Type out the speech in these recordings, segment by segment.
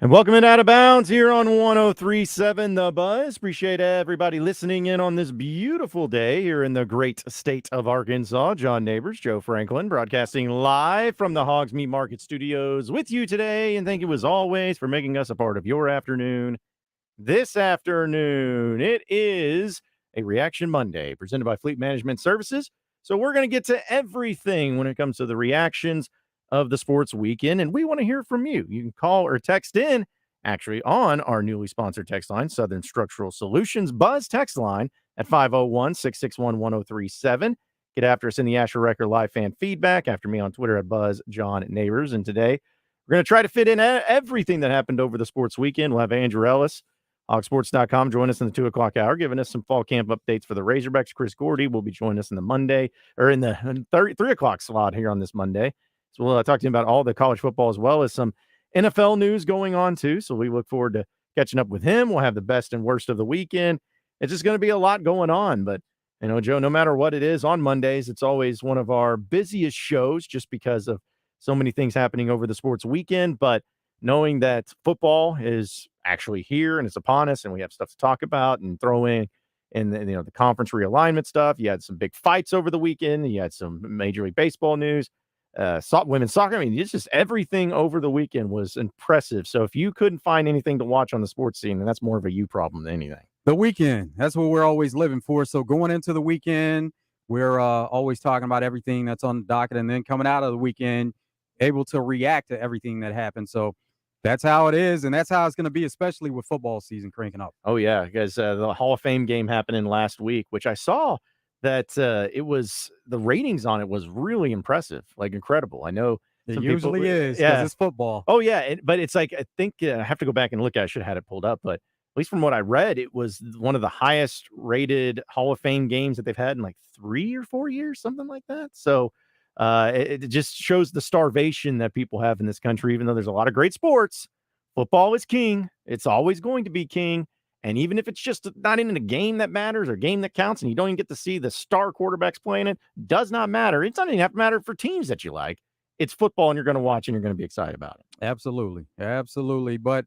And welcome in Out of Bounds here on 103.7 The Buzz. Appreciate everybody listening in on this beautiful day here in the great state of Arkansas. John Nabors, Joe Franklin, broadcasting live from the Hoggs Meat Market Studios with you today. And thank you as always for making us a part of your afternoon. This afternoon, it is a Reaction Monday presented by Fleet Management Services. So we're going to get to everything when it comes to the reactions of the sports weekend, and we want to hear from you. You can call or text in, actually, on our newly sponsored text line, Southern Structural Solutions Buzz text line at 501-661-1037. Get after us in the Asher Record live fan feedback. After me on Twitter at Buzz John Neighbors. And today, we're going to try to fit in everything that happened over the sports weekend. We'll have Andrew Ellis, hogsports.com, join us in the 2 o'clock hour, giving us some fall camp updates for the Razorbacks. Chris Gordy will be joining us in the Monday, or in the 3 o'clock slot here on this Monday. So we'll talk to him about all the college football as well as some NFL news going on too. So we look forward to catching up with him. We'll have the best and worst of the weekend. It's just going to be a lot going on. But, you know, Joe, no matter what it is on Mondays, it's always one of our busiest shows just because of so many things happening over the sports weekend. But knowing that football is actually here and it's upon us and we have stuff to talk about and throw in the conference realignment stuff. You had some big fights over the weekend. You had some Major League Baseball news. Women's soccer. I mean, it's just everything over the weekend was impressive. So if you couldn't find anything to watch on the sports scene, then that's more of a you problem than anything. The weekend, that's what we're always living for. So going into the weekend, we're always talking about everything that's on the docket, and then coming out of the weekend, able to react to everything that happened. So that's how it is, and that's how it's going to be, especially with football season cranking up. Oh, yeah, because the Hall of Fame game happening last week, which I saw that it was the ratings on it was really impressive, like incredible. I know it usually is because it's football. Oh, yeah, but it's like I think I have to go back and look. I should have had it pulled up, but at least from what I read, it was one of the highest rated Hall of Fame games that they've had in like 3 or 4 years, something like that. So it just shows the starvation that people have in this country, even though there's a lot of great sports. Football is king. It's always going to be king. And even if it's just not in a game that matters or game that counts, and you don't even get to see the star quarterbacks playing it, does not matter. It's not even have to matter for teams that you like. It's football, and you're going to watch, and you're going to be excited about it. Absolutely. Absolutely. But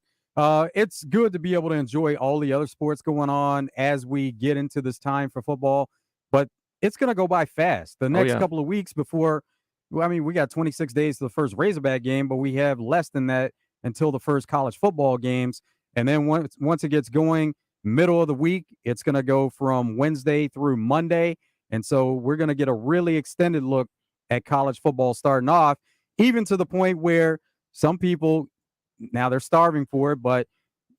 it's good to be able to enjoy all the other sports going on as we get into this time for football. But it's going to go by fast. The next couple of weeks before, we got 26 days to the first Razorback game, but we have less than that until the first college football games. And then once it gets going, middle of the week, it's going to go from Wednesday through Monday. And so we're going to get a really extended look at college football starting off, even to the point where some people, now they're starving for it, but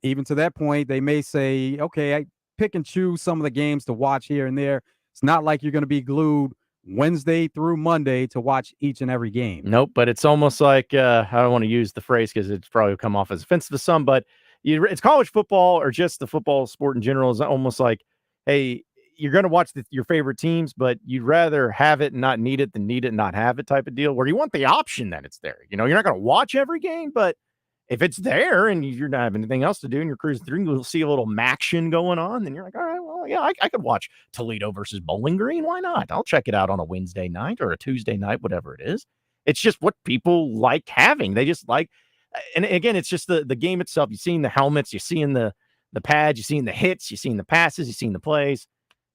even to that point, they may say, okay, I pick and choose some of the games to watch here and there. It's not like you're going to be glued Wednesday through Monday to watch each and every game. Nope, but it's almost like, I don't want to use the phrase because it's probably come off as offensive to some, but it's college football or just the football sport in general is almost like, hey, you're going to watch your favorite teams, but you'd rather have it and not need it than need it and not have it type of deal, where you want the option that it's there. You know, you're not going to watch every game, but if it's there and you're not having anything else to do and you're cruising through and you'll see a little maction going on, then you're like, all right, well, yeah, I could watch Toledo versus Bowling Green. Why not? I'll check it out on a Wednesday night or a Tuesday night, whatever it is. It's just what people like having. They just like, and again, it's just the game itself. You've seen the helmets, you're seeing the pads, you're seeing the hits, you're seeing the passes, you're seeing the plays.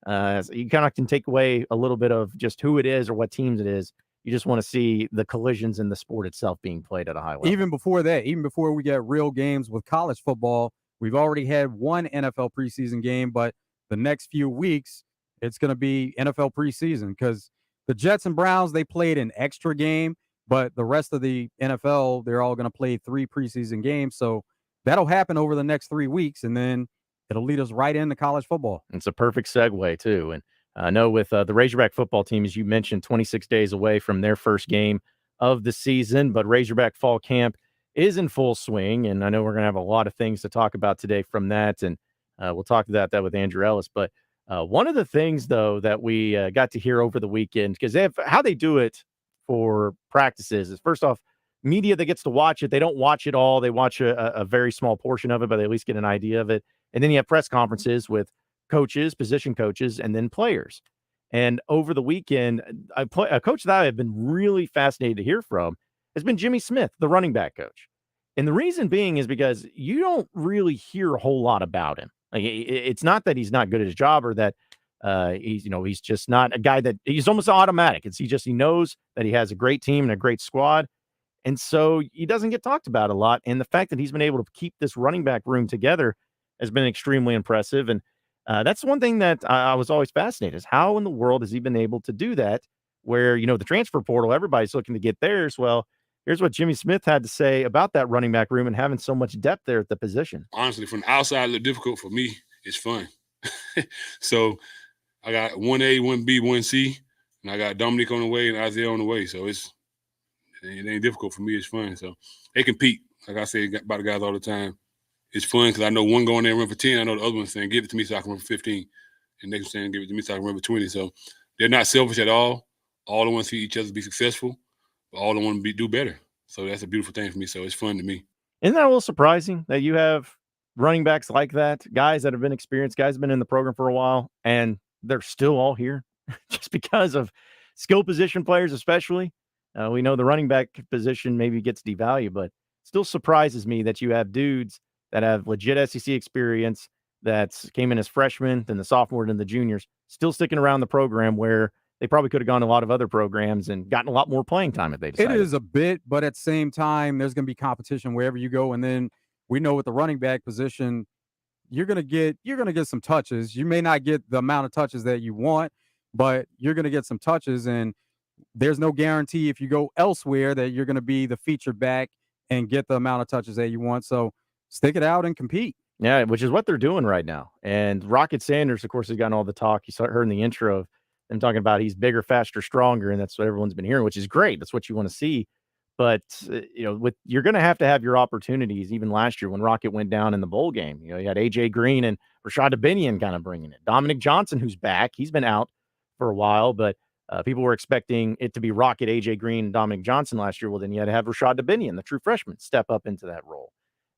So you kind of can take away a little bit of just who it is or what teams it is. You just want to see the collisions in the sport itself being played at a high level. Even before that, even before we get real games with college football, we've already had one NFL preseason game, but the next few weeks, it's going to be NFL preseason because the Jets and Browns, they played an extra game, but the rest of the NFL, they're all going to play 3 preseason games. So that'll happen over the next 3 weeks, and then it'll lead us right into college football. It's a perfect segue, too. And I know with the Razorback football team, as you mentioned, 26 days away from their first game of the season, but Razorback fall camp is in full swing, and I know we're going to have a lot of things to talk about today from that, and we'll talk about that with Andrew Ellis. But one of the things, though, that we got to hear over the weekend, because how they do it for practices is, first off, media that gets to watch it, they don't watch it all. They watch a very small portion of it, but they at least get an idea of it. And then you have press conferences with coaches, position coaches, and then players. And over the weekend, a coach that I have been really fascinated to hear from has been Jimmy Smith, the running back coach. And the reason being is because you don't really hear a whole lot about him. Like, it's not that he's not good at his job or that he's just not a guy that he's almost automatic. He knows that he has a great team and a great squad. And so he doesn't get talked about a lot. And the fact that he's been able to keep this running back room together has been extremely impressive. And that's one thing that I was always fascinated is how in the world has he been able to do that where, the transfer portal, everybody's looking to get theirs. Well, here's what Jimmy Smith had to say about that running back room and having so much depth there at the position. Honestly, from the outside, it look difficult. For me, it's fun. So I got 1A, 1B, 1C, and I got Dominic on the way and Isaiah on the way. So it ain't difficult for me. It's fun. So they compete. Like I say about the guys all the time, it's fun because I know one going there and run for 10. I know the other one's saying, give it to me so I can run for 15. And next one's saying, give it to me so I can run for 20. So they're not selfish at all. All the want to see each other be successful, but all the want to do better. So that's a beautiful thing for me. So it's fun to me. Isn't that a little surprising that you have running backs like that, guys that have been experienced, guys have been in the program for a while, and they're still all here just because of skill position players, especially? We know the running back position maybe gets devalued, but still surprises me that you have dudes that have legit SEC experience that came in as freshmen, then the sophomore, and the juniors, still sticking around the program where they probably could have gone to a lot of other programs and gotten a lot more playing time if they decided. It is a bit, but at the same time, there's going to be competition wherever you go. And then we know with the running back position, you're going to get some touches. You may not get the amount of touches that you want, but you're going to get some touches. And there's no guarantee if you go elsewhere that you're going to be the featured back and get the amount of touches that you want. So stick it out and compete. Yeah, which is what they're doing right now. And Rocket Sanders, of course, has gotten all the talk. You heard in the intro of them talking about he's bigger, faster, stronger, and that's what everyone's been hearing, which is great. That's what you want to see. But, you're going to have your opportunities. Even last year when Rocket went down in the bowl game, you had A.J. Green and Rashad Abinion kind of bringing it. Dominic Johnson, who's back. He's been out for a while, but people were expecting it to be Rocket, A.J. Green, and Dominic Johnson last year. Well, then you had to have Rashad Abinion, the true freshman, step up into that role.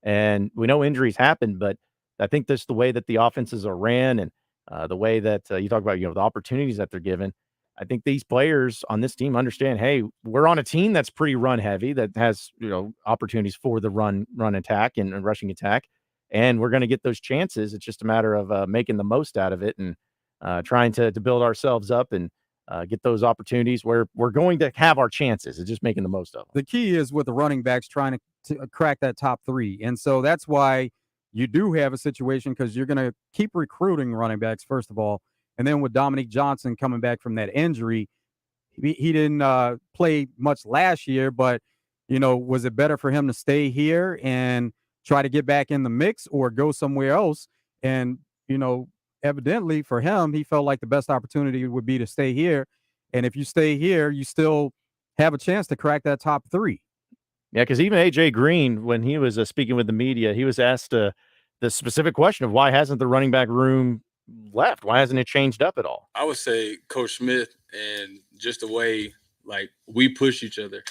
And we know injuries happen, but I think that's the way that the offenses are ran and the way that you talk about, the opportunities that they're given. I think these players on this team understand, hey, we're on a team that's pretty run heavy, that has, opportunities for the run attack and rushing attack. And we're going to get those chances. It's just a matter of making the most out of it and trying to build ourselves up and get those opportunities where we're going to have our chances. It's just making the most of them. The key is with the running backs trying to crack that top three. And so that's why you do have a situation because you're going to keep recruiting running backs, first of all. And then with Dominic Johnson coming back from that injury, he didn't play much last year, but, was it better for him to stay here and try to get back in the mix or go somewhere else? And, evidently for him, he felt like the best opportunity would be to stay here. And if you stay here, you still have a chance to crack that top three. Yeah, because even A.J. Green, when he was speaking with the media, he was asked the specific question of why hasn't the running back room left? Why hasn't it changed up at all? I would say Coach Smith and just the way, we push each other.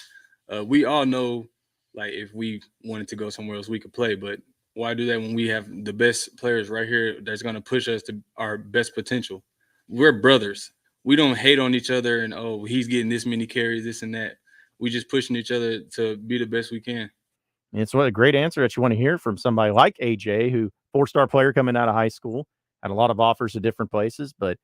We all know, if we wanted to go somewhere else, we could play. But why do that when we have the best players right here that's going to push us to our best potential? We're brothers. We don't hate on each other and, oh, he's getting this many carries, this and that. We just pushing each other to be the best we can. It's what a great answer that you want to hear from somebody like AJ, who 4-star player coming out of high school, had a lot of offers at different places, but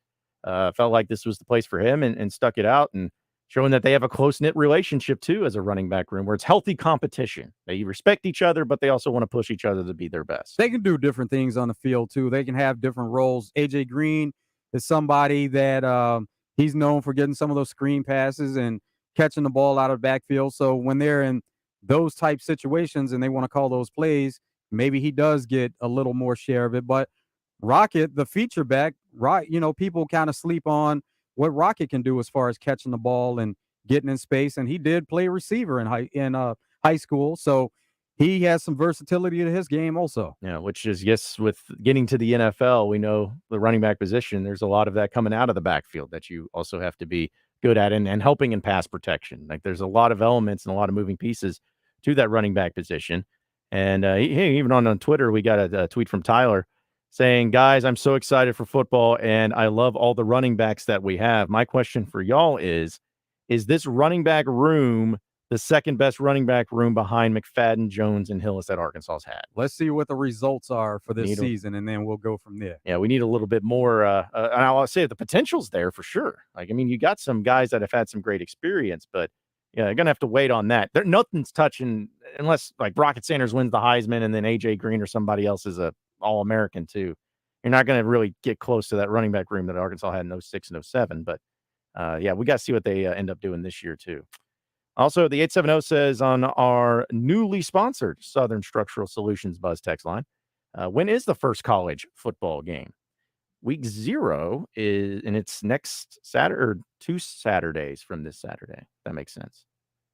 felt like this was the place for him and stuck it out and showing that they have a close-knit relationship too as a running back room where it's healthy competition. They respect each other, but they also want to push each other to be their best. They can do different things on the field too. They can have different roles. AJ Green is somebody that he's known for getting some of those screen passes and catching the ball out of the backfield. So when they're in those type situations and they want to call those plays, maybe he does get a little more share of it. But Rocket, the feature back, people kind of sleep on what Rocket can do as far as catching the ball and getting in space. And he did play receiver in high school. So he has some versatility to his game also. Yeah, which is, yes, with getting to the NFL, we know the running back position, there's a lot of that coming out of the backfield that you also have to be good at and helping in pass protection. There's a lot of elements and a lot of moving pieces to that running back position. And even on Twitter, we got a tweet from Tyler saying, guys, I'm so excited for football and I love all the running backs that we have. My question for y'all is this running back room the second best running back room behind McFadden, Jones, and Hillis that Arkansas's had. Let's see what the results are for this season, and then we'll go from there. Yeah, we need a little bit more. And I'll say the potential's there for sure. Like, I mean, you got some guys that have had some great experience, but yeah, you're gonna have to wait on that. Nothing's touching unless like Rocket Sanders wins the Heisman, and then AJ Green or somebody else is a All-American too. You're not gonna really get close to that running back room that Arkansas had in 06 and 07. But yeah, we got to see what they end up doing this year too. Also, the 870 says on our newly sponsored Southern Structural Solutions Buzz text line, when is the first college football game? Week 0 is, and it's next Saturday or 2 Saturdays from this Saturday. That makes sense.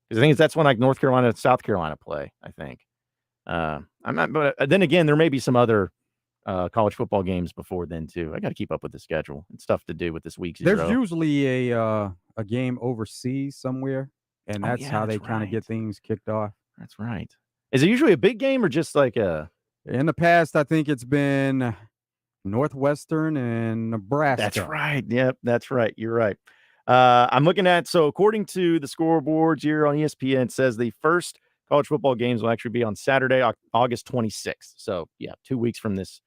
Because I think that's when like North Carolina and South Carolina play, I think. I'm not, but then again, there may be some other college football games before then too. I got to keep up with the schedule and stuff to do with this week 0. There's usually a game overseas somewhere, and that's how they kind of get things kicked off. That's right. Is it usually a big game or just like a? In the past, I think it's been Northwestern and Nebraska. That's right. Yep, that's right. You're right. I'm looking at, so according to the scoreboards here on ESPN, it says the first college football games will actually be on Saturday, August 26th. So yeah, 2 weeks from this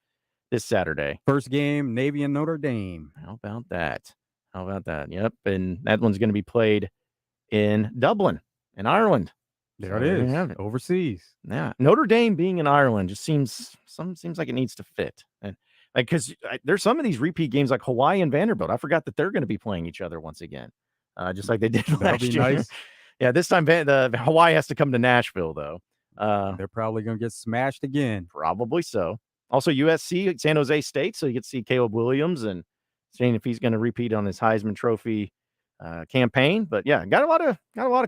Saturday. First game, Navy and Notre Dame. How about that? Yep. And that one's going to be played in Dublin, in Ireland. There it is. Overseas. Yeah. Notre Dame being in Ireland just seems like it needs to fit. And like, because there's some of these repeat games like Hawaii and Vanderbilt. I forgot that they're going to be playing each other once again, just like they did last year. Nice. Yeah, this time the Hawaii has to come to Nashville, though. They're probably going to get smashed again. Probably so. Also, USC, San Jose State, so you get to see Caleb Williams and seeing if he's going to repeat on his Heisman Trophy campaign. But yeah, got a lot of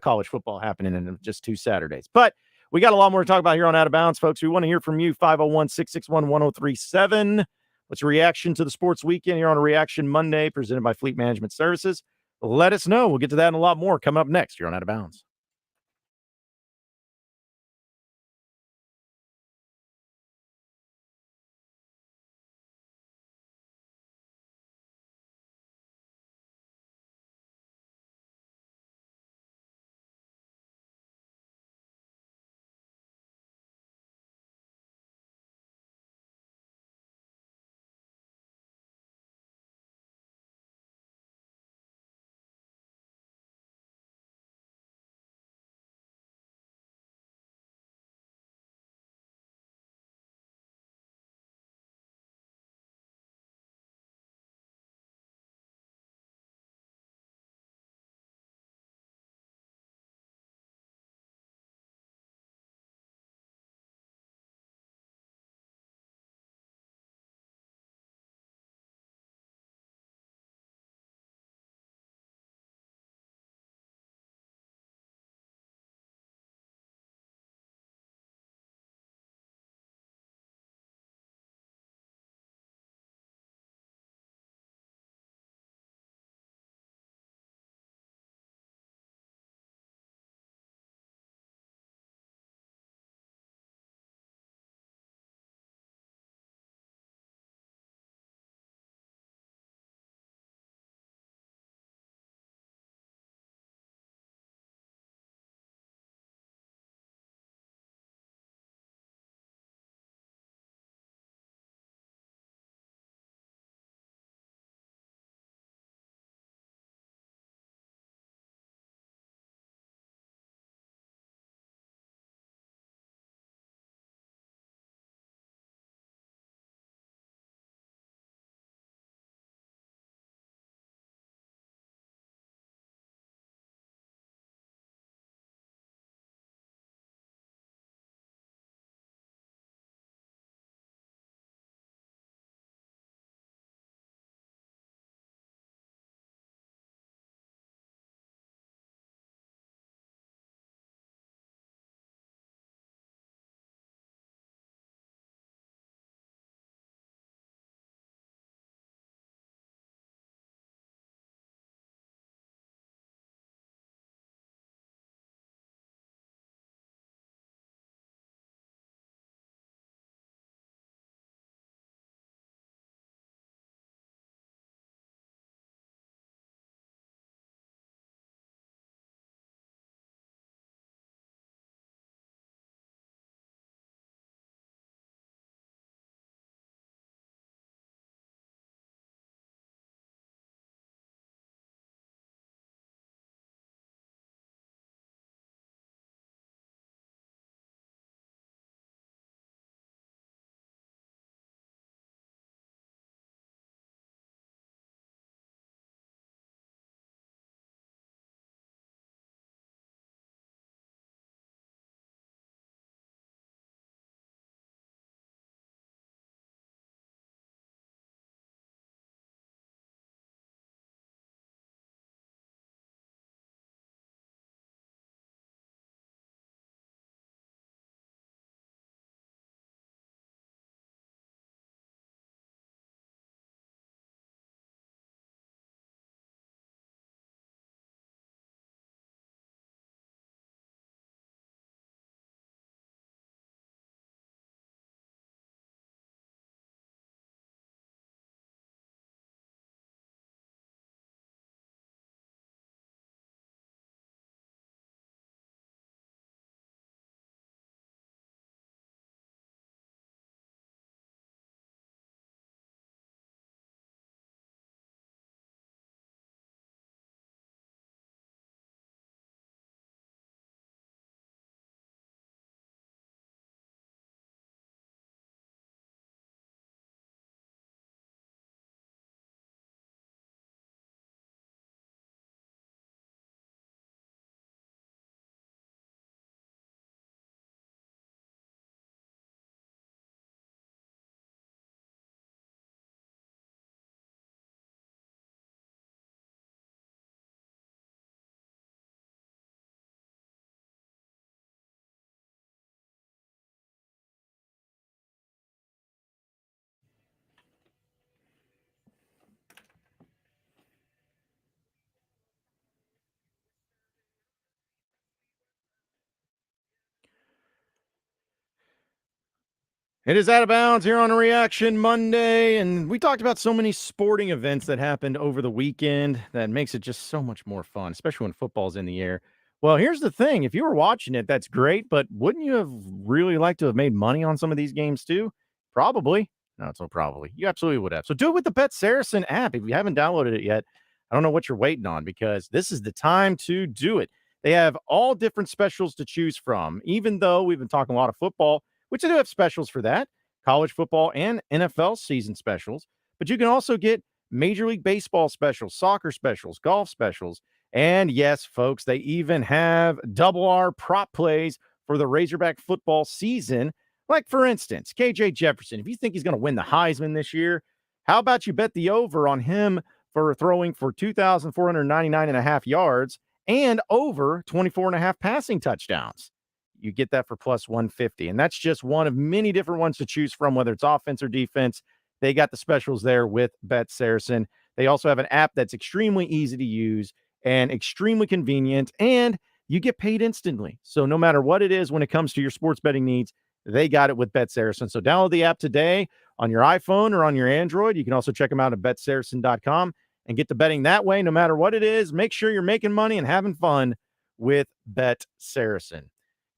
college football happening in just 2 Saturdays. But we got a lot more to talk about here on Out of Bounds, folks. We want to hear from you. 501-661-1037. What's your reaction to the sports weekend here on a Reaction Monday presented by Fleet Management Services? Let us know. We'll get to that and a lot more coming up next here on Out of Bounds. It is Out of Bounds here on a Reaction Monday, and we talked about so many sporting events that happened over the weekend that makes it just so much more fun, especially when football's in the air. Well, here's the thing. If you were watching it, that's great, but wouldn't you have really liked to have made money on some of these games too? Probably. No, it's not probably. You absolutely would have. So do it with the Bet Saracen app. If you haven't downloaded it yet, I don't know what you're waiting on because this is the time to do it. They have all different specials to choose from, even though we've been talking a lot of football, which they do have specials for that, college football and NFL season specials. But you can also get Major League Baseball specials, soccer specials, golf specials. And yes, folks, they even have double R prop plays for the Razorback football season. Like, for instance, KJ Jefferson. If you think he's going to win the Heisman this year, how about you bet the over on him for throwing for 2,499.5 yards and over 24.5 passing touchdowns? You get that for plus 150. And that's just one of many different ones to choose from, whether it's offense or defense. They got the specials there with Bet Saracen. They also have an app that's extremely easy to use and extremely convenient, and you get paid instantly. So no matter what it is when it comes to your sports betting needs, they got it with Bet Saracen. So download the app today on your iPhone or on your Android. You can also check them out at betsaracen.com and get to betting that way. No matter what it is, make sure you're making money and having fun with Bet Saracen.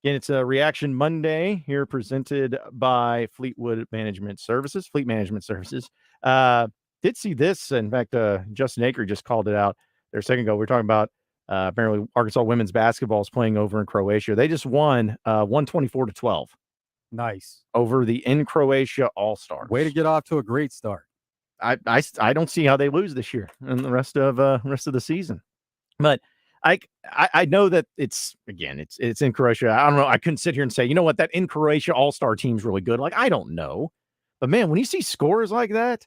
Again, it's a Reaction Monday here presented by Fleet Management Services. Did see this. In fact, Justin Aker just called it out there a second ago. We were talking about apparently Arkansas women's basketball is playing over in Croatia. They just won 124-12. Nice. Over the in Croatia All-Stars. Way to get off to a great start. I don't see how they lose this year and the rest of the season. But I know that it's in Croatia. I don't know. I couldn't sit here and say, you know what, that in Croatia All-Star team's really good. Like, I don't know. But man, when you see scores like that,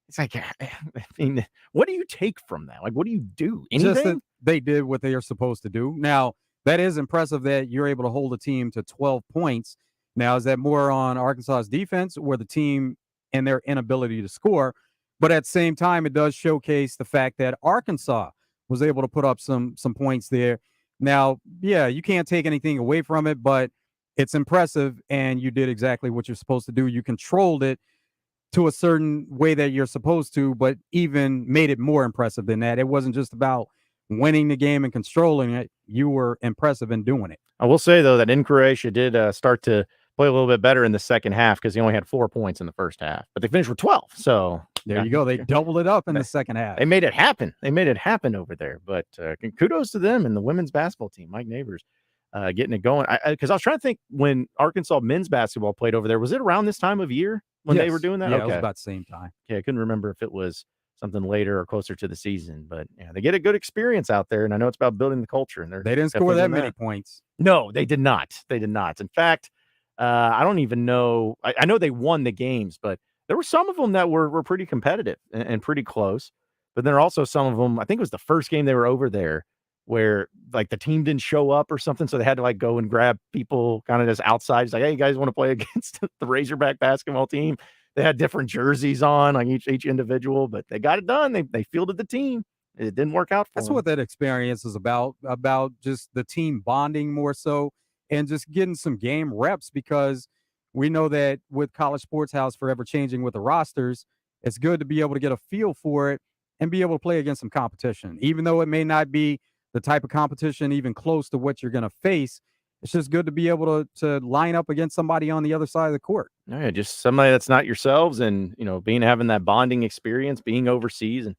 it's like, I mean, what do you take from that? Like, what do you do? Anything? Just that they did what they are supposed to do. Now, that is impressive that you're able to hold a team to 12 points. Now, is that more on Arkansas's defense or the team and their inability to score? But at the same time, it does showcase the fact that Arkansas was able to put up some points there. Now, yeah, you can't take anything away from it, but it's impressive, and you did exactly what you're supposed to do. You controlled it to a certain way that you're supposed to, but even made it more impressive than that. It wasn't just about winning the game and controlling it. You were impressive in doing it. I will say, though, that in Croatia did start to play a little bit better in the second half because they only had 4 points in the first half, but they finished with 12. So there you go. They doubled it up in the second half. They made it happen. They made it happen over there. But kudos to them and the women's basketball team, Mike Nabors, getting it going. Because I was trying to think when Arkansas men's basketball played over there, was it around this time of year when they were doing that? Yeah, it was about the same time. Yeah, I couldn't remember if it was something later or closer to the season. But yeah, they get a good experience out there, and I know it's about building the culture. And they didn't score that many points. No, they did not. They did not. In fact, I don't even know. I know they won the games, but there were some of them that were pretty competitive and pretty close. But there are also some of them, I think it was the first game they were over there where like the team didn't show up or something. So they had to like go and grab people kind of just outside. It's like, hey, you guys want to play against the Razorback basketball team? They had different jerseys on, like each individual, but they got it done. They fielded the team. It didn't work out for them. That's what that experience is about just the team bonding more so and just getting some game reps, because we know that with College Sports House forever changing with the rosters, it's good to be able to get a feel for it and be able to play against some competition. Even though it may not be the type of competition even close to what you're going to face, it's just good to be able to line up against somebody on the other side of the court. Yeah, just somebody that's not yourselves, and having that bonding experience, being overseas and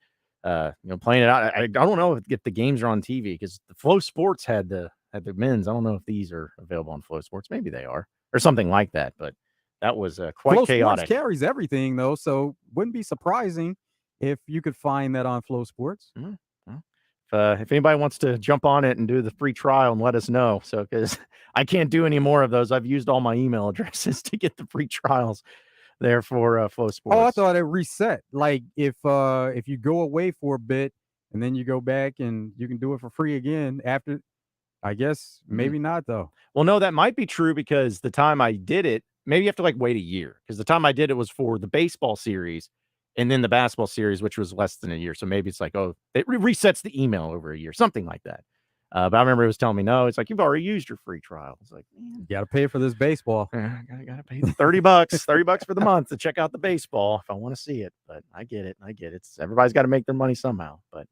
playing it out. I don't know if the games are on TV because the Flow Sports had the men's. I don't know if these are available on Flow Sports. Maybe they are, or something like that. But that was quite Flow chaotic. Sports carries everything though, so wouldn't be surprising if you could find that on Flow Sports. Mm-hmm. If anybody wants to jump on it and do the free trial and let us know. So, because I can't do any more of those. I've used all my email addresses to get the free trials there for Flow Sports. Oh, I thought it reset. Like if you go away for a bit and then you go back and you can do it for free again after, I guess maybe not though. Well, no, that might be true because the time I did it, maybe you have to like wait a year because the time I did it was for the baseball series. And then the basketball series, which was less than a year. So maybe it's like, oh, it resets the email over a year, something like that. But I remember he was telling me, no, it's like, you've already used your free trial. It's like, man, You got to pay for this baseball. I gotta pay $30 for the month to check out the baseball if I want to see it. But I get it. Everybody's got to make their money somehow. But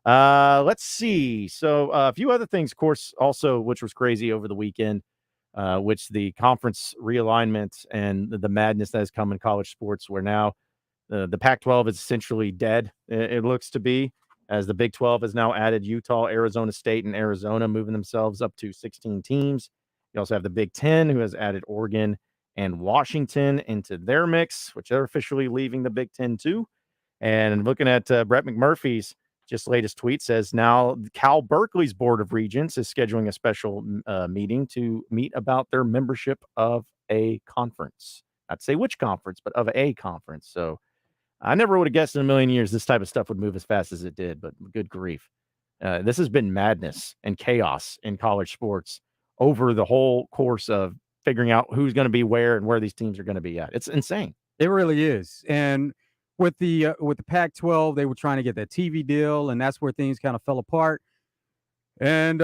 let's see. So a few other things, of course, also, which was crazy over the weekend, which the conference realignment and the madness that has come in college sports, where now the Pac-12 is essentially dead. It looks to be, as the Big 12 has now added Utah, Arizona State, and Arizona, moving themselves up to 16 teams. You also have the Big 10, who has added Oregon and Washington into their mix, which they're officially leaving the Big 10 too. And looking at Brett McMurphy's just latest tweet, says now Cal Berkeley's Board of Regents is scheduling a special meeting to meet about their membership of a conference. Not to say which conference, but of a conference. So I never would have guessed in a million years this type of stuff would move as fast as it did, but good grief. This has been madness and chaos in college sports over the whole course of figuring out who's going to be where and where these teams are going to be at. It's insane. It really is. And with the Pac-12, they were trying to get that TV deal, and that's where things kind of fell apart. And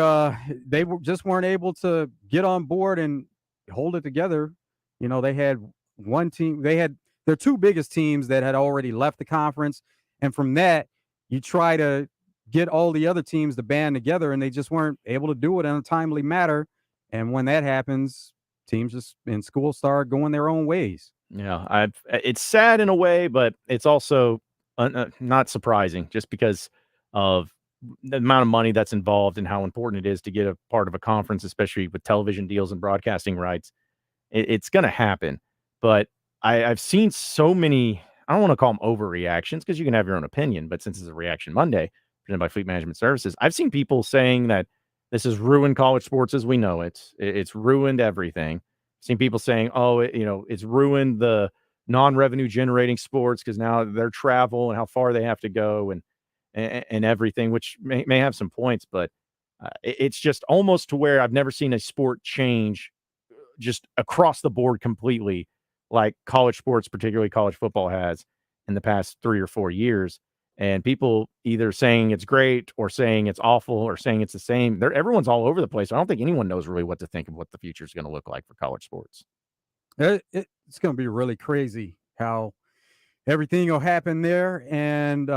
they just weren't able to get on board and hold it together. You know, they had one team. They had their two biggest teams that had already left the conference. And from that, you try to get all the other teams to band together, and they just weren't able to do it in a timely manner. And when that happens, teams just in school start going their own ways. Yeah, it's sad in a way, but it's also not surprising just because of the amount of money that's involved and how important it is to get a part of a conference, especially with television deals and broadcasting rights. It's going to happen. But I've seen so many, I don't want to call them overreactions because you can have your own opinion, but since it's a Reaction Monday presented by Fleet Management Services, I've seen people saying that this has ruined college sports as we know it. It's ruined everything. I've seen people saying, oh, it's ruined the non-revenue generating sports because now their travel and how far they have to go and everything, which may have some points, but it's just almost to where I've never seen a sport change just across the board completely like college sports, particularly college football, has in the past 3 or 4 years. And people either saying it's great or saying it's awful or saying it's the same. Everyone's all over the place. I don't think anyone knows really what to think of what the future is going to look like for college sports. It's going to be really crazy how everything will happen there. And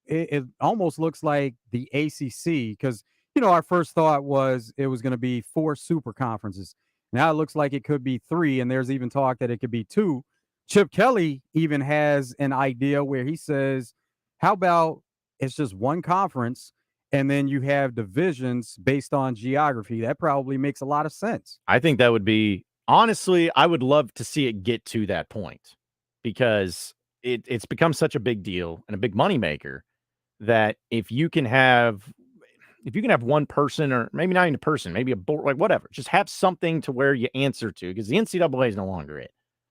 it almost looks like the ACC, because, our first thought was it was going to be 4 super conferences. Now it looks like it could be 3, and there's even talk that it could be 2. Chip Kelly even has an idea where he says, how about it's just one conference and then you have divisions based on geography? That probably makes a lot of sense. I think that would be, honestly, I would love to see it get to that point because it's become such a big deal and a big moneymaker that if you can have one person, or maybe not even a person, maybe a board, like whatever, just have something to where you answer to, because the NCAA is no longer it,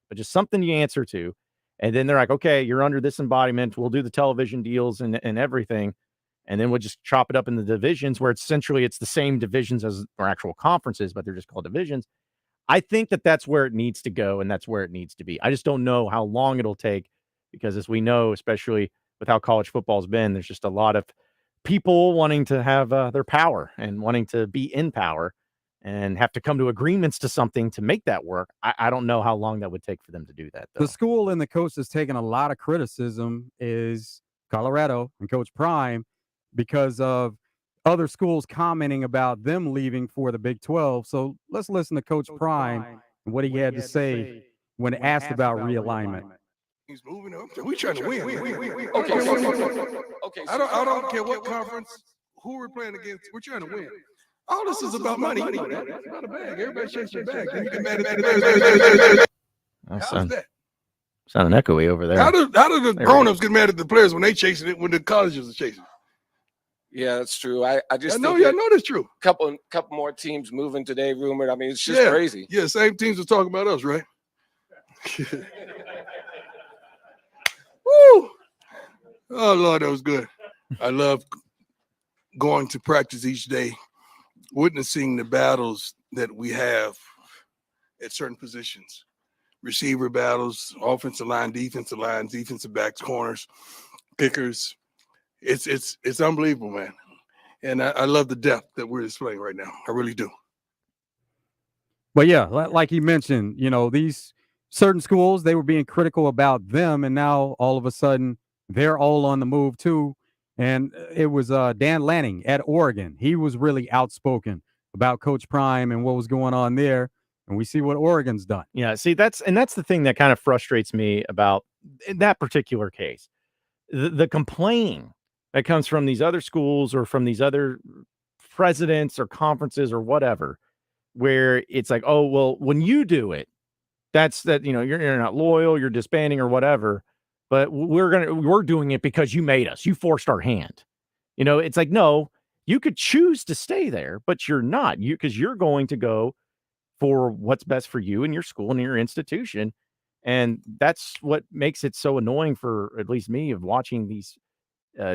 but just something you answer to. And then they're like, okay, you're under this embodiment. We'll do the television deals and everything. And then we'll just chop it up in the divisions where it's the same divisions as our actual conferences, but they're just called divisions. I think that's where it needs to go. And that's where it needs to be. I just don't know how long it'll take because, as we know, especially with how college football's been, there's just a lot of people wanting to have their power and wanting to be in power and have to come to agreements to something to make that work. I don't know how long that would take for them to do that, though. The school and the coach that's taken a lot of criticism is Colorado and Coach Prime, because of other schools commenting about them leaving for the Big 12. So let's listen to Coach Prime and what he had to say when asked about realignment. He's moving up. We trying to win. Okay. I don't care what conference, who we're playing against. We're trying to win. All this is about money. You know that. It's not a bag. Everybody shakes their bag. Then you get mad at the players. How's that? Sounding echoey over there. How do the grown-ups get mad at the players when they chasing it when the colleges are chasing it? Yeah, that's true. I know that's true. Couple more teams moving today, rumored. I mean, it's just crazy. Yeah, same teams are talking about us, right? Woo! Oh Lord, that was good. I love going to practice each day, witnessing the battles that we have at certain positions. Receiver battles, offensive line, defensive lines, defensive backs, corners, kickers. It's unbelievable, man. And I love the depth that we're displaying right now. I really do. But yeah, like you mentioned, these certain schools, they were being critical about them, and now all of a sudden they're all on the move too. And it was Dan Lanning at Oregon. He was really outspoken about Coach Prime and what was going on there. And we see what Oregon's done. Yeah, see, that's the thing that kind of frustrates me about in that particular case. The complaining that comes from these other schools or from these other presidents or conferences or whatever, where it's like, oh, well, when you do it, you're not loyal, you're disbanding or whatever, but we're doing it because you made us. You forced our hand. It's like, no, you could choose to stay there, but you're not. Because you're going to go for what's best for you and your school and your institution. And that's what makes it so annoying for at least me of watching these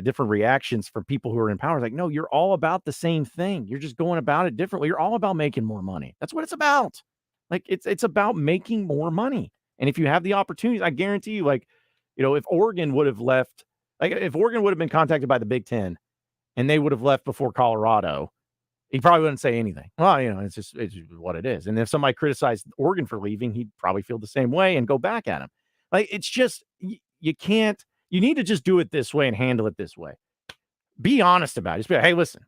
different reactions from people who are in power. It's like, no, you're all about the same thing. You're just going about it differently. You're all about making more money. That's what it's about. Like it's about making more money. And if you have the opportunities, I guarantee you, if Oregon would have left, if Oregon would have been contacted by the Big Ten and they would have left before Colorado, he probably wouldn't say anything. Well, it's what it is. And if somebody criticized Oregon for leaving, he'd probably feel the same way and go back at him. It's just, you can't, you need to just do it this way and handle it this way. Be honest about it. Just be like, hey, listen,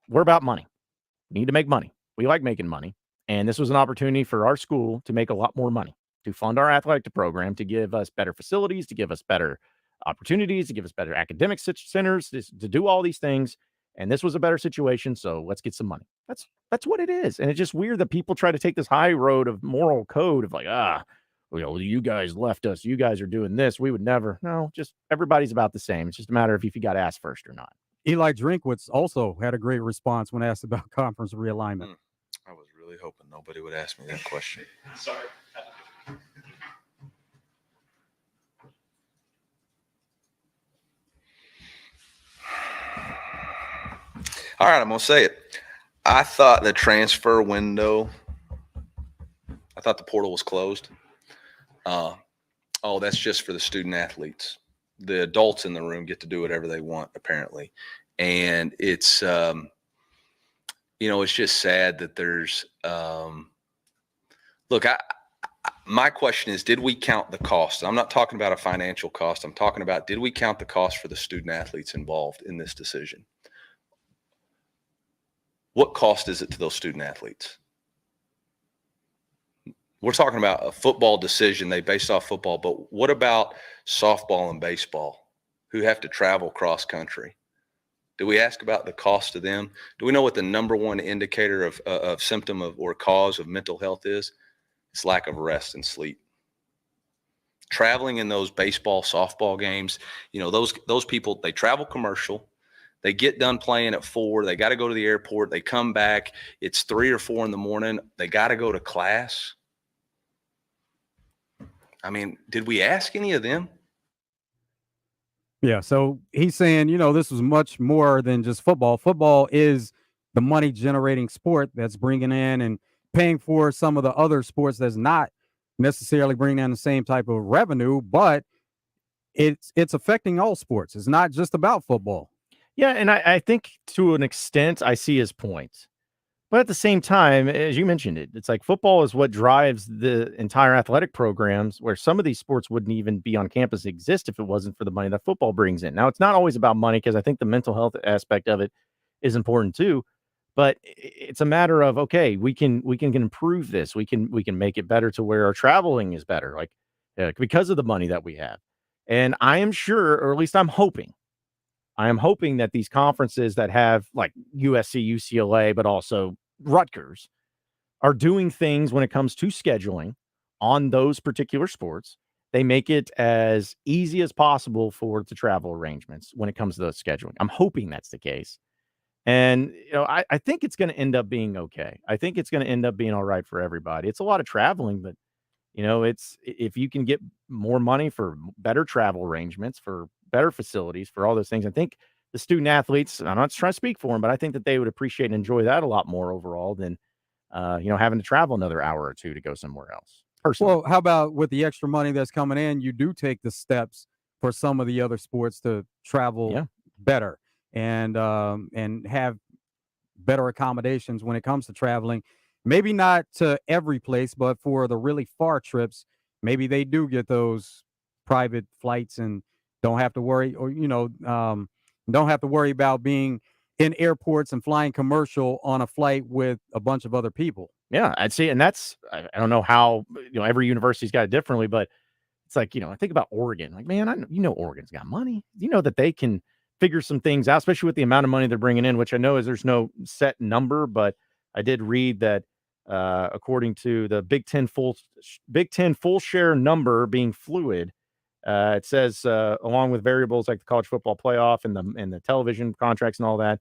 we're about money. We need to make money. We like making money. And this was an opportunity for our school to make a lot more money, to fund our athletic program, to give us better facilities, to give us better opportunities, to give us better academic centers, to do all these things. And this was a better situation, so let's get some money. That's what it is. And it's just weird that people try to take this high road of moral code of you guys left us. You guys are doing this. We would never. No, just everybody's about the same. It's just a matter of if you got asked first or not. Eli Drinkwitz also had a great response when asked about conference realignment. I was really hoping nobody would ask me that question. Sorry. All right, I'm going to say it. I thought the transfer window, I thought the portal was closed. That's just for the student athletes. The adults in the room get to do whatever they want, apparently. And it's, it's just sad that there's, my question is, did we count the cost? I'm not talking about a financial cost. I'm talking about, did we count the cost for the student athletes involved in this decision? What cost is it to those student athletes? We're talking about a football decision. They based off football, but what about softball and baseball who have to travel cross country? Do we ask about the cost to them? Do we know what the number one indicator of symptom or cause of mental health is? It's lack of rest and sleep. Traveling in those baseball, softball games, those people, they travel commercial. They get done playing at 4. They got to go to the airport. They come back. It's 3 or 4 in the morning. They got to go to class. I mean, did we ask any of them? Yeah, so he's saying, this was much more than just football. Football is the money-generating sport that's bringing in and paying for some of the other sports that's not necessarily bringing in the same type of revenue, but it's affecting all sports. It's not just about football. Yeah, and I think to an extent I see his point. But at the same time, as you mentioned it's like football is what drives the entire athletic programs, where some of these sports wouldn't even be on campus exist if it wasn't for the money that football brings in. Now, it's not always about money, because I think the mental health aspect of it is important too. But it's a matter of, okay, we can improve this. We can make it better to where our traveling is better, because of the money that we have. And I am sure, or at least I'm hoping that these conferences that have like USC, UCLA, but also Rutgers are doing things when it comes to scheduling on those particular sports. They make it as easy as possible for the travel arrangements when it comes to those scheduling. I'm hoping that's the case. And, I think it's going to end up being okay. I think it's going to end up being all right for everybody. It's a lot of traveling, but, it's if you can get more money for better travel arrangements, for better facilities, for all those things, I think the student athletes, I'm not trying to speak for them, but I think that they would appreciate and enjoy that a lot more overall than, having to travel another hour or 2 to go somewhere else. Personally. Well, how about with the extra money that's coming in, you do take the steps for some of the other sports to travel better. and have better accommodations when it comes to traveling. Maybe not to every place, but for the really far trips, maybe they do get those private flights and don't have to worry, or don't have to worry about being in airports and flying commercial on a flight with a bunch of other people. Yeah, I'd see, and that's I don't know how every university's got it differently, but it's like I think about Oregon. Like, man, Oregon's got money. You know that they can figure some things out, especially with the amount of money they're bringing in, which I know is there's no set number, but I did read that according to the Big Ten full share number being fluid, it says along with variables like the college football playoff and the television contracts and all that.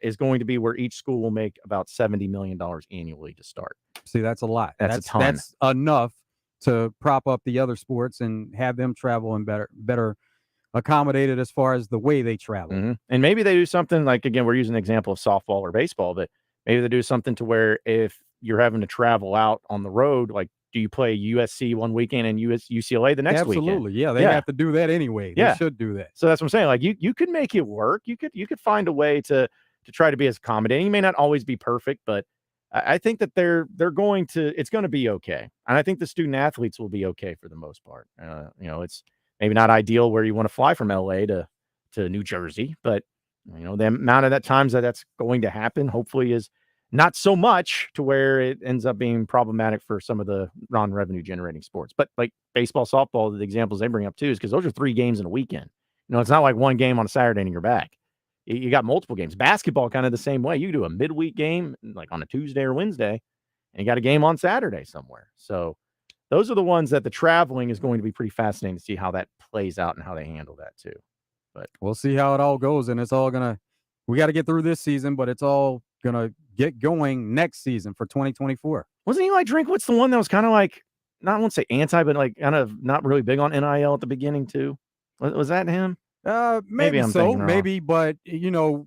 Is going to be where each school will make about $70 million annually to start. See, that's a lot. That's a ton. That's enough to prop up the other sports and have them travel and better accommodated as far as the way they travel. Mm-hmm. And maybe they do something like, again, we're using an example of softball or baseball, but maybe they do something to where if you're having to travel out on the road, like, do you play USC one weekend and UCLA the next weekend? Absolutely. Yeah, they have to do that anyway. They should do that. So that's what I'm saying. Like, you could make it work. You could find a way to try to be as accommodating. You may not always be perfect, but I think that it's going to be okay. And I think the student athletes will be okay for the most part. It's maybe not ideal where you want to fly from LA to New Jersey, but the amount of times that's going to happen, hopefully, is not so much to where it ends up being problematic for some of the non-revenue generating sports. But like baseball, softball, the examples they bring up too, is because those are 3 games in a weekend. It's not like one game on a Saturday and you're back. You got multiple games. Basketball kind of the same way. You do a midweek game like on a Tuesday or Wednesday, and you got a game on Saturday somewhere. So those are the ones that the traveling is going to be pretty fascinating to see how that plays out and how they handle that too. But we'll see how it all goes, and we got to get through this season, but it's all gonna get going next season for 2024. Wasn't Eli Drinkwitz the one that was kind of like, I won't say anti, but like kind of not really big on NIL at the beginning too? Was that him? Maybe so, maybe, but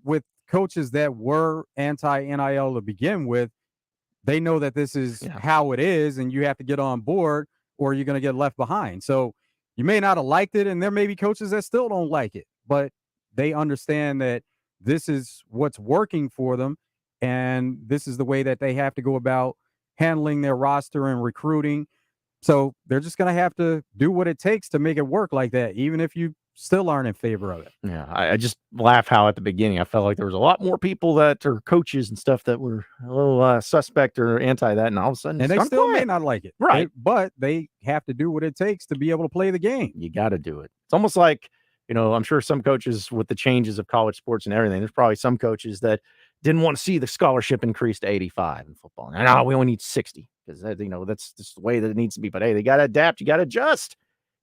with coaches that were anti-NIL to begin with, they know that this is how it is, and you have to get on board, or you're going to get left behind. So you may not have liked it, and there may be coaches that still don't like it, but they understand that this is what's working for them, and this is the way that they have to go about handling their roster and recruiting. So they're just going to have to do what it takes to make it work like that, even if you still aren't in favor of it. Yeah, I just laugh how at the beginning I felt like there was a lot more people that are coaches and stuff that were a little suspect or anti that, and all of a sudden, and they still may not like it, right? But they have to do what it takes to be able to play the game. You got to do it. It's almost like I'm sure some coaches with the changes of college sports and everything. There's probably some coaches that didn't want to see the scholarship increase to 85 in football. And we only need 60 because that's just the way that it needs to be. But hey, they got to adapt. You got to adjust.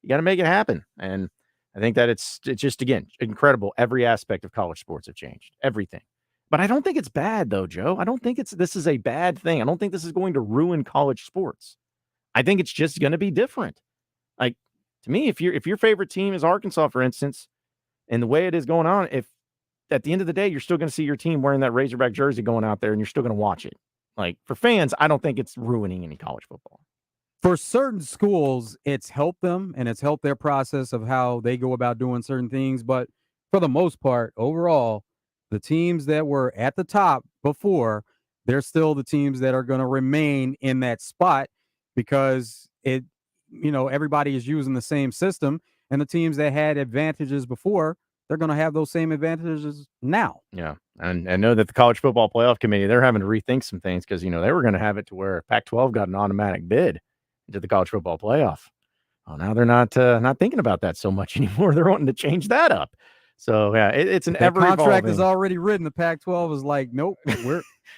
You got to make it happen. And I think that it's just, again, incredible. Every aspect of college sports have changed. Everything. But I don't think it's bad, though, Joe. I don't think this is a bad thing. I don't think this is going to ruin college sports. I think it's just going to be different. Like, to me, if your favorite team is Arkansas, for instance, and the way it is going on, if at the end of the day, you're still going to see your team wearing that Razorback jersey going out there and you're still going to watch it. Like, for fans, I don't think it's ruining any college football. For certain schools, it's helped them and it's helped their process of how they go about doing certain things. But for the most part, overall, the teams that were at the top before, they're still the teams that are going to remain in that spot because everybody is using the same system, and the teams that had advantages before, they're going to have those same advantages now. Yeah. And I know that the College Football Playoff Committee, they're having to rethink some things because, they were going to have it to where Pac-12 got an automatic bid into the College Football Playoff. Well, now they're not thinking about that so much anymore. They're wanting to change that up. So, yeah, it's an ever-evolving. Contract is already written. The Pac-12 is like, nope,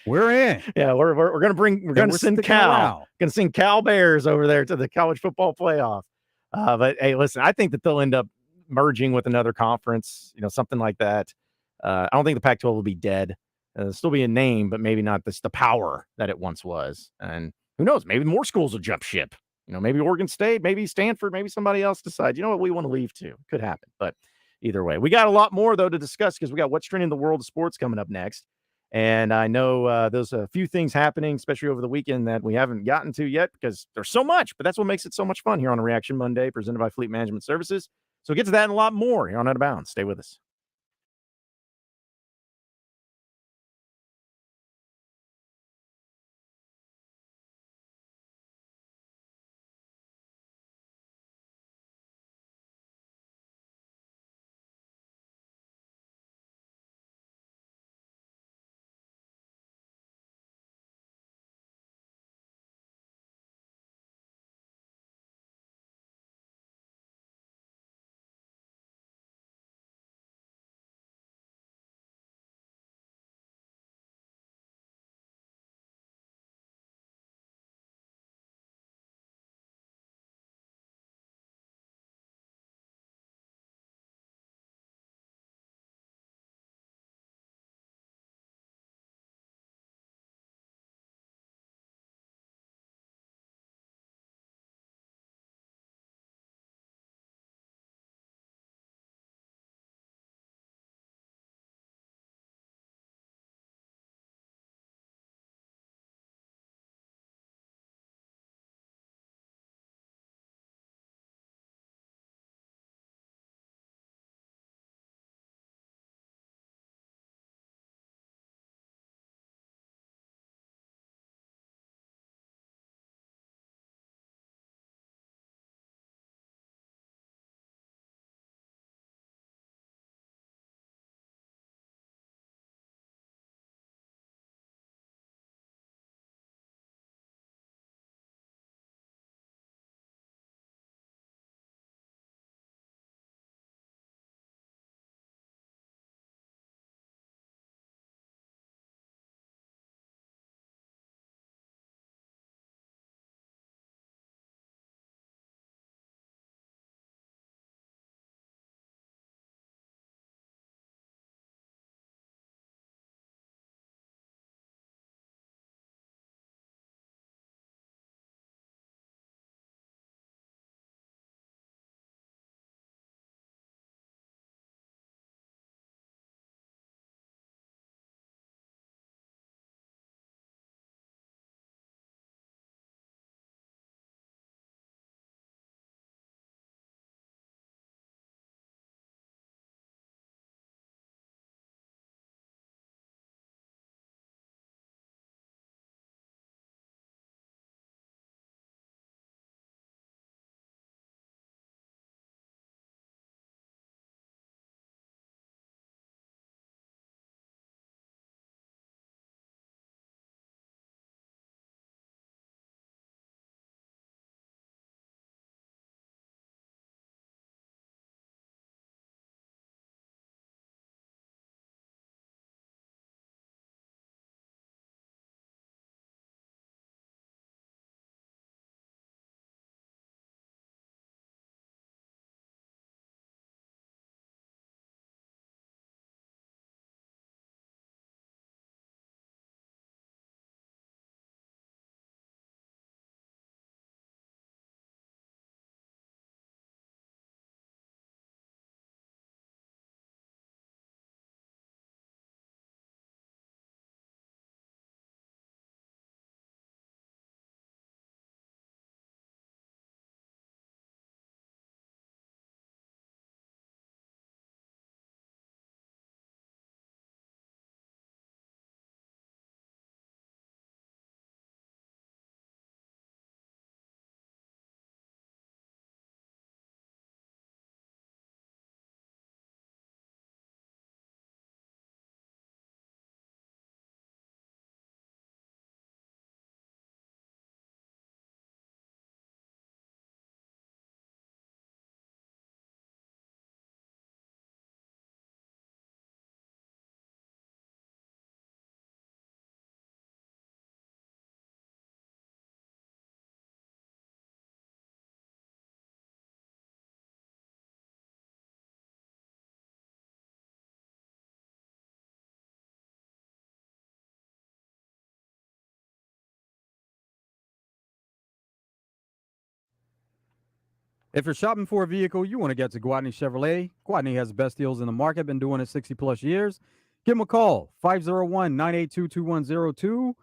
we're in. Yeah, we're going to send Cal. Going to send Cal Bears over there to the College Football Playoff. But hey, listen, I think that they'll end up merging with another conference, something like that. I don't think the Pac-12 will be dead. It'll still be a name, but maybe not the power that it once was. And who knows? Maybe more schools will jump ship. Maybe Oregon State, maybe Stanford, maybe somebody else decides, you know what, we want to leave too. Could happen. But either way, we got a lot more, though, to discuss because we got what's trending in the world of sports coming up next. And I know there's a few things happening, especially over the weekend, that we haven't gotten to yet because there's so much. But that's what makes it so much fun here on a Reaction Monday presented by Fleet Management Services. So get to that and a lot more here on Out of Bounds. Stay with us. If you're shopping for a vehicle, you want to get to Guadney Chevrolet. Guadney has the best deals in the market, been doing it 60-plus years. Give them a call, 501-982-2102.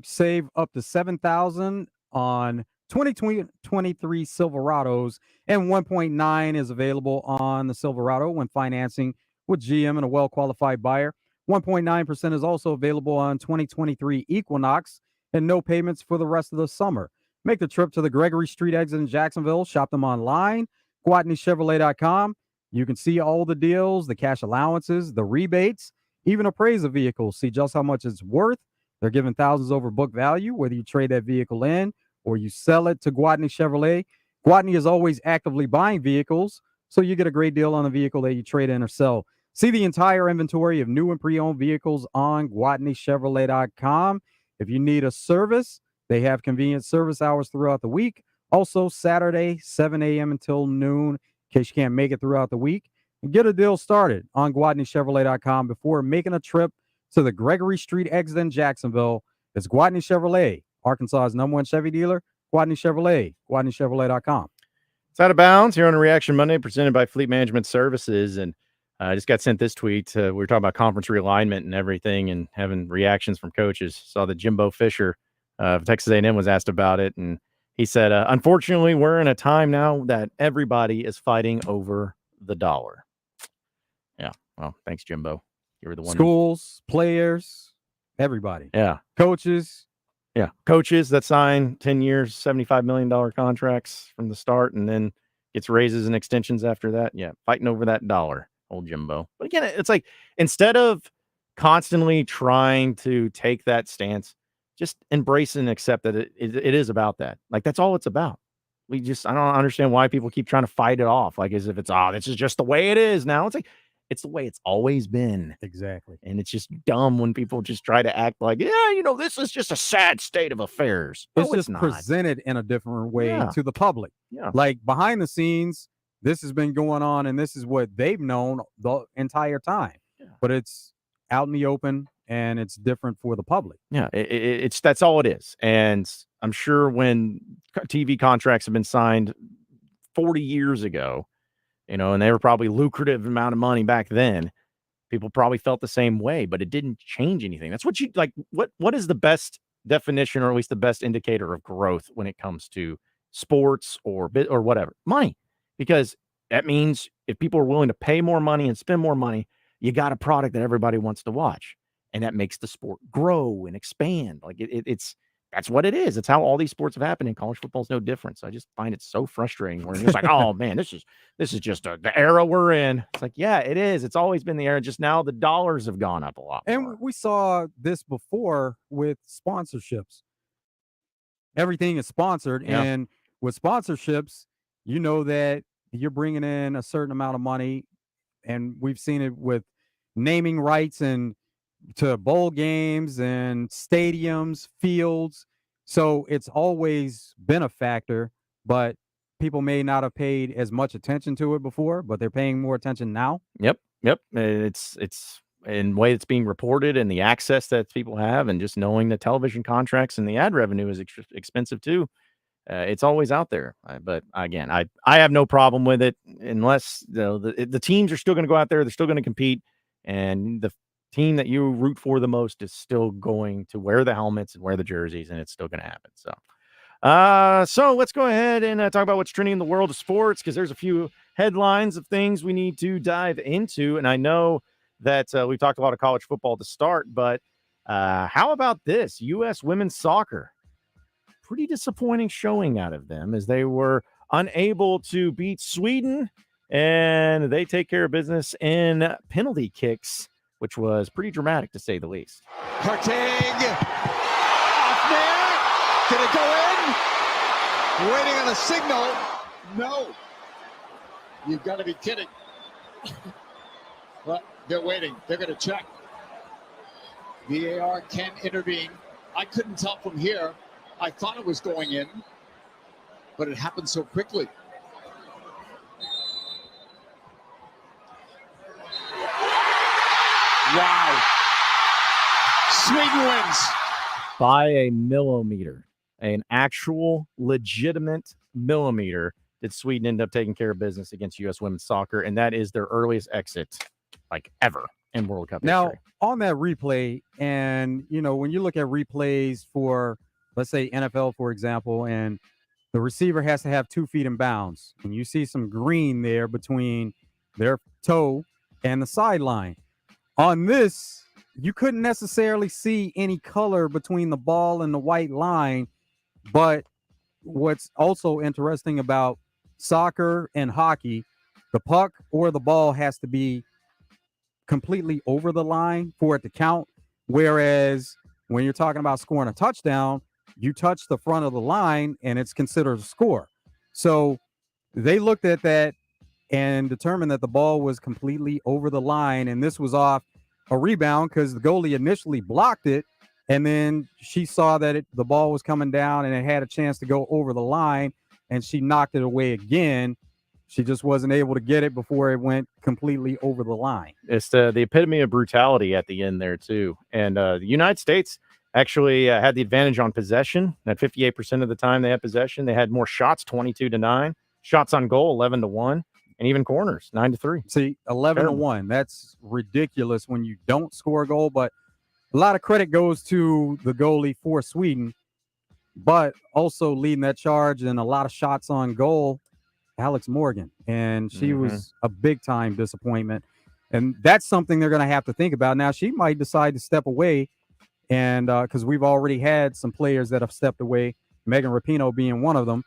Save up to $7,000 on 2023 Silverados, and 1.9 is available on the Silverado when financing with GM and a well-qualified buyer. 1.9% is also available on 2023 Equinox, and no payments for the rest of the summer. Make the trip to the Gregory Street exit in Jacksonville. Shop them online, GuadneyChevrolet.com. You can see all the deals, the cash allowances, the rebates, even appraise a vehicle. See just how much it's worth. They're giving thousands over book value, whether you trade that vehicle in or you sell it to Guadney Chevrolet. Guadney is always actively buying vehicles, so you get a great deal on the vehicle that you trade in or sell. See the entire inventory of new and pre-owned vehicles on GuadneyChevrolet.com. If you need a service, they have convenient service hours throughout the week. Also, Saturday, 7 a.m. until noon, in case you can't make it throughout the week. And get a deal started on GuadneyChevrolet.com before making a trip to the Gregory Street exit in Jacksonville. It's Guadney Chevrolet, Arkansas's #1 Chevy dealer. Guadney Chevrolet, GuadneyChevrolet.com. It's Out of Bounds here on a Reaction Monday, presented by Fleet Management Services. And I just got sent this tweet. We were talking about conference realignment and everything and having reactions from coaches. Saw that Jimbo Fisher of Texas A&M was asked about it. And he said, unfortunately, we're in a time now that everybody is fighting over the dollar. Yeah. Well, thanks, Jimbo. You were the one. Schools, players, everybody. Yeah. Coaches. Yeah. Coaches that sign 10 years, $75 million contracts from the start and then gets raises and extensions after that. Yeah. Fighting over that dollar, old Jimbo. But again, it's like, instead of constantly trying to take that stance, just embrace and accept that it is about that. Like, that's all it's about. I don't understand why people keep trying to fight it off. Like, as if it's, this is just the way it is now. It's like, it's the way it's always been. Exactly. And it's just dumb when people just try to act like, this is just a sad state of affairs. It's No, just not. Presented in a different way to the public. Yeah. Like, behind the scenes, this has been going on, and this is what they've known the entire time. Yeah. But it's out in the open, and it's different for the public. Yeah, that's all it is. And I'm sure when TV contracts have been signed 40 years ago, and they were probably lucrative amount of money back then, people probably felt the same way, but it didn't change anything. That's what you like. What is the best definition, or at least the best indicator of growth when it comes to sports or whatever? Money. Because that means if people are willing to pay more money and spend more money, you got a product that everybody wants to watch. And that makes the sport grow and expand. Like that's what it is. It's how all these sports have happened, and college football is no different. So I just find it so frustrating where it's like, oh man, this is just the era we're in. It's like, yeah, it is. It's always been the era. Just now the dollars have gone up a lot more. And we saw this before with sponsorships. Everything is sponsored, and with sponsorships, you know that you're bringing in a certain amount of money, and we've seen it with naming rights and to bowl games and stadiums, fields. So it's always been a factor, but people may not have paid as much attention to it before, but they're paying more attention now. Yep. It's in the way it's being reported and the access that people have, and just knowing the television contracts and the ad revenue is expensive too. It's always out there. But again, I have no problem with it unless the teams are still going to go out there. They're still going to compete, and the team that you root for the most is still going to wear the helmets and wear the jerseys, and it's still going to happen. So let's go ahead and talk about what's trending in the world of sports, because there's a few headlines of things we need to dive into. And I know that we've talked a lot of college football to start, but how about this? U.S. women's soccer. Pretty disappointing showing out of them, as they were unable to beat Sweden, and they take care of business in penalty kicks, which was pretty dramatic to say the least. Harting off there. Did it go in? Waiting on a signal. No. You've got to be kidding. But they're waiting. They're going to check. VAR can intervene. I couldn't tell from here. I thought it was going in, but it happened so quickly. Wow. Sweden wins. By a millimeter, an actual legitimate millimeter. did Sweden end up taking care of business against U.S. women's soccer, and that is their earliest exit, like ever in World Cup Now, history. on that replay, and when you look at replays for, let's say, NFL, for example, and the receiver has to have 2 feet in bounds, and you see some green there between their toe and the sideline. On this, you couldn't necessarily see any color between the ball and the white line, but what's also interesting about soccer and hockey, the puck or the ball has to be completely over the line for it to count. Whereas when you're talking about scoring a touchdown, you touch the front of the line and it's considered a score. So they looked at that and determined that the ball was completely over the line. And this was off a rebound because the goalie initially blocked it. And then she saw that the ball was coming down and it had a chance to go over the line. And she knocked it away again. She just wasn't able to get it before it went completely over the line. It's the epitome of brutality at the end there, too. And the United States actually had the advantage on possession. At 58% of the time they had possession. They had more shots, 22-9. Shots on goal, 11-1. And even corners, 9-3. See, 11-1. That's ridiculous when you don't score a goal. But a lot of credit goes to the goalie for Sweden. But also leading that charge and a lot of shots on goal, Alex Morgan, and she was a big-time disappointment. And that's something they're going to have to think about. Now, she might decide to step away, and because we've already had some players that have stepped away, Megan Rapinoe being one of them.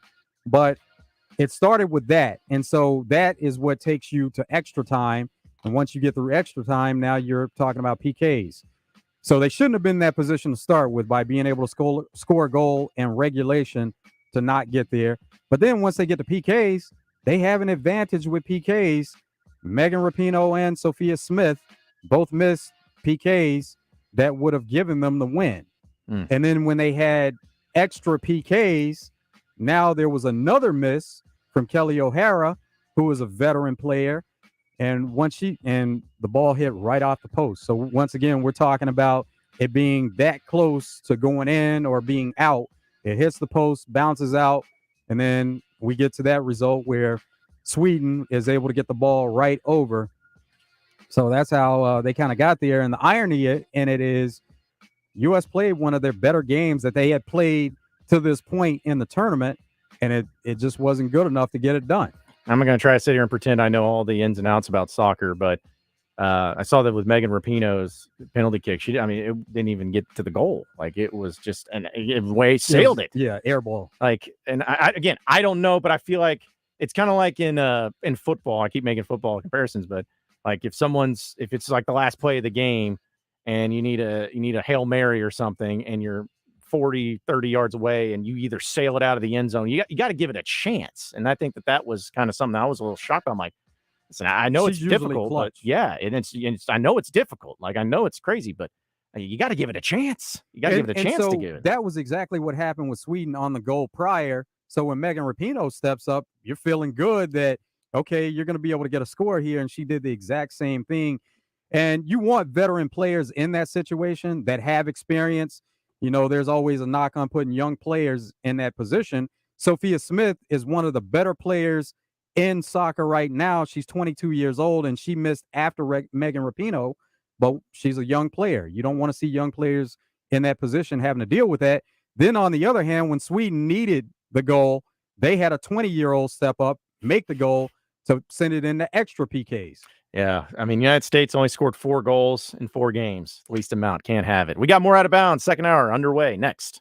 But it started with that, and so that is what takes you to extra time. And once you get through extra time, now you're talking about PKs. So they shouldn't have been in that position to start with by being able to score a goal and regulation to not get there. But then once they get to PKs, they have an advantage with PKs. Megan Rapinoe and Sophia Smith both missed PKs that would have given them the win. And then when they had extra PKs, now there was another miss from Kelly O'Hara, who was a veteran player. And the ball hit right off the post. So once again, we're talking about it being that close to going in or being out. It hits the post, bounces out, and then we get to that result where Sweden is able to get the ball right over. So that's how they kind of got there. And the irony in it is U.S. played one of their better games that they had played to this point in the tournament, and it just wasn't good enough to get it done. I'm not going to try to sit here and pretend I know all the ins and outs about soccer, but I saw that with Megan Rapinoe's penalty kick. It didn't even get to the goal. Like, it was just sailed it. Yeah, air ball. Like, and I don't know, but I feel like it's kind of like in football. I keep making football comparisons, but like if it's like the last play of the game and you need a Hail Mary or something and you're 40, 30 yards away and you either sail it out of the end zone, you got to give it a chance. And I think that was kind of something I was a little shocked. I'm like, listen, I know it's difficult, but yeah, and it's I know it's difficult. Like, I know it's crazy, but you got to give it a chance. You got to give it a chance to give it. That was exactly what happened with Sweden on the goal prior. So when Megan Rapinoe steps up, you're feeling good that, okay, you're going to be able to get a score here. And she did the exact same thing. And you want veteran players in that situation that have experience. There's always a knock on putting young players in that position. Sophia Smith is one of the better players in soccer right now. She's 22 years old, and she missed after Megan Rapinoe, but she's a young player. You don't want to see young players in that position having to deal with that. Then on the other hand, when Sweden needed the goal, they had a 20-year-old step up, make the goal to send it into extra PKs. Yeah, I mean, United States only scored 4 goals in 4 games. Least amount. Can't have it. We got more Out of Bounds. Second hour underway next.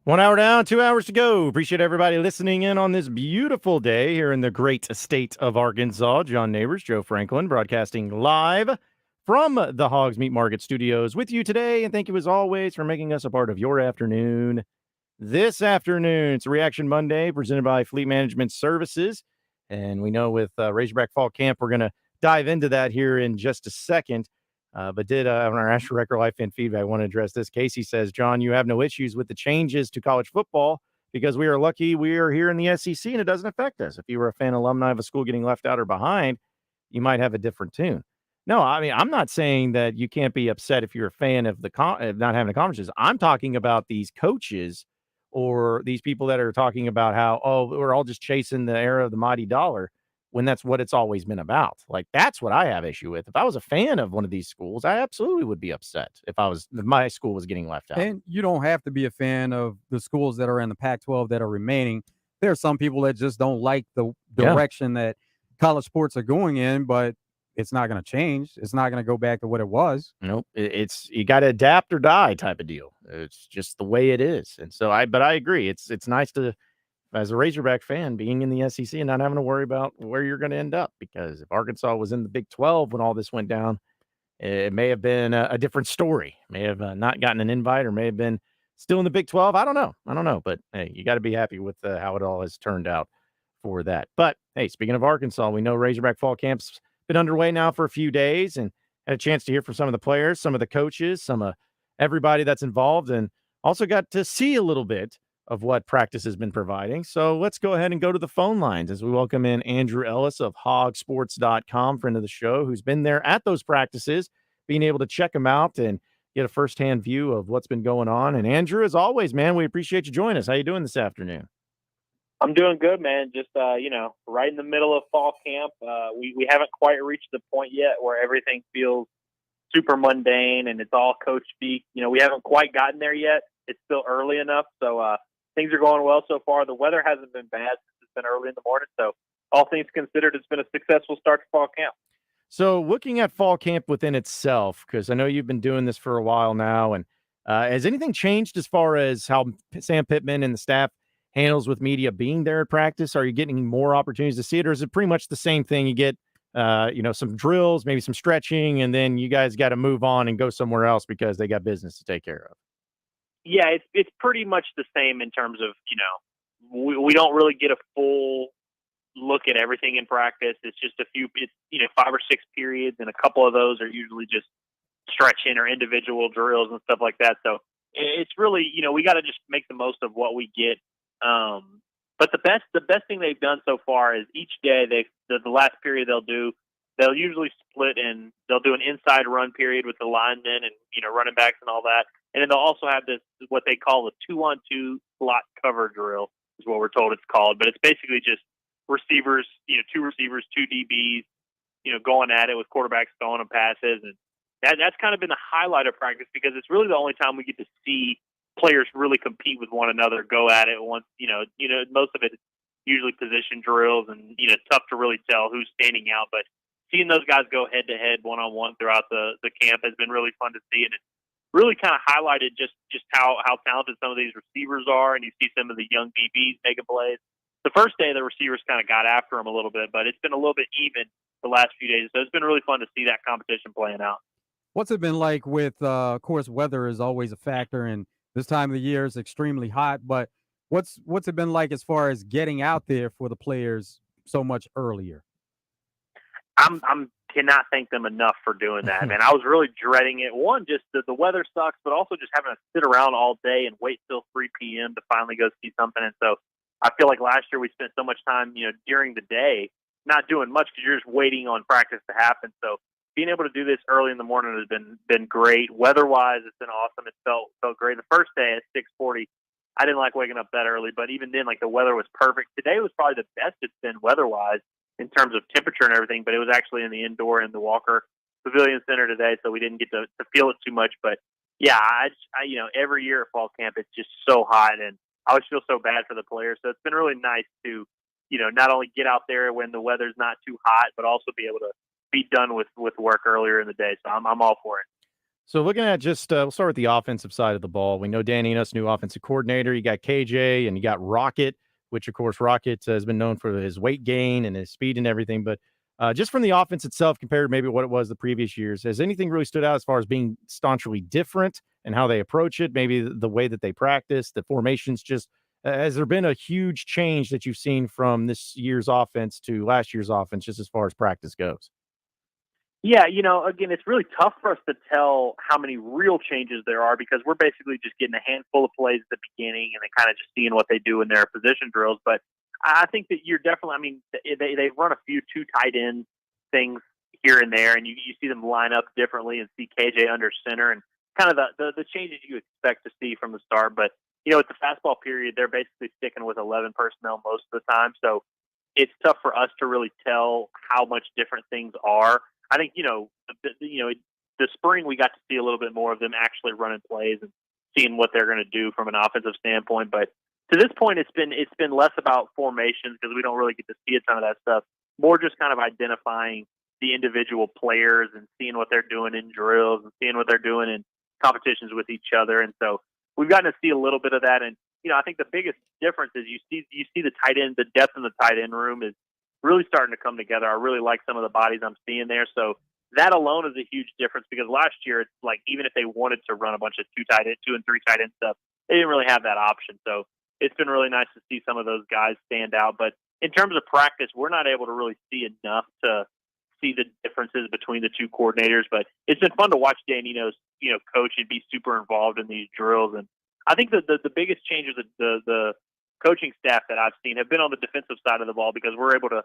1 hour down, 2 hours to go. Appreciate everybody listening in on this beautiful day here in the great state of Arkansas. John Nabors, Joe Franklin, broadcasting live from the Hoggs Meat Market Studios with you today. And thank you, as always, for making us a part of your afternoon. This afternoon, it's a Reaction Monday presented by Fleet Management Services. And we know with Razorback Fall Camp, we're going to dive into that here in just a second. But on our Asher Record Life Fan Feedback, I want to address this. Casey says, John, you have no issues with the changes to college football because we are lucky we are here in the SEC and it doesn't affect us. If you were a fan alumni of a school getting left out or behind, you might have a different tune. No, I mean, I'm not saying that you can't be upset if you're a fan of of not having the conferences. I'm talking about these coaches or these people that are talking about how, we're all just chasing the era of the mighty dollar, when that's what it's always been about. Like, that's what I have issue with. If I was a fan of one of these schools, I absolutely would be upset if my school was getting left out. And you don't have to be a fan of the schools that are in the Pac-12 that are remaining. There are some people that just don't like the direction that college sports are going in, but it's not going to change. It's not going to go back to what it was. Nope. It's you got to adapt or die type of deal. It's just the way it is. And so I agree. It's nice to, as a Razorback fan, being in the SEC and not having to worry about where you're going to end up, because if Arkansas was in the Big 12 when all this went down, it may have been a different story. May have not gotten an invite, or may have been still in the Big 12. I don't know. But hey, you got to be happy with how it all has turned out for that. But hey, speaking of Arkansas, we know Razorback Fall Camp's been underway now for a few days, and had a chance to hear from some of the players, some of the coaches, some of everybody that's involved, and also got to see a little bit of what practice has been providing. So let's go ahead and go to the phone lines as we welcome in Andrew Ellis of hogsports.com, friend of the show, who's been there at those practices, being able to check them out and get a firsthand view of what's been going on. And Andrew, as always, man, we appreciate you joining us. How you doing this afternoon? I'm doing good, man. Just, right in the middle of fall camp. We haven't quite reached the point yet where everything feels super mundane and it's all coach speak. We haven't quite gotten there yet. It's still early enough. So, things are going well so far. The weather hasn't been bad since it's been early in the morning. So all things considered, it's been a successful start to fall camp. So looking at fall camp within itself, because I know you've been doing this for a while now, and has anything changed as far as how Sam Pittman and the staff handles with media being there at practice? Are you getting more opportunities to see it, or is it pretty much the same thing? You get, some drills, maybe some stretching, and then you guys got to move on and go somewhere else because they got business to take care of? Yeah, it's pretty much the same in terms of, we don't really get a full look at everything in practice. It's just 5 or 6 periods, and a couple of those are usually just stretching or individual drills and stuff like that. So it's really, we got to just make the most of what we get. But the best thing they've done so far is each day the last period they'll usually split, and they'll do an inside run period with the linemen and, running backs and all that. And then they'll also have this, what they call the 2-on-2 slot cover drill is what we're told it's called. But it's basically just receivers, 2 receivers, 2 DBs, going at it with quarterbacks throwing them passes. And that's kind of been the highlight of practice, because it's really the only time we get to see players really compete with one another, go at it once, most of it is usually position drills, and, tough to really tell who's standing out. But seeing those guys go head to head, one-on-one throughout the camp has been really fun to see. And it's really kind of highlighted just how talented some of these receivers are. And you see some of the young DBs making plays. The first day, the receivers kind of got after them a little bit, but it's been a little bit even the last few days. So it's been really fun to see that competition playing out. What's it been like with, of course, weather is always a factor, and this time of the year is extremely hot, but what's it been like as far as getting out there for the players so much earlier? I'm cannot thank them enough for doing that, man. I was really dreading it. One, just the weather sucks, but also just having to sit around all day and wait till 3 p.m. to finally go see something. And so I feel like last year we spent so much time, during the day, not doing much because you're just waiting on practice to happen. So being able to do this early in the morning has been great. Weather-wise, it's been awesome. It felt great. The first day at 6:40, I didn't like waking up that early, but even then, the weather was perfect. Today was probably the best it's been weather-wise in terms of temperature and everything, but it was actually in the indoor in the Walker Pavilion Center today, so we didn't get to feel it too much. But yeah, I every year at fall camp, it's just so hot, and I always feel so bad for the players. So it's been really nice to, not only get out there when the weather's not too hot, but also be able to be done with work earlier in the day. So I'm all for it. So looking at just, we'll start with the offensive side of the ball. We know Dan Enos, new offensive coordinator. You got KJ and you got Rocket, which of course Rocket has been known for his weight gain and his speed and everything. But just from the offense itself, compared to maybe what it was the previous years, has anything really stood out as far as being staunchly different and how they approach it? Maybe the way that they practice, the formations. Just has there been a huge change that you've seen from this year's offense to last year's offense, just as far as practice goes? Yeah, again, it's really tough for us to tell how many real changes there are because we're basically just getting a handful of plays at the beginning and then kind of just seeing what they do in their position drills. But I think that you're definitely, they run a few two tight end things here and there, and you see them line up differently and see KJ under center and kind of the changes you expect to see from the start. But, at the fastball period, they're basically sticking with 11 personnel most of the time. So it's tough for us to really tell how much different things are. I think, the spring we got to see a little bit more of them actually running plays and seeing what they're going to do from an offensive standpoint. But to this point, it's been less about formations because we don't really get to see a ton of that stuff. More just kind of identifying the individual players and seeing what they're doing in drills and seeing what they're doing in competitions with each other. And so we've gotten to see a little bit of that. And, I think the biggest difference is you see the tight end, the depth in the tight end room is really starting to come together. I really like some of the bodies I'm seeing there. So that alone is a huge difference because last year it's like even if they wanted to run a bunch of two and three tight end stuff, they didn't really have that option. So it's been really nice to see some of those guys stand out. But in terms of practice, we're not able to really see enough to see the differences between the two coordinators. But it's been fun to watch Dan Enos, coach and be super involved in these drills. And I think that the biggest changes the coaching staff that I've seen have been on the defensive side of the ball because we're able to,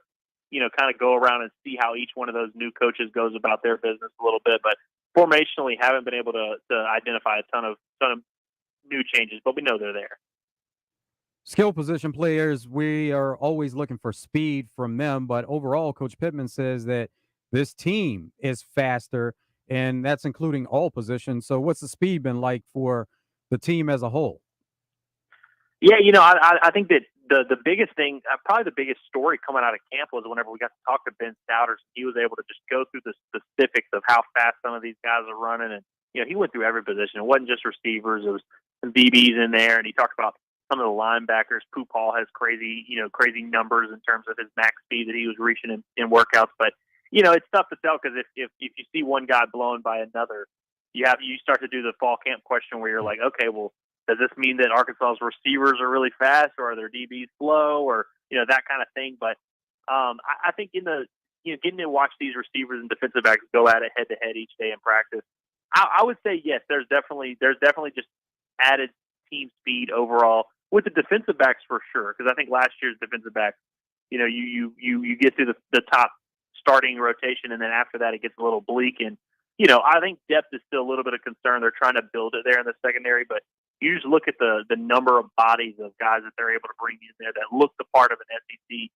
kind of go around and see how each one of those new coaches goes about their business a little bit. But formationally, haven't been able to identify a ton of new changes, but we know they're there. Skill position players, we are always looking for speed from them, but overall, Coach Pittman says that this team is faster, and that's including all positions. So what's the speed been like for the team as a whole? Yeah, I think that the biggest thing, probably the biggest story coming out of camp was whenever we got to talk to Ben Stouders. He was able to just go through the specifics of how fast some of these guys are running. And, he went through every position. It wasn't just receivers. It was some DBs in there. And he talked about some of the linebackers. Pooh Paul has crazy numbers in terms of his max speed that he was reaching in workouts. But, it's tough to tell because if you see one guy blown by another, you start to do the fall camp question where you're like, okay, well, does this mean that Arkansas's receivers are really fast, or are their DBs slow, or that kind of thing? But I think in the getting to watch these receivers and defensive backs go at it head to head each day in practice, I would say yes. There's definitely just added team speed overall with the defensive backs for sure. Because I think last year's defensive backs, you get through the top starting rotation, and then after that it gets a little bleak. And I think depth is still a little bit of concern. They're trying to build it there in the secondary, but you just look at the number of bodies of guys that they're able to bring in there that look the part of an SEC,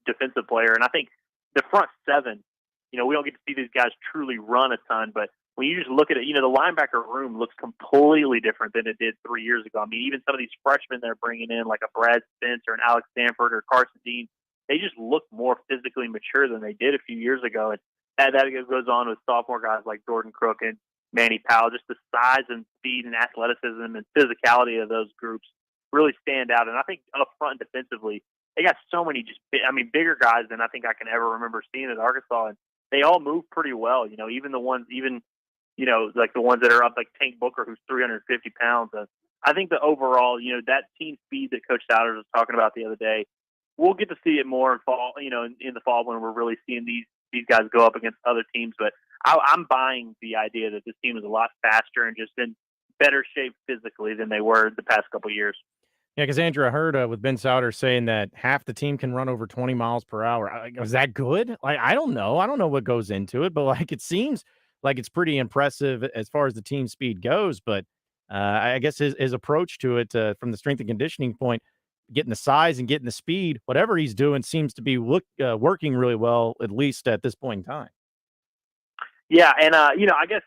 defensive player. And I think the front seven, we don't get to see these guys truly run a ton, but when you just look at it, the linebacker room looks completely different than it did 3 years ago. I mean, even some of these freshmen they're bringing in, like a Brad Spence or an Alex Stanford or Carson Dean, they just look more physically mature than they did a few years ago. And that goes on with sophomore guys like Jordan Crook and Manny Powell. Just the size and speed and athleticism and physicality of those groups really stand out. And I think up front defensively, they got so many bigger guys than I think I can ever remember seeing at Arkansas. And they all move pretty well. Even the ones, like the ones that are up, like Tank Booker, who's 350 pounds. I think the overall, that team speed that Coach Souders was talking about the other day, we'll get to see it more in fall, in the fall when we're really seeing these guys go up against other teams. But I'm buying the idea that this team is a lot faster and just in better shape physically than they were the past couple of years. Yeah, because Andrew, I heard with Ben Sauter saying that half the team can run over 20 miles per hour. Is that good? Like, I don't know. I don't know what goes into it, but it seems like it's pretty impressive as far as the team speed goes. But I guess his approach to it from the strength and conditioning point, getting the size and getting the speed, whatever he's doing seems to be working really well, at least at this point in time. Yeah, and I guess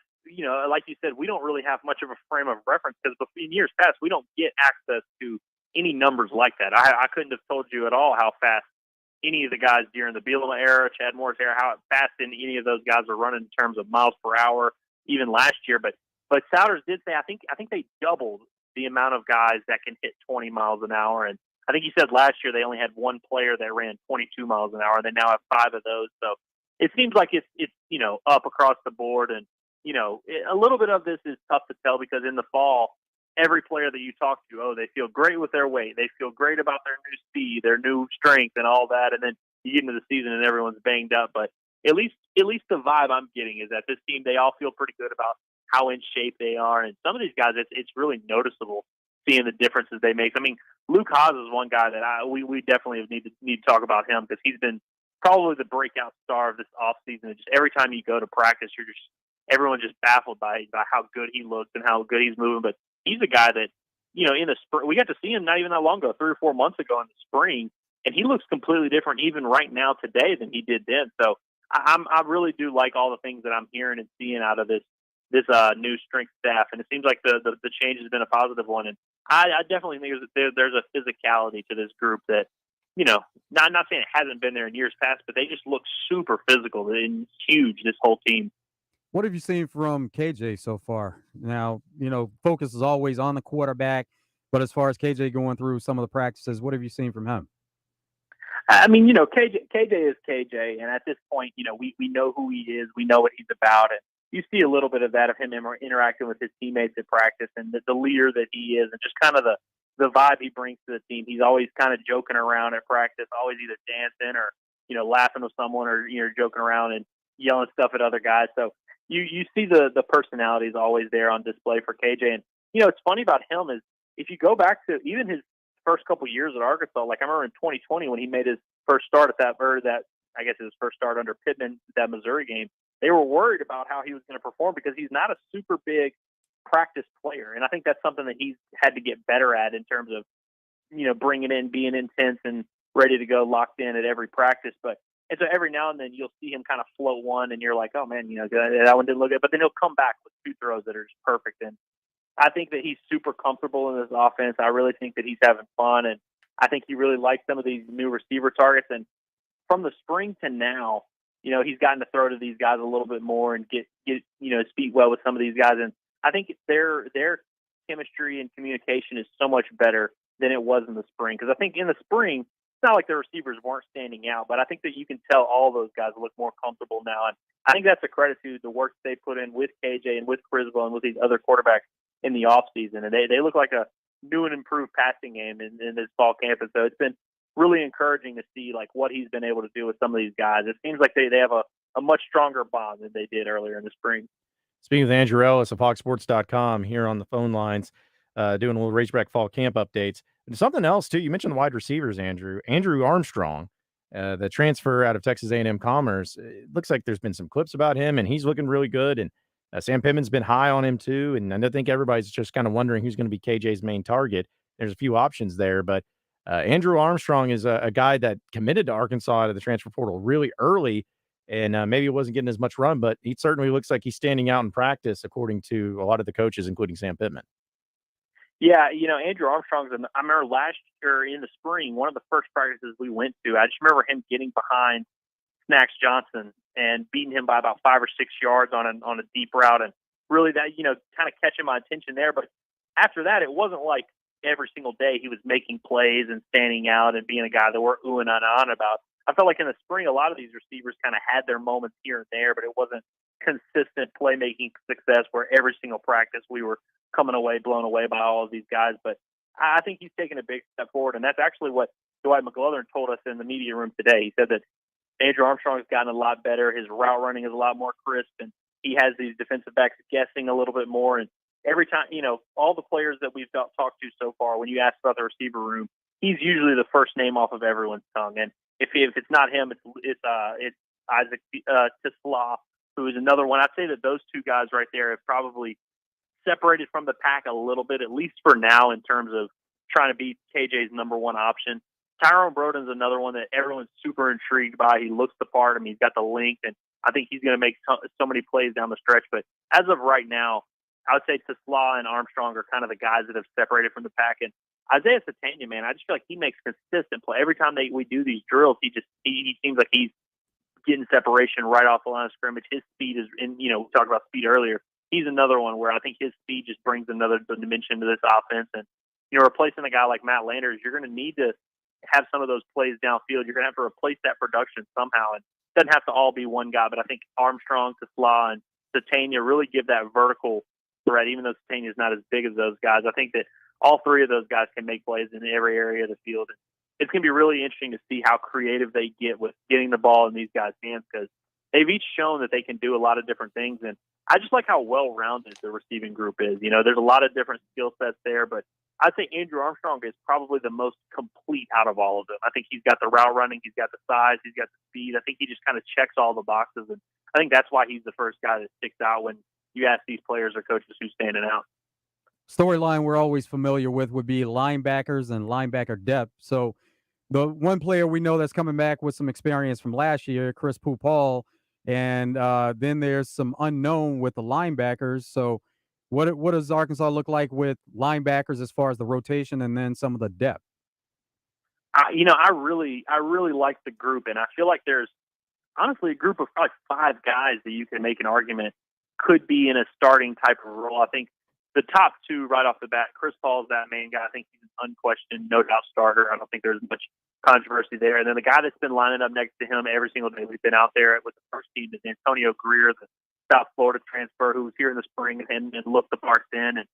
like you said, we don't really have much of a frame of reference because in years past we don't get access to any numbers like that. I couldn't have told you at all how fast any of the guys during the Bielema era, Chad Morris era, how fast any of those guys are running in terms of miles per hour. even last year. But Souders did say I think they doubled the amount of guys that can hit 20 miles an hour, and I think he said last year they only had one player that ran 22 miles an hour. They now have 5 of those. So it seems like it's up across the board, and a little bit of this is tough to tell because in the fall, every player that you talk to, they feel great with their weight. They feel great about their new speed, their new strength, and all that. And then you get into the season and everyone's banged up. But at least the vibe I'm getting is that this team, they all feel pretty good about how in shape they are. And some of these guys, it's really noticeable seeing the differences they make. I mean, Luke Hoggs is one guy that we definitely need to talk about him because he's been probably the breakout star of this offseason. Just every time you go to practice, everyone's just baffled by how good he looks and how good he's moving. But he's a guy that, in the spring, we got to see him not even that long ago, 3 or 4 months ago in the spring, and he looks completely different even right now today than he did then. So I really do like all the things that I'm hearing and seeing out of this new strength staff, and it seems like the change has been a positive one. And I definitely think there's a physicality to this group that, not saying it hasn't been there in years past, but they just look super physical and huge, this whole team. What have you seen from KJ so far? Now, focus is always on the quarterback, but as far as KJ going through some of the practices, what have you seen from him? I mean, KJ is KJ, and at this point, we know who he is, we know what he's about, and you see a little bit of that of him interacting with his teammates at practice and the leader that he is, and just kind of the vibe he brings to the team. He's always kind of joking around at practice, always either dancing or laughing with someone or joking around and yelling stuff at other guys. So you see the personality is always there on display for KJ. And it's funny about him is if you go back to even his first couple of years at Arkansas, like I remember in 2020 when he made his first start at I guess his first start under Pittman, that Missouri game, they were worried about how he was going to perform because he's not a super big practice player. And I think that's something that he's had to get better at in terms of, bringing in, being intense and ready to go locked in at every practice. And so every now and then you'll see him kind of float one and you're like, oh man, that one didn't look good, but then he'll come back with 2 throws that are just perfect. And I think that he's super comfortable in this offense. I really think that he's having fun. And I think he really likes some of these new receiver targets. And from the spring to now, he's gotten to throw to these guys a little bit more and get speak well with some of these guys. And I think their chemistry and communication is so much better than it was in the spring. Because I think in the spring, it's not like the receivers weren't standing out, but I think that you can tell all those guys look more comfortable now. And I think that's a credit to the work they put in with KJ and with Criswell and with these other quarterbacks in the offseason. And they look like a new and improved passing game in this fall camp. And so it's been really encouraging to see like what he's been able to do with some of these guys. It seems like they have a much stronger bond than they did earlier in the spring. Speaking with Andrew Ellis of HogSports.com here on the phone lines, doing a little Razorback fall camp updates. And something else too, you mentioned the wide receivers, Andrew Armstrong, the transfer out of Texas A&M Commerce. It looks like there's been some clips about him, and he's looking really good. And Sam Pittman's been high on him too. And I think everybody's just kind of wondering who's going to be KJ's main target. There's a few options there, but Andrew Armstrong is a guy that committed to Arkansas out of the transfer portal really early, and maybe it wasn't getting as much run, but he certainly looks like he's standing out in practice, according to a lot of the coaches, including Sam Pittman. Yeah, Andrew Armstrong's. I remember last year in the spring, one of the first practices we went to, I just remember him getting behind Snacks Johnson and beating him by about 5 or 6 yards on a deep route, and really that kind of catching my attention there. But after that, it wasn't like every single day he was making plays and standing out and being a guy that we're oohing and on about. I felt like in the spring, a lot of these receivers kind of had their moments here and there, but it wasn't consistent playmaking success where every single practice we were coming away, blown away by all of these guys. But I think he's taken a big step forward, and that's actually what Dwight McGlothern told us in the media room today. He said that Andrew Armstrong has gotten a lot better. His route running is a lot more crisp, and he has these defensive backs guessing a little bit more. And every time, all the players that we've talked to so far, when you ask about the receiver room, he's usually the first name off of everyone's tongue. And if it's not him, it's Isaac Tisla, who is another one. I'd say that those two guys right there have probably separated from the pack a little bit, at least for now, in terms of trying to be KJ's number one option. Tyrone Broden's another one that everyone's super intrigued by. He looks the part. I mean, he's got the length, and I think he's going to make so many plays down the stretch. But as of right now, I would say Tisla and Armstrong are kind of the guys that have separated from the pack. And Isaiah Satania, man, I just feel like he makes consistent play. Every time we do these drills, he seems like he's getting separation right off the line of scrimmage. His speed is, we talked about speed earlier. he's another one where I think his speed just brings another dimension to this offense. And, replacing a guy like Matt Landers, you're going to need to have some of those plays downfield. You're going to have to replace that production somehow. And it doesn't have to all be one guy, but I think Armstrong, Tesla, and Satania really give that vertical threat, even though Satania is not as big as those guys. I think that all three of those guys can make plays in every area of the field. And it's going to be really interesting to see how creative they get with getting the ball in these guys' hands, because they've each shown that they can do a lot of different things. And I just like how well-rounded the receiving group is. There's a lot of different skill sets there, but I think Andrew Armstrong is probably the most complete out of all of them. I think he's got the route running, he's got the size, he's got the speed. I think he just kind of checks all the boxes, and I think that's why he's the first guy that sticks out when you ask these players or coaches who's standing out. Storyline we're always familiar with would be linebackers and linebacker depth. So the one player we know that's coming back with some experience from last year, Chris Paul, and then there's some unknown with the linebackers. So what does Arkansas look like with linebackers as far as the rotation and then some of the depth? I really like the group, and I feel like there's honestly a group of probably 5 guys that you can make an argument could be in a starting type of role. I think the top 2 right off the bat, Chris Paul is that main guy. I think he's an unquestioned, no doubt starter. I don't think there's much controversy there. And then the guy that's been lining up next to him every single day we've been out there with the first team is Antonio Greer, the South Florida transfer who was here in the spring and looked the part then. And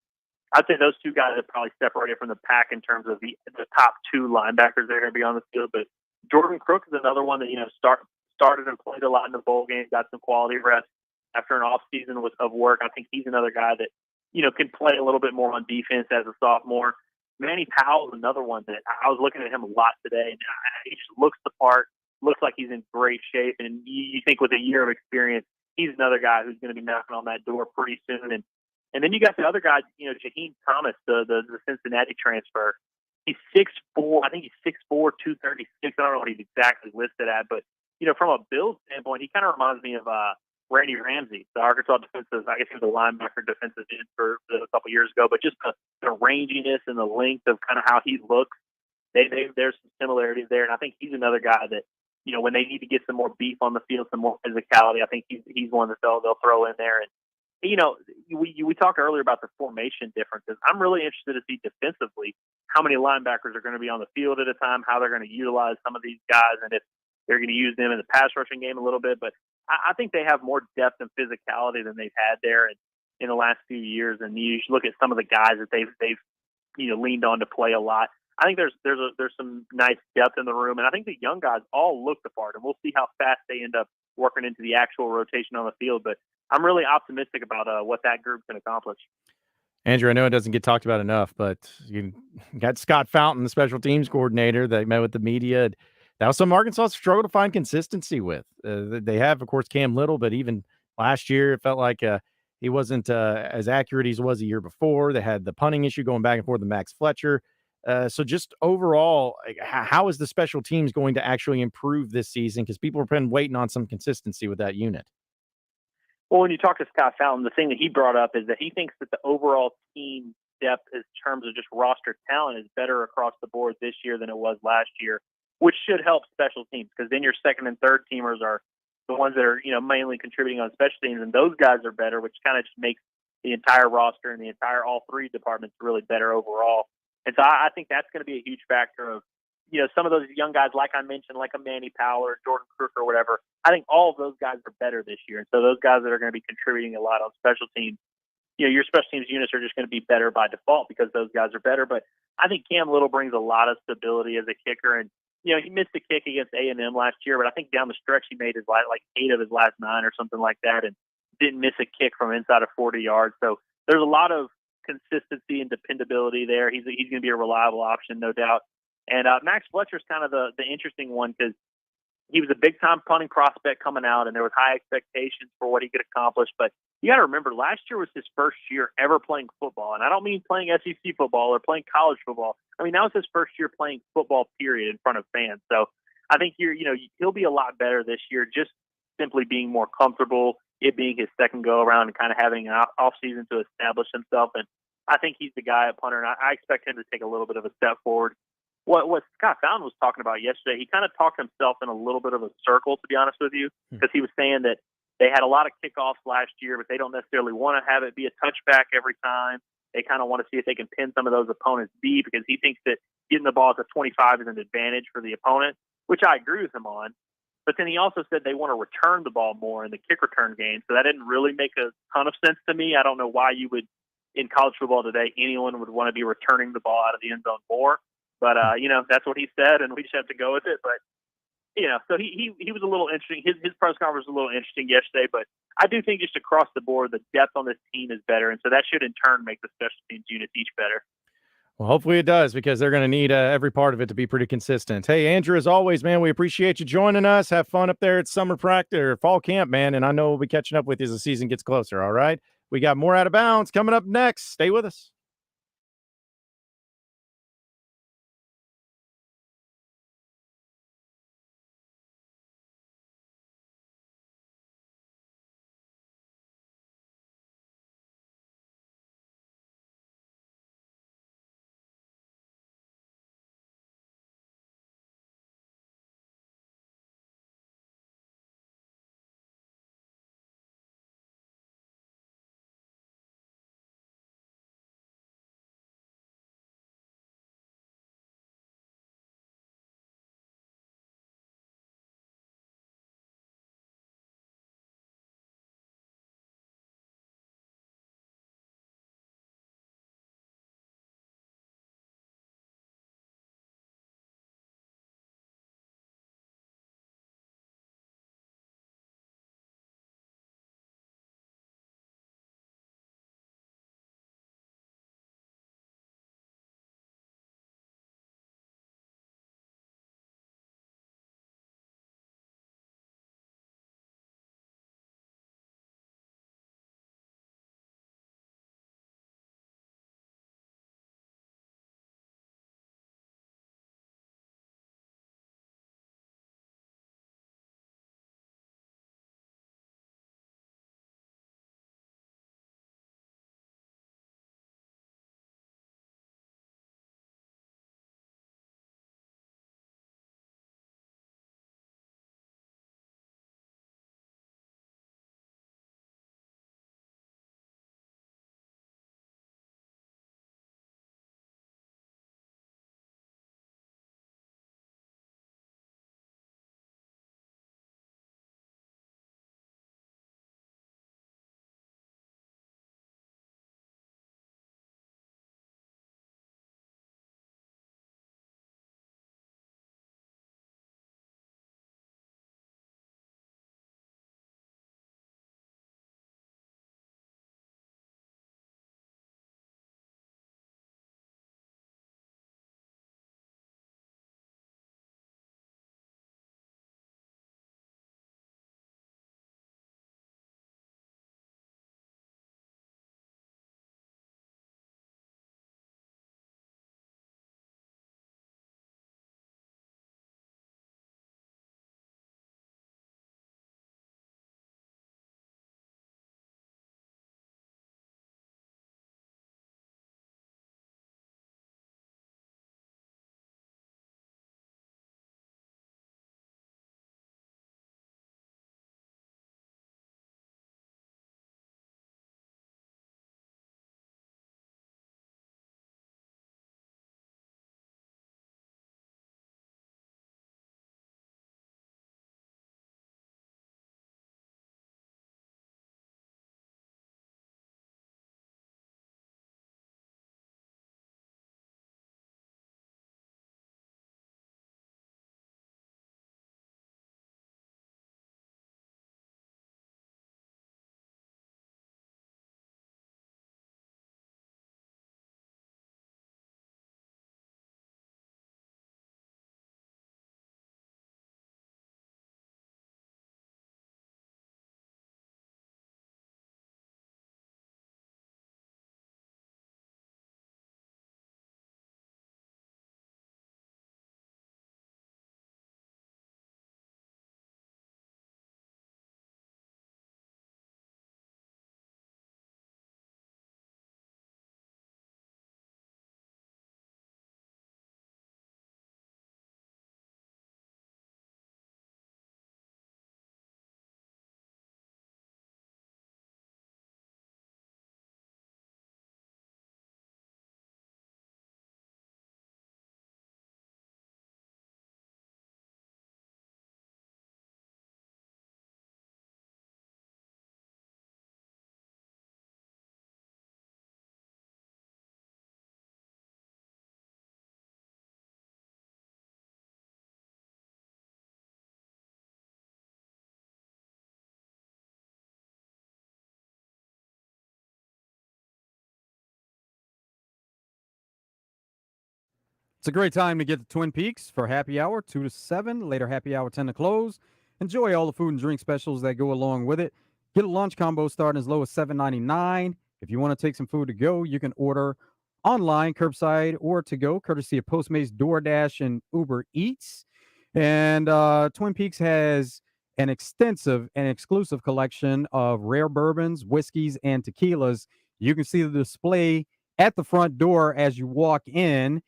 I'd say those 2 guys are probably separated from the pack in terms of the top 2 linebackers that are going to be on the field. But Jordan Crook is another one that, started and played a lot in the bowl game, got some quality rest after an off season of work. I think he's another guy that, can play a little bit more on defense as a sophomore. Manny Powell is another one that I was looking at him a lot today, and he just looks the part, looks like he's in great shape. And you think with a year of experience, he's another guy who's going to be knocking on that door pretty soon. And then you got the other guy, Jaheim Thomas, the Cincinnati transfer. He's 6'4". I think he's 6'4", 236. I don't know what he's exactly listed at, but from a build standpoint, he kind of reminds me of Randy Ramsey, the Arkansas defensive. I guess he was a linebacker defensive end for a couple years ago, but just the ranginess and the length of kind of how he looks, there's some similarities there. And I think he's another guy that, when they need to get some more beef on the field, some more physicality, I think he's one that they'll throw in there. And we talked earlier about the formation differences. I'm really interested to see defensively how many linebackers are going to be on the field at a time, how they're going to utilize some of these guys, and if they're going to use them in the pass rushing game a little bit. But I think they have more depth and physicality than they've had there in the last few years. And you look at some of the guys that they've leaned on to play a lot. I think there's some nice depth in the room, and I think the young guys all look the part, and we'll see how fast they end up working into the actual rotation on the field. But I'm really optimistic about what that group can accomplish. Andrew, I know it doesn't get talked about enough, but you got Scott Fountain, the special teams coordinator, that met with the media. That was something Arkansas struggled to find consistency with. They have, of course, Cam Little, but even last year, it felt like he wasn't as accurate as he was the year before. They had the punting issue going back and forth with Max Fletcher. So just overall, how is the special teams going to actually improve this season? Because people have been waiting on some consistency with that unit. Well, when you talk to Scott Fountain, the thing that he brought up is that he thinks that the overall team depth in terms of just roster talent is better across the board this year than it was last year, which should help special teams, because then your second and third teamers are the ones that are, mainly contributing on special teams, and those guys are better, which kind of just makes the entire roster and the entire all 3 departments really better overall. And so I think that's going to be a huge factor of, some of those young guys, like I mentioned, like a Manny Powell or Jordan Crook or whatever. I think all of those guys are better this year. And so those guys that are going to be contributing a lot on special teams, your special teams units are just going to be better by default because those guys are better. But I think Cam Little brings a lot of stability as a kicker. And, he missed a kick against A&M last year, but I think down the stretch he made like 8 of his last 9 or something like that, and didn't miss a kick from inside of 40 yards. So there's a lot of consistency and dependability there. He's going to be a reliable option, no doubt. And Max Fletcher's kind of the interesting one, because he was a big-time punting prospect coming out, and there was high expectations for what he could accomplish. But you got to remember, last year was his first year ever playing football. And I don't mean playing SEC football or playing college football. I mean, that was his first year playing football, period, in front of fans. So I think he'll be a lot better this year, just simply being more comfortable, it being his second go-around and kind of having an off-season to establish himself. And I think he's the guy at punter, and I expect him to take a little bit of a step forward. What Scott Fountain was talking about yesterday, he kind of talked himself in a little bit of a circle, to be honest with you, because he was saying that They had a lot of kickoffs last year, but they don't necessarily want to have it be a touchback every time. They kind of want to see if they can pin some of those opponents deep because he thinks that getting the ball at the 25 is an advantage for the opponent, which I agree with him on. But then he also said they want to return the ball more in the kick return game. So that didn't really make a ton of sense to me. I don't know why you would, in college football today, anyone would want to be returning the ball out of the end zone more. But, that's what he said, and we just have to go with it. But, so he was a little interesting. His press conference was a little interesting yesterday. But I do think just across the board, the depth on this team is better. And so that should, in turn, make the special teams units each better. Well, hopefully it does because they're going to need every part of it to be pretty consistent. Hey, Andrew, as always, man, we appreciate you joining us. Have fun up there at summer practice or fall camp, man. And I know we'll be catching up with you as the season gets closer. All right. We got more Out of Bounds coming up next. Stay with us. It's a great time to get to Twin Peaks for happy hour, 2 to 7, later happy hour, 10 to close. Enjoy all the food and drink specials that go along with it. Get a lunch combo starting as low as $7.99. If you want to take some food to go, you can order online, curbside, or to go, courtesy of Postmates, DoorDash, and Uber Eats. And Twin Peaks has an extensive and exclusive collection of rare bourbons, whiskeys, and tequilas. You can see the display at the front door as you walk in.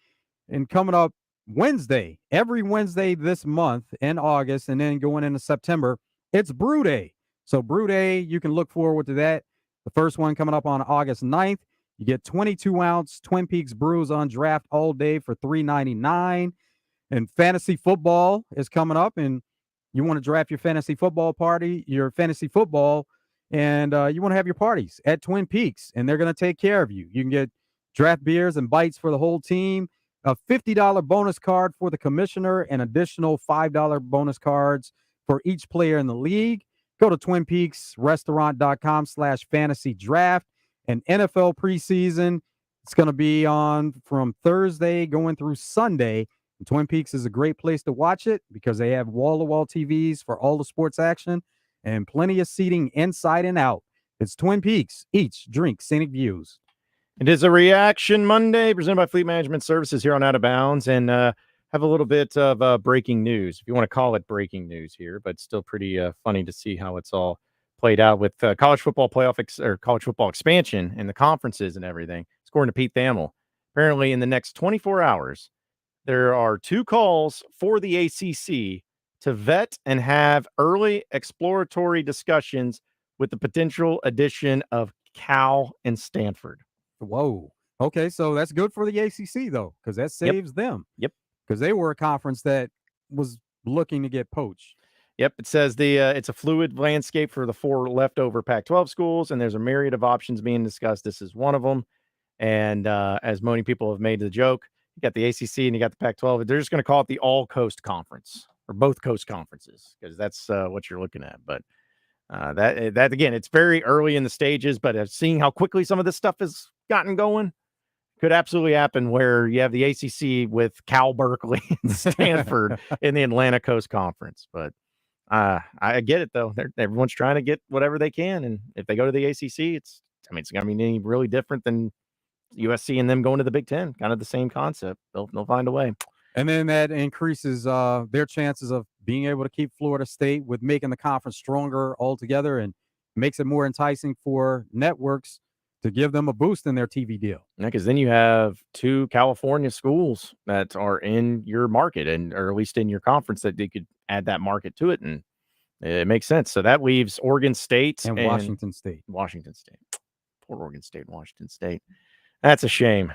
And coming up Wednesday, every Wednesday this month in August, and then going into September, it's Brew Day. So Brew Day, you can look forward to that. The first one coming up on August 9th. You get 22-ounce Twin Peaks brews on draft all day for $3.99. And fantasy football is coming up, and you want to draft your fantasy football, and you want to have your parties at Twin Peaks, and they're going to take care of you. You can get draft beers and bites for the whole team, a $50 bonus card for the commissioner, and additional $5 bonus cards for each player in the league. Go to twinpeaksrestaurant.com/fantasy draft. And NFL preseason, it's going to be on from Thursday going through Sunday. And Twin Peaks is a great place to watch it because they have wall-to-wall TVs for all the sports action and plenty of seating inside and out. It's Twin Peaks. Each drink scenic views. It is a Reaction Monday presented by Fleet Management Services here on Out of Bounds, and have a little bit of breaking news, if you want to call it breaking news here, but still pretty funny to see how it's all played out with college football college football expansion and the conferences and everything. According to Pete Thamel, apparently in the next 24 hours, there are 2 calls for the ACC to vet and have early exploratory discussions with the potential addition of Cal and Stanford. Whoa. Okay, so that's good for the ACC, though, because that saves them. Yep. Because they were a conference that was looking to get poached. Yep, it says it's a fluid landscape for the 4 leftover Pac-12 schools, and there's a myriad of options being discussed. This is one of them. And as many people have made the joke, you got the ACC and you got the Pac-12. They're just going to call it the All Coast Conference or both coast conferences because that's what you're looking at. But that again, it's very early in the stages. But seeing how quickly some of this stuff has gotten going could absolutely happen where you have the ACC with Cal, Berkeley, and Stanford in the Atlantic Coast Conference. But I get it, though. Everyone's trying to get whatever they can. And if they go to the ACC, it's going to be any really different than USC and them going to the Big Ten. Kind of the same concept. They'll find a way. And then that increases their chances of being able to keep Florida State with making the conference stronger altogether and makes it more enticing for networks to give them a boost in their TV deal. Yeah, because then you have 2 California schools that are in your market or at least in your conference that they could add that market to it, and it makes sense. So that leaves Oregon State and Washington State. Poor Oregon State and Washington State. That's a shame.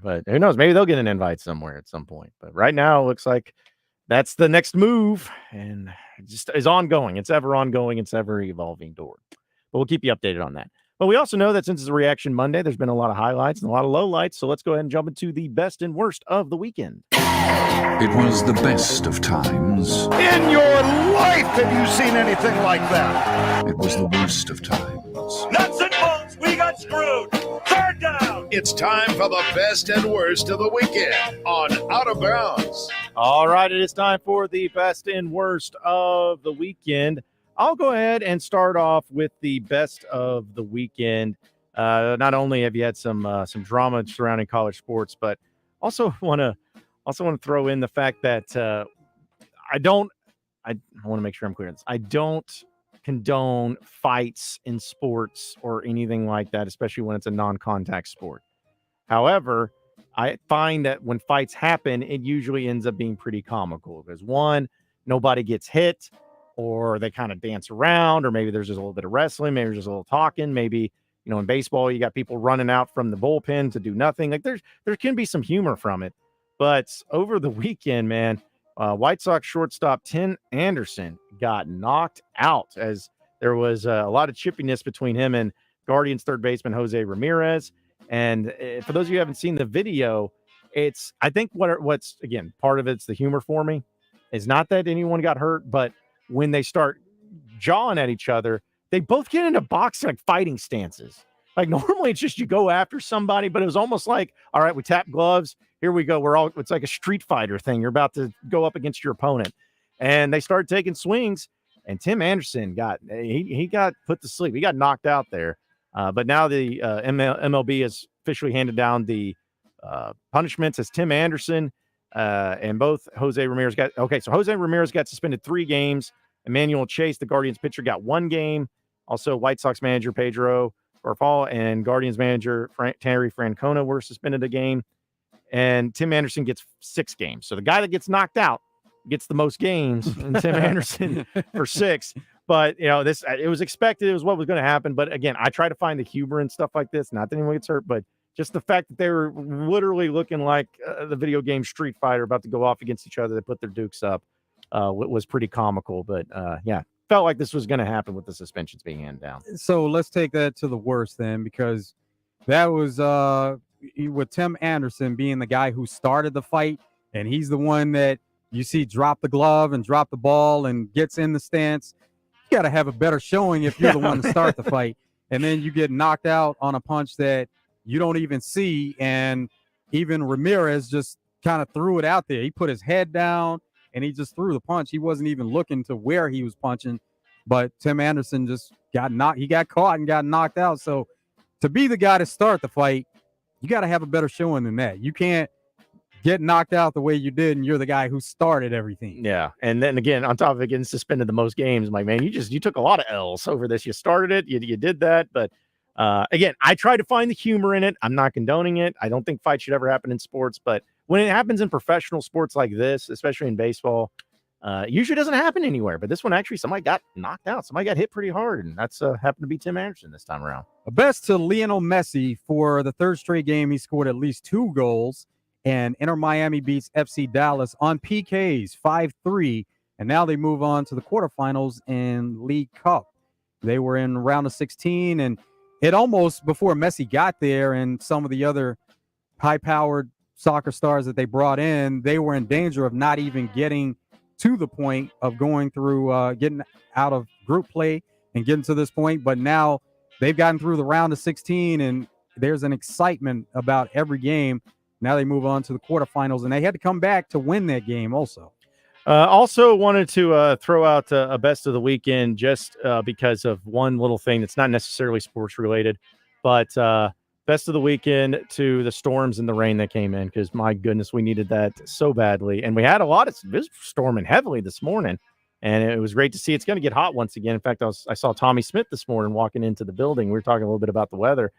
But who knows? Maybe they'll get an invite somewhere at some point. But right now, it looks like that's the next move, and it just is ongoing. It's ever ongoing. It's ever evolving door. But we'll keep you updated on that. But we also know that since it's a Reaction Monday, there's been a lot of highlights and a lot of lowlights. So let's go ahead and jump into the best and worst of the weekend. It was the best of times. In your life, have you seen anything like that? It was the worst of times. Nuts and bolts, we got screwed. Third down. It's time for the best and worst of the weekend on Out of Bounds. All right, it is time for the best and worst of the weekend. I'll go ahead and start off with the best of the weekend. Not only have you had some drama surrounding college sports, but also want to throw in the fact that I want to make sure I'm clear on this. I don't condone fights in sports or anything like that, especially when it's a non-contact sport. However, I find that when fights happen, it usually ends up being pretty comical because one, nobody gets hit, or they kind of dance around, or maybe there's just a little bit of wrestling, maybe there's just a little talking, maybe, in baseball, you got people running out from the bullpen to do nothing. Like there can be some humor from it. But over the weekend, man, White Sox shortstop Tim Anderson got knocked out as there was a lot of chippiness between him and Guardians third baseman Jose Ramirez. And for those of you who haven't seen the video, I think what's again, part of it's the humor for me is not that anyone got hurt, but when they start jawing at each other, they both get into boxing, like fighting stances. Like normally it's just you go after somebody, but it was almost like, all right, we tap gloves. here we go. It's like a Street Fighter thing. You're about to go up against your opponent. And they started taking swings, and Tim Anderson got put to sleep. He got knocked out there. But now the MLB has officially handed down the punishments as Tim Anderson and both Jose Ramirez got – okay, so Jose Ramirez got suspended 3 games. Emmanuel Chase, the Guardians pitcher, got 1 game. Also, White Sox manager Pedro Barfal and Guardians manager Terry Francona were suspended a game. And Tim Anderson gets 6 games. So the guy that gets knocked out gets the most games, and Tim Anderson for 6. But, it was expected. It was what was going to happen. But, again, I try to find the humor and stuff like this. Not that anyone gets hurt, but just the fact that they were literally looking like the video game Street Fighter about to go off against each other. They put their dukes up. Was pretty comical. But, felt like this was going to happen with the suspensions being handed down. So let's take that to the worst then, because that was with Tim Anderson being the guy who started the fight, and he's the one that you see drop the glove and drop the ball and gets in the stance. You got to have a better showing if you're the one to start the fight. And then you get knocked out on a punch that you don't even see. And even Ramirez just kind of threw it out there. He put his head down and he just threw the punch. He wasn't even looking to where he was punching. But Tim Anderson just got knocked. He got caught and got knocked out. So to be the guy to start the fight, you got to have a better showing than that. You can't get knocked out the way you did, and you're the guy who started everything. Yeah, and then again, on top of it, getting suspended the most games, I'm like, man, you took a lot of L's over this. You started it, you did that, but again, I try to find the humor in it. I'm not condoning it. I don't think fights should ever happen in sports, but when it happens in professional sports like this, especially in baseball, usually doesn't happen anywhere. But this one, actually, somebody got knocked out. Somebody got hit pretty hard, and that's happened to be Tim Anderson this time around. A best to Lionel Messi for the 3rd straight game. He scored at least 2 goals. And Inter Miami beats FC Dallas on PKs 5-3. And now they move on to the quarterfinals in League Cup. They were in round of 16. And it almost, before Messi got there and some of the other high-powered soccer stars that they brought in, they were in danger of not even getting to the point of going through, getting out of group play and getting to this point. But now they've gotten through the round of 16, and there's an excitement about every game. Now they move on to the quarterfinals, and they had to come back to win that game also. Also wanted to throw out a best of the weekend just because of one little thing that's not necessarily sports related, but best of the weekend to the storms and the rain that came in, because my goodness, we needed that so badly. And we had it was storming heavily this morning, and it was great to see. It's going to get hot once again. In fact, I saw Tommy Smith this morning walking into the building. We were talking a little bit about the weather.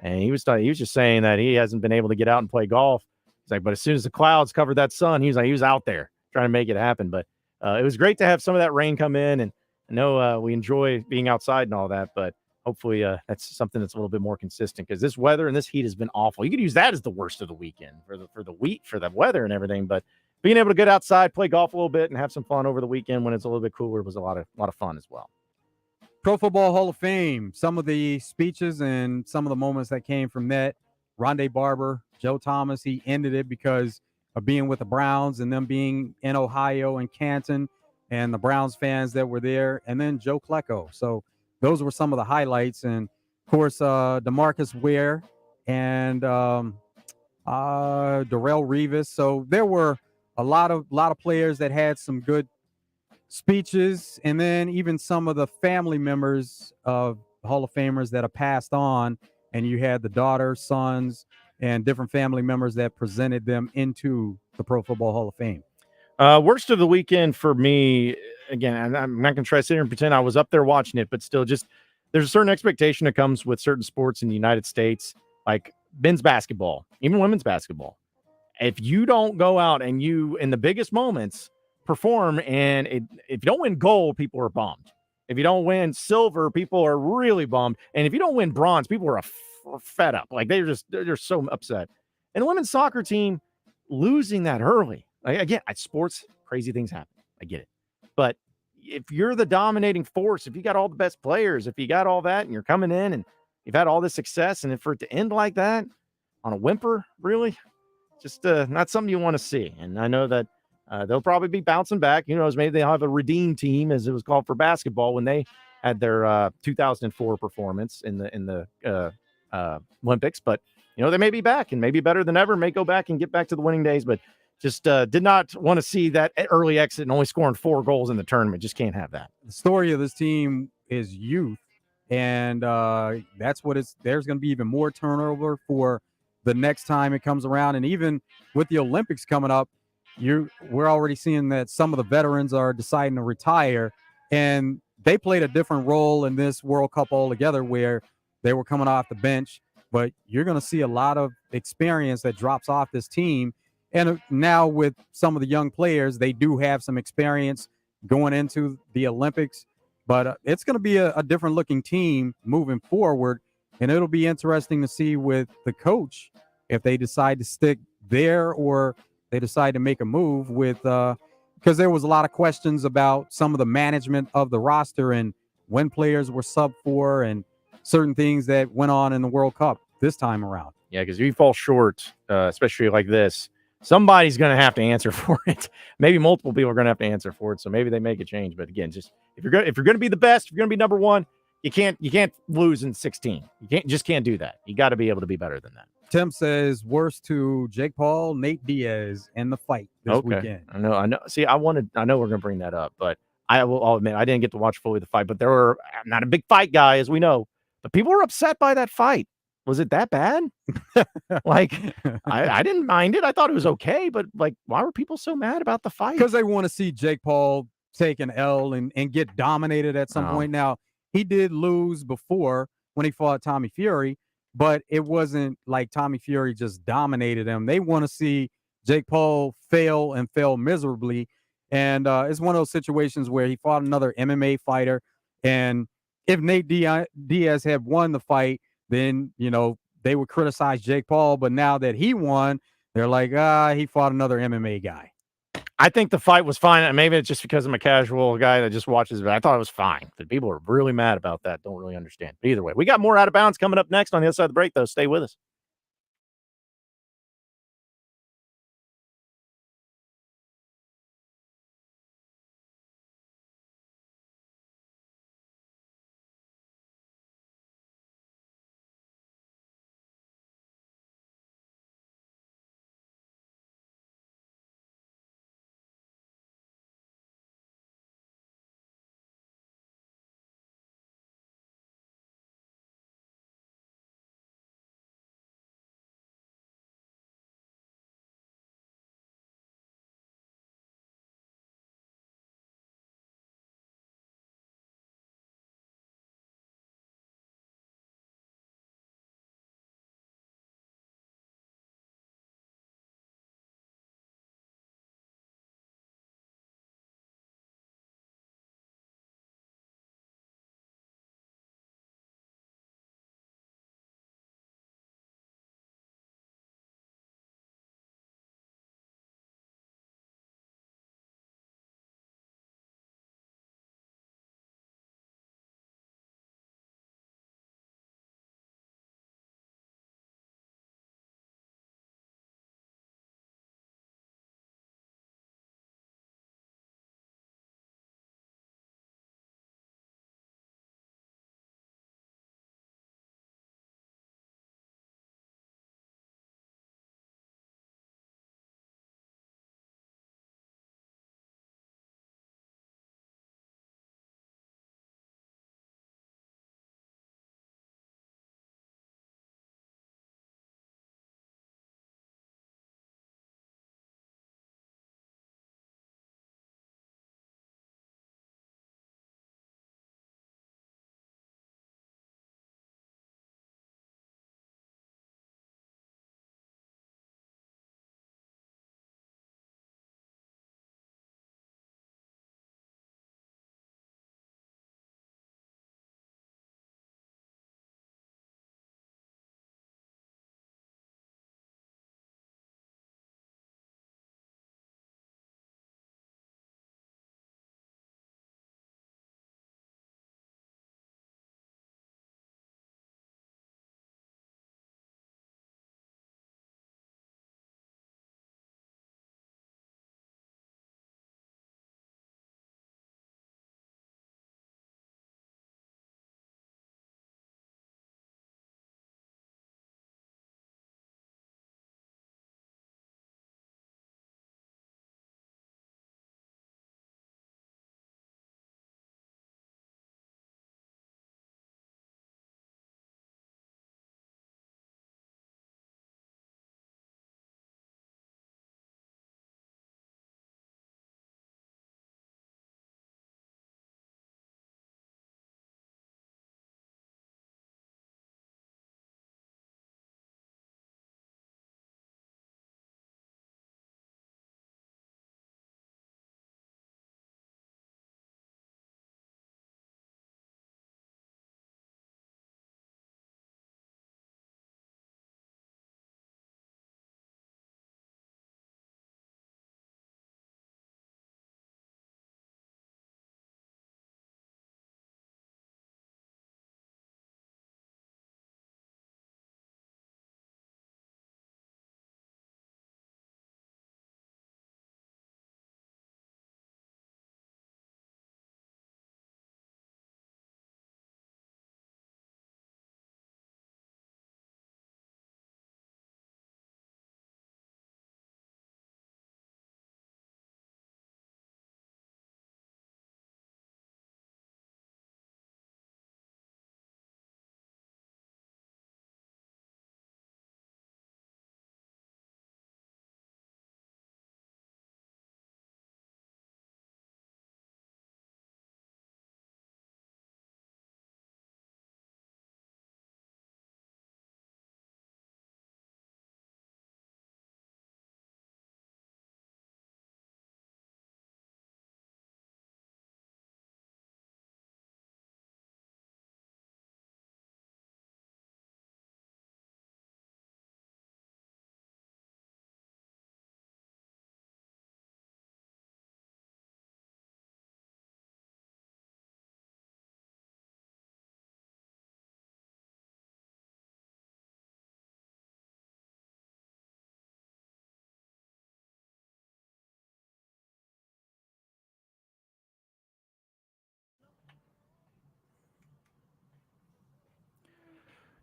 And he was just saying that he hasn't been able to get out and play golf. He's like, but as soon as the clouds covered that sun, he was out there trying to make it happen. But it was great to have some of that rain come in. And I know we enjoy being outside and all that, but hopefully that's something that's a little bit more consistent, because this weather and this heat has been awful. You could use that as the worst of the weekend for the weather and everything. But being able to get outside, play golf a little bit, and have some fun over the weekend when it's a little bit cooler was a lot of fun as well. Pro Football Hall of Fame, some of the speeches and some of the moments that came from that. Rondé Barber, Joe Thomas, he ended it because of being with the Browns and them being in Ohio and Canton and the Browns fans that were there. And then Joe Klecko. So those were some of the highlights. And, of course, DeMarcus Ware and Darrelle Revis. So there were a lot of players that had some good speeches, and then even some of the family members of Hall of Famers that are passed on, and you had the daughters, sons, and different family members that presented them into the Pro Football Hall of Fame. Worst of the weekend for me, again, I'm not going to try to sit here and pretend I was up there watching it, but still, just there's a certain expectation that comes with certain sports in the United States, like men's basketball, even women's basketball. If you don't go out and in the biggest moments, perform, and if you don't win gold, people are bummed. If you don't win silver, people are really bummed, and if you don't win bronze, people are fed up. Like they're so upset. And the women's soccer team losing that early. Like, again, at sports, crazy things happen. I get it, but if you're the dominating force, if you got all the best players, if you got all that, and you're coming in and you've had all this success, and for it to end like that on a whimper, really, just not something you want to see. And I know that. They'll probably be bouncing back. Maybe they'll have a redeem team, as it was called for basketball, when they had their 2004 performance in the Olympics. But they may be back and maybe better than ever, may go back and get back to the winning days, but just did not want to see that early exit and only scoring 4 goals in the tournament. Just can't have that. The story of this team is youth, and that's what it's. There's going to be even more turnover for the next time it comes around, and even with the Olympics coming up, we're already seeing that some of the veterans are deciding to retire, and they played a different role in this World Cup altogether, where they were coming off the bench. But you're going to see a lot of experience that drops off this team. And now with some of the young players, they do have some experience going into the Olympics. But it's going to be a different looking team moving forward. And it'll be interesting to see with the coach if they decide to stick there or they decide to make a move with because there was a lot of questions about some of the management of the roster and when players were sub for and certain things that went on in the World Cup this time around. Yeah, because if you fall short, especially like this, somebody's going to have to answer for it. Maybe multiple people are going to have to answer for it. So maybe they make a change. But again, just if you're going to be the best, if you're going to be number one, you can't lose in 16. You can't do that. You got to be able to be better than that. Tim says worst to Jake Paul, Nate Diaz, and the fight this weekend. I know. See, I know we're going to bring that up, but I'll admit I didn't get to watch fully the fight. But I'm not a big fight guy, as we know. But people were upset by that fight. Was it that bad? Like, I didn't mind it. I thought it was okay. But, like, why were people so mad about the fight? Because they want to see Jake Paul take an L and get dominated at some point. Now, he did lose before when he fought Tommy Fury, but it wasn't like Tommy Fury just dominated him. They want to see Jake Paul fail and fail miserably. And it's one of those situations where he fought another MMA fighter. And if Nate Diaz had won the fight, then, they would criticize Jake Paul. But now that he won, they're like, he fought another MMA guy. I think the fight was fine. Maybe it's just because I'm a casual guy that just watches it. I thought it was fine. The people are really mad about that. Don't really understand. But either way, we got more Out of Bounds coming up next on the other side of the break, though. Stay with us.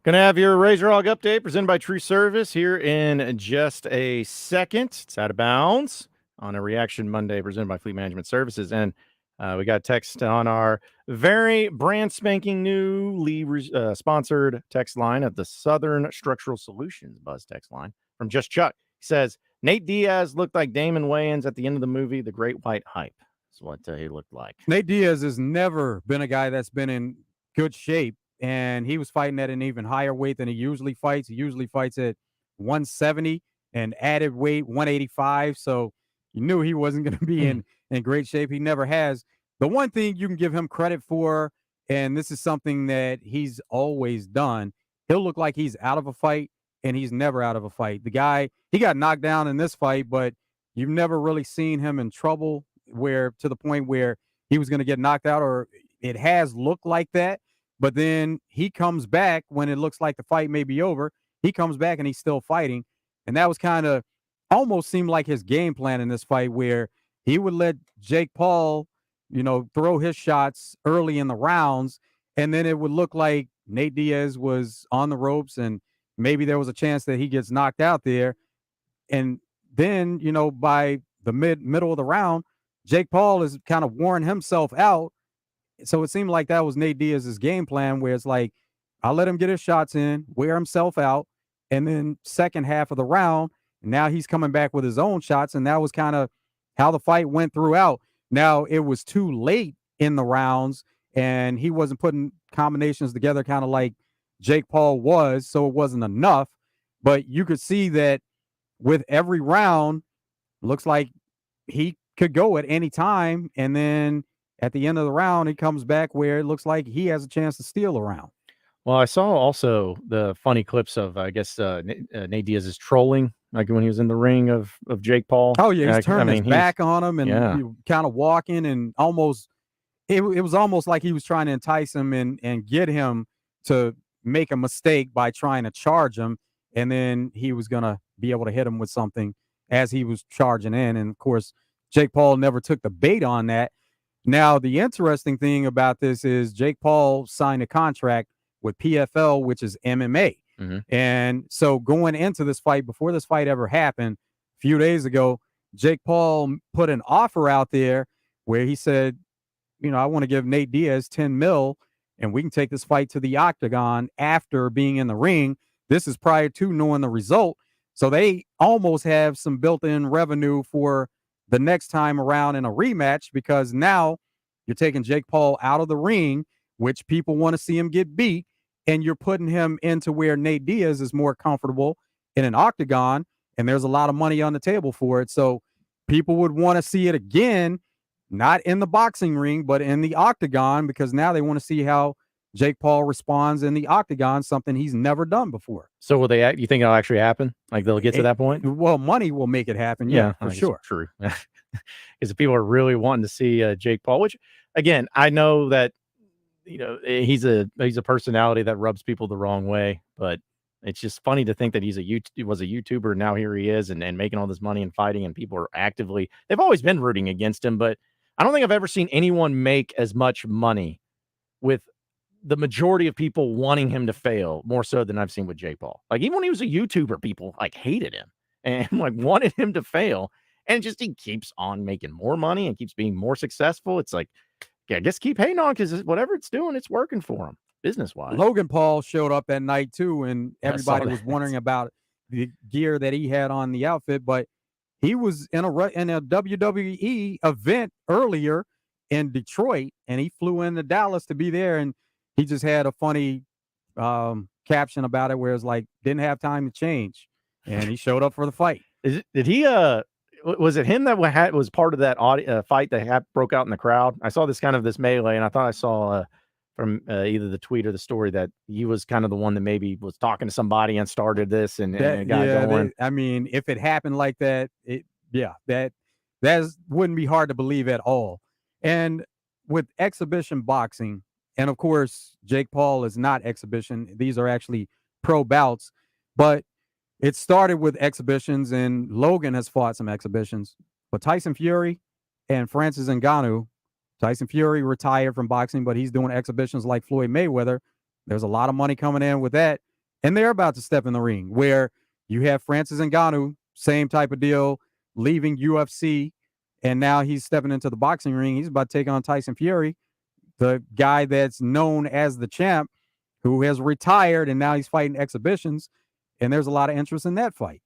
Gonna have your Razor Hog update presented by True Service here in just a second. It's Out of Bounds on a Reaction Monday presented by Fleet Management Services. And we got text on our very brand spanking newly sponsored text line at the Southern Structural Solutions Buzz text line from Just Chuck. He says, Nate Diaz looked like Damon Wayans at the end of the movie The Great White Hype. That's what he looked like. Nate Diaz has never been a guy that's been in good shape, and he was fighting at an even higher weight than he usually fights. He usually fights at 170 and added weight 185, so you knew he wasn't going to be in great shape. He never has. The one thing you can give him credit for, and this is something that he's always done, he'll look like he's out of a fight, and he's never out of a fight. The guy, he got knocked down in this fight, but you've never really seen him in trouble where to the point where he was going to get knocked out, or it has looked like that. But then he comes back when it looks like the fight may be over. He comes back and he's still fighting. And that was kind of almost seemed like his game plan in this fight, where he would let Jake Paul, throw his shots early in the rounds. And then it would look like Nate Diaz was on the ropes and maybe there was a chance that he gets knocked out there. And then, by the middle of the round, Jake Paul is kind of worn himself out. So it seemed like that was Nate Diaz's game plan, where it's like, I'll let him get his shots in, wear himself out, and then second half of the round, now he's coming back with his own shots, and that was kind of how the fight went throughout. Now, it was too late in the rounds, and he wasn't putting combinations together kind of like Jake Paul was, so it wasn't enough. But you could see that with every round, looks like he could go at any time, and then at the end of the round, he comes back where it looks like he has a chance to steal a round. Well, I saw also the funny clips of, I guess, Nate Diaz's trolling, like when he was in the ring of Jake Paul. Oh, yeah, he's turning his back on him and kind of walking, and almost it was almost like he was trying to entice him and get him to make a mistake by trying to charge him, and then he was going to be able to hit him with something as he was charging in. And, of course, Jake Paul never took the bait on that. Now, the interesting thing about this is Jake Paul signed a contract with PFL, which is MMA. Mm-hmm. And so going into this fight, before this fight ever happened, a few days ago, Jake Paul put an offer out there where he said, I want to give Nate Diaz 10 mil, and we can take this fight to the octagon after being in the ring. This is prior to knowing the result. So they almost have some built-in revenue for the next time around in a rematch, because now you're taking Jake Paul out of the ring, which people want to see him get beat, and you're putting him into where Nate Diaz is more comfortable in an octagon, and there's a lot of money on the table for it. So people would want to see it again, not in the boxing ring, but in the octagon, because now they want to see how Jake Paul responds in the octagon, something he's never done before. So will they? You think it'll actually happen? Like they'll get to that point? Well, money will make it happen. Yeah, for sure. True. Because people are really wanting to see Jake Paul, which, again, I know that he's a personality that rubs people the wrong way, but it's just funny to think that he was a YouTuber, and now here he is and making all this money and fighting, and people are they've always been rooting against him, but I don't think I've ever seen anyone make as much money with the majority of people wanting him to fail more so than I've seen with Jake Paul. Like, even when he was a YouTuber, people hated him and wanted him to fail, and just he keeps on making more money and keeps being more successful. It's like, I guess keep hating on, because whatever it's doing, it's working for him business-wise. Logan Paul showed up that night too, and everybody was wondering about the gear that he had on the outfit, but he was in a WWE event earlier in Detroit, and he flew into Dallas to be there, and he just had a funny caption about it where it's like, didn't have time to change, and he showed up for the fight. Was it him that was part of that fight that broke out in the crowd? I saw this melee, and I thought I saw from either the tweet or the story that he was kind of the one that maybe was talking to somebody and started this and got going. I mean, if it happened like that, that wouldn't be hard to believe at all. And with exhibition boxing, and of course, Jake Paul is not exhibition. These are actually pro bouts, but it started with exhibitions, and Logan has fought some exhibitions. But Tyson Fury and Francis Ngannou, Tyson Fury retired from boxing, but he's doing exhibitions like Floyd Mayweather. There's a lot of money coming in with that. and they're about to step in the ring. Where you have Francis Ngannou, same type of deal, leaving UFC, and now he's stepping into the boxing ring. He's about to take on Tyson Fury, the guy that's known as the champ, who has retired, and now he's fighting exhibitions, and there's a lot of interest in that fight.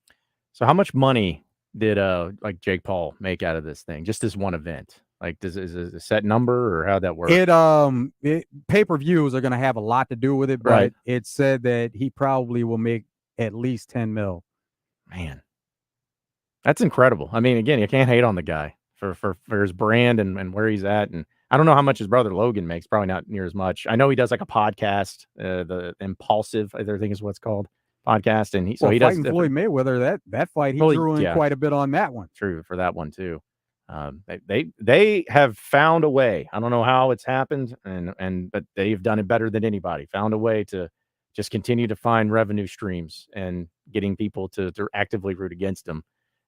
So how much money did like Jake Paul make out of this thing? Just this one event? Like, is it a set number, or how'd that work? Pay-per-views are going to have a lot to do with it, but Right. it said that he probably will make at least 10 mil. Man, that's incredible. I mean, again, you can't hate on the guy for his brand and where he's at. And I don't know how much his brother Logan makes. Probably not near as much. I know he does like a podcast, the Impulsive, I think is what's called, podcast. And he does fighting Floyd Mayweather. That fight, he drew in quite a bit on that one. True, for that one too. They have found a way. I don't know how it's happened, but they've done it better than anybody. Found a way to just continue to find revenue streams and getting people to actively root against them.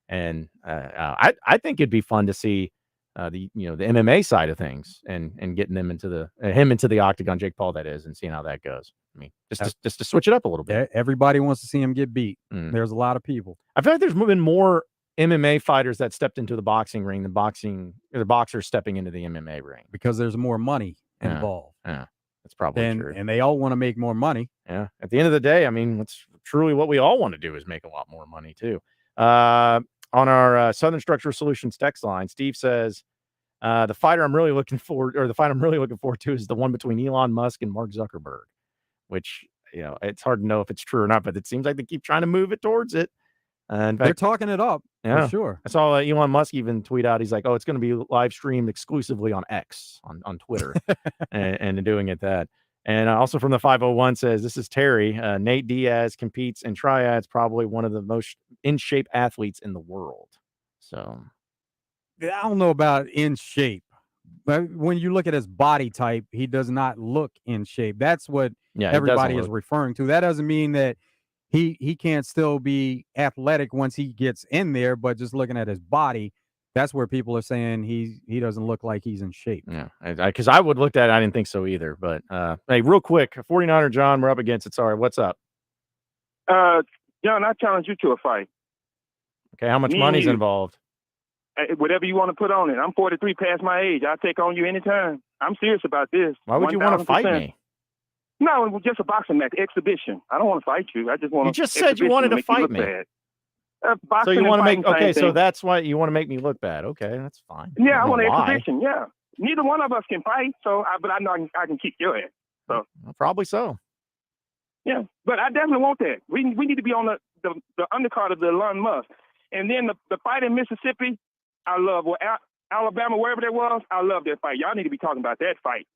And I think it'd be fun to see the MMA side of things and getting them into him into the octagon, Jake Paul, that is, and seeing how that goes. I mean, just to switch it up a little bit. Everybody wants to see him get beat. There's a lot of people. I feel like there's been more MMA fighters that stepped into the boxing ring than the boxers stepping into the MMA ring, because there's more money involved. Yeah, that's probably true. And they all want to make more money. Yeah. At the end of the day, I mean, that's truly what we all want to do, is make a lot more money too. On our Southern Structural Solutions text line, Steve says, the fight I'm really looking forward to is the one between Elon Musk and Mark Zuckerberg, which, it's hard to know if it's true or not, but it seems like they keep trying to move it towards it. In fact, they're talking it up, for sure. I saw Elon Musk even tweet out, he's like, oh, it's going to be live streamed exclusively on X, on Twitter, and doing it that. And also from the 501 says, this is Terry, Nate Diaz competes in triads, probably one of the most in shape athletes in the world. So I don't know about in shape, but when you look at his body type, he does not look in shape. That's what everybody is referring to. That doesn't mean that he can't still be athletic once he gets in there, but just looking at his body, that's where people are saying he doesn't look like he's in shape. Yeah, because I would look at it, I didn't think so either. But hey, real quick, 49er John, we're up against it. Sorry, what's up? John, I challenge you to a fight. Okay, how much money's involved? Whatever you want to put on it. I'm 43, past my age. I'll take on you anytime. I'm serious about this. Why would you want to fight me? No, it was just a boxing match, exhibition. I don't want to fight you. I just want to. You just said you wanted to fight me. So you want to make so that's why you want to make me look bad. Okay, that's fine. Yeah, I want an exhibition. Yeah, neither one of us can fight, but I know I can kick your ass. So probably so. Yeah, but I definitely want that. We need to be on the undercard of the Elon Musk, and then the fight in Mississippi. I love Alabama, wherever that was. I love that fight. Y'all need to be talking about that fight.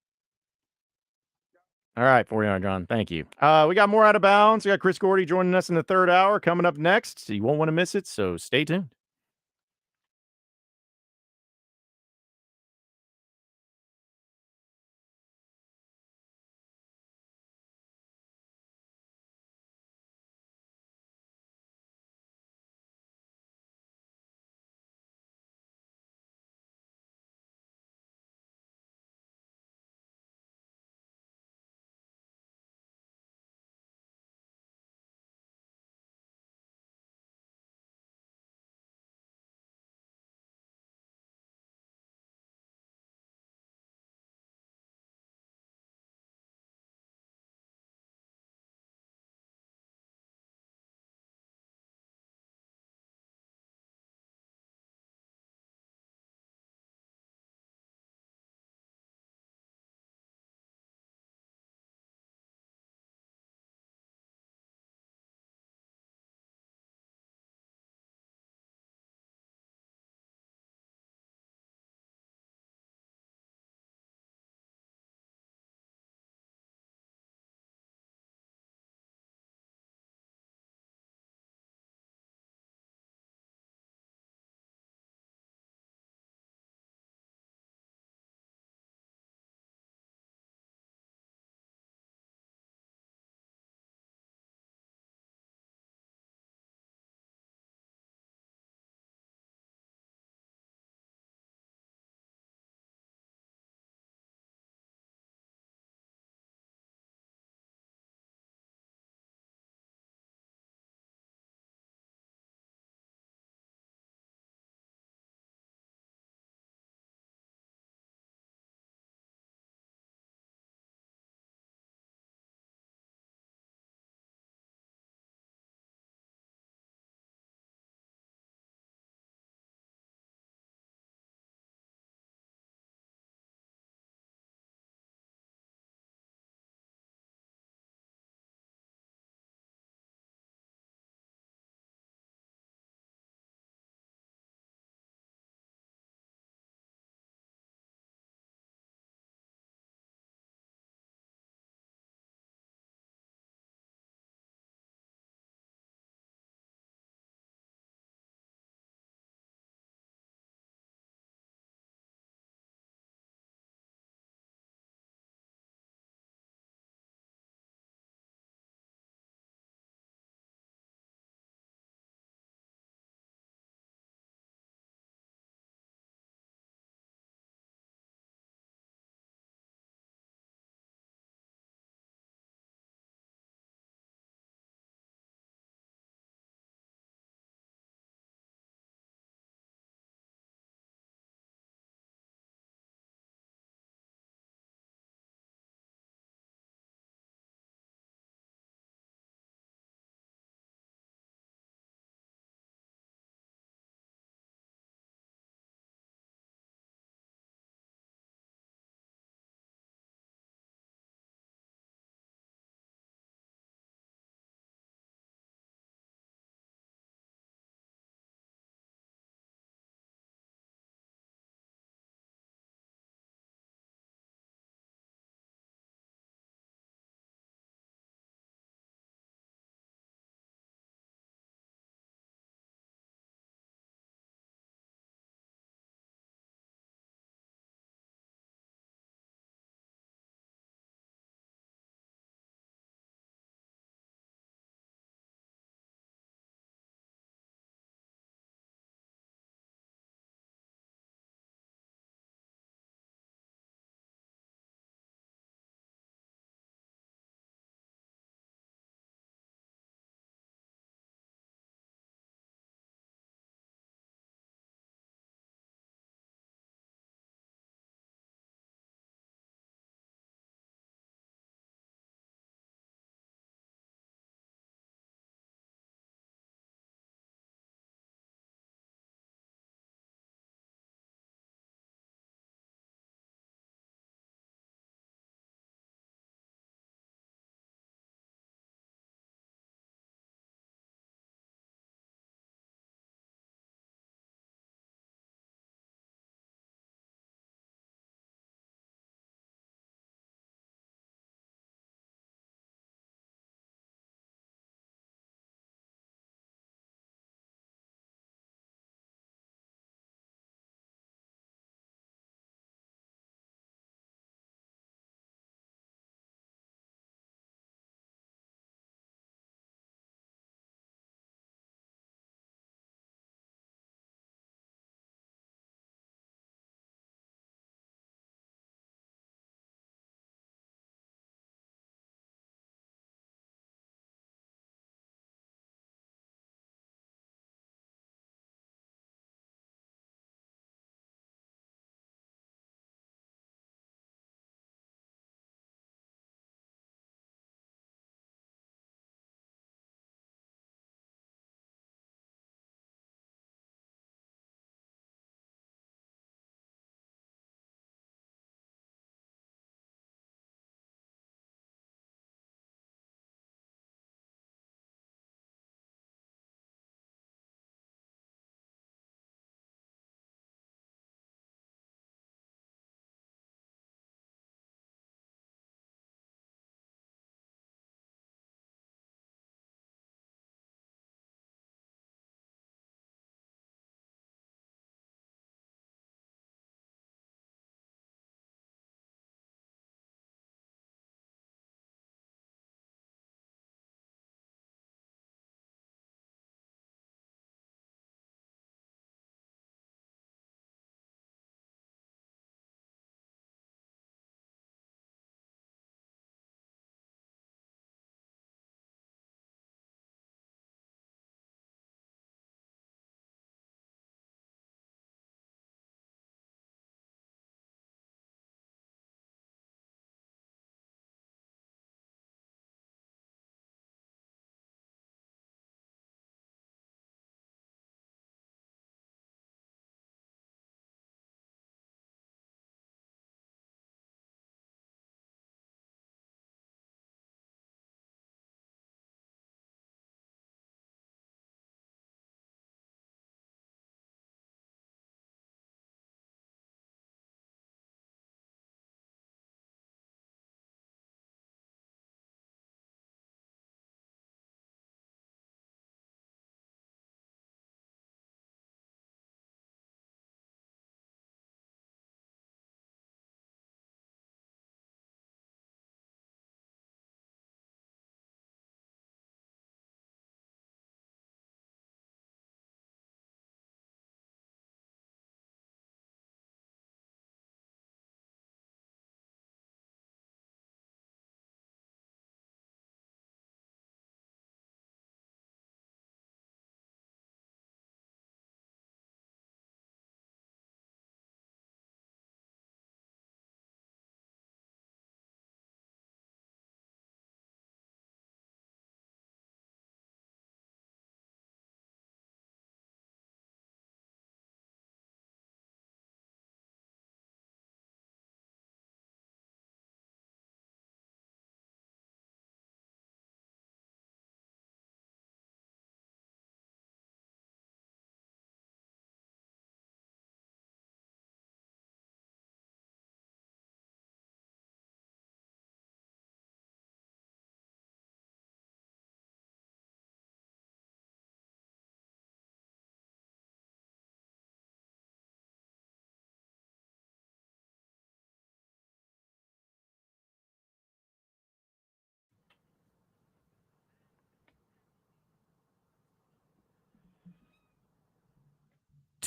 All right, 49 John. Thank you. We got more Out of Bounds. We got Chris Gordy joining us in the third hour coming up next. So you won't want to miss it. So stay tuned.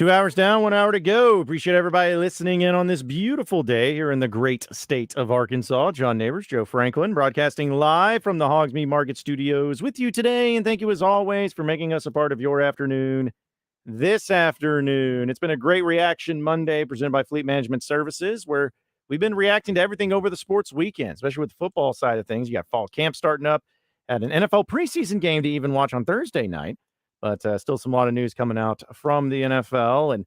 2 hours down, 1 hour to go. Appreciate everybody listening in on this beautiful day here in the great state of Arkansas. John Nabors, Joe Franklin, broadcasting live from the Hoggs Meat Market Studios with you today. And thank you, as always, for making us a part of your afternoon this afternoon. It's been a great Reaction Monday presented by Fleet Management Services, where we've been reacting to everything over the sports weekend, especially with the football side of things. You got fall camp starting up, had an NFL preseason game to even watch on Thursday night. But still a lot of news coming out from the NFL. And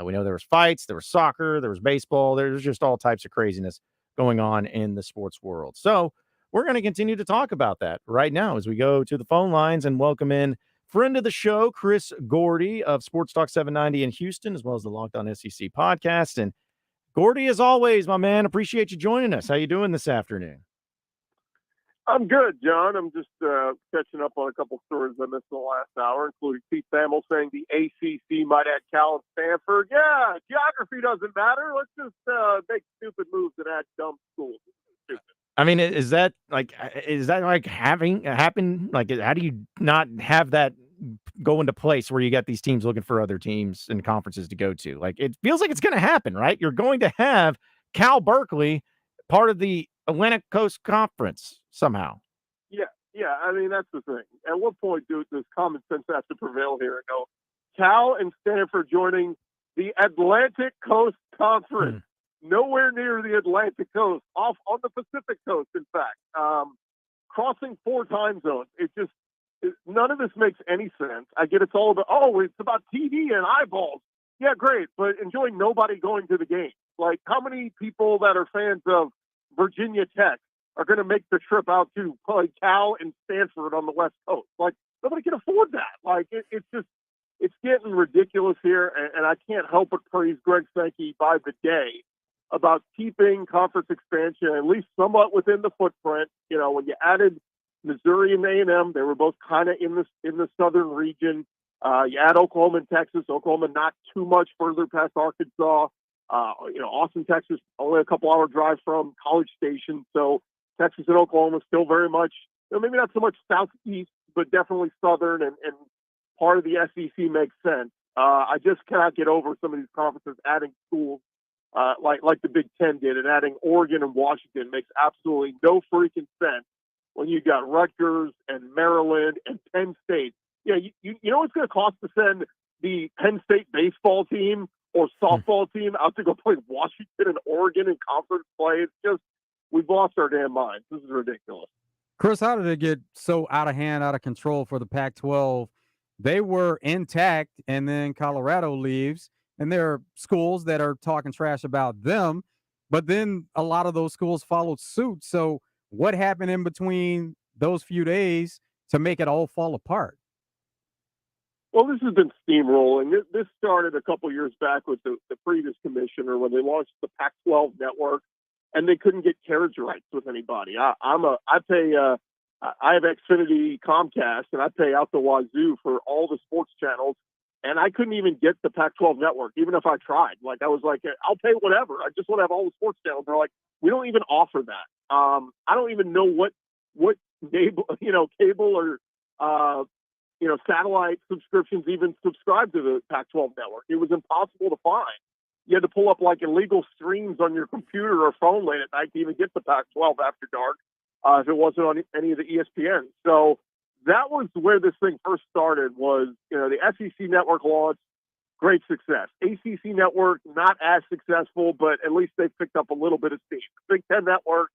we know there was fights, there was soccer, there was baseball. There's just all types of craziness going on in the sports world. So we're going to continue to talk about that right now as we go to the phone lines and welcome in friend of the show, Chris Gordy of Sports Talk 790 in Houston, as well as the Locked On SEC podcast. And Gordy, as always, my man, appreciate you joining us. How you doing this afternoon? I'm good, John. I'm just catching up on a couple stories I missed in the last hour, including Pete Thamel saying the ACC might add Cal and Stanford. Yeah, geography doesn't matter. Let's just make stupid moves and add dumb schools. I mean, is that like having happen? Like, how do you not have that go into place where you got these teams looking for other teams and conferences to go to? Like, it feels like it's going to happen, right? You're going to have Cal Berkeley part of the Atlantic Coast Conference somehow. Yeah. I mean, that's the thing. At what point does common sense have to prevail here and go, Cal and Stanford joining the Atlantic Coast Conference? Nowhere near the Atlantic Coast, off on the Pacific Coast, in fact. Crossing 4 time zones. None of this makes any sense. I get it's all about, it's about TV and eyeballs. Yeah, great, but enjoy nobody going to the game. Like, how many people that are fans of Virginia Tech are going to make the trip out to play Cal and Stanford on the West Coast? Like, nobody can afford that. Like, it's getting ridiculous here, and I can't help but praise Greg Sankey by the day about keeping conference expansion at least somewhat within the footprint. You know, when you added Missouri and A&M, they were both kind of in the southern region. You add Oklahoma and Texas. Oklahoma not too much further past Arkansas. Austin, Texas, only a couple hour drive from College Station. So Texas and Oklahoma still very much, maybe not so much southeast, but definitely southern, and part of the SEC makes sense. I just cannot get over some of these conferences adding schools like the Big Ten did, and adding Oregon and Washington makes absolutely no freaking sense when you got Rutgers and Maryland and Penn State. Yeah, you know what's going to cost to send the Penn State baseball team or softball team out to go play Washington and Oregon in conference play? It's just, we've lost our damn minds. This is ridiculous. Chris, how did it get so out of hand, out of control for the Pac-12? They were intact, and then Colorado leaves, and there are schools that are talking trash about them, but then a lot of those schools followed suit. So what happened in between those few days to make it all fall apart? Well, this has been steamrolling. This started a couple years back with the previous commissioner when they launched the Pac-12 network, and they couldn't get carriage rights with anybody. I have Xfinity Comcast, and I pay out the wazoo for all the sports channels, and I couldn't even get the Pac-12 network, even if I tried. Like, I was like, I'll pay whatever. I just want to have all the sports channels. They're like, we don't even offer that. I don't even know what cable or satellite subscriptions even subscribe to the Pac-12 network. It was impossible to find. You had to pull up like illegal streams on your computer or phone late at night to even get the Pac-12 after dark if it wasn't on any of the ESPN. So that was where this thing first started. Was the SEC network launched, great success. ACC network not as successful, but at least they picked up a little bit of steam. The Big Ten network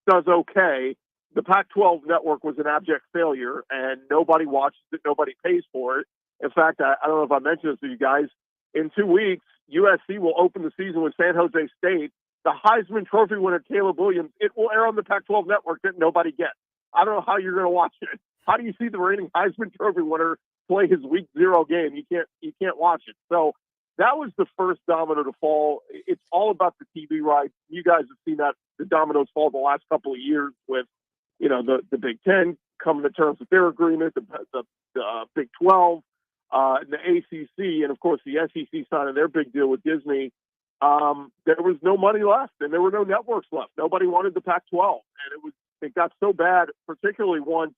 does okay. The Pac-12 network was an abject failure, and nobody watches it. Nobody pays for it. In fact, I don't know if I mentioned this to you guys. In 2 weeks, USC will open the season with San Jose State. The Heisman Trophy winner, Caleb Williams, it will air on the Pac-12 network that nobody gets. I don't know how you're going to watch it. How do you see the reigning Heisman Trophy winner play his week 0 game? You can't watch it. So that was the first domino to fall. It's all about the TV rights. You guys have seen that the dominoes fall the last couple of years with the Big Ten coming to terms with their agreement, the Big 12, and the ACC, and of course the SEC signing their big deal with Disney. There was no money left, and there were no networks left. Nobody wanted the Pac-12, and it got so bad, particularly once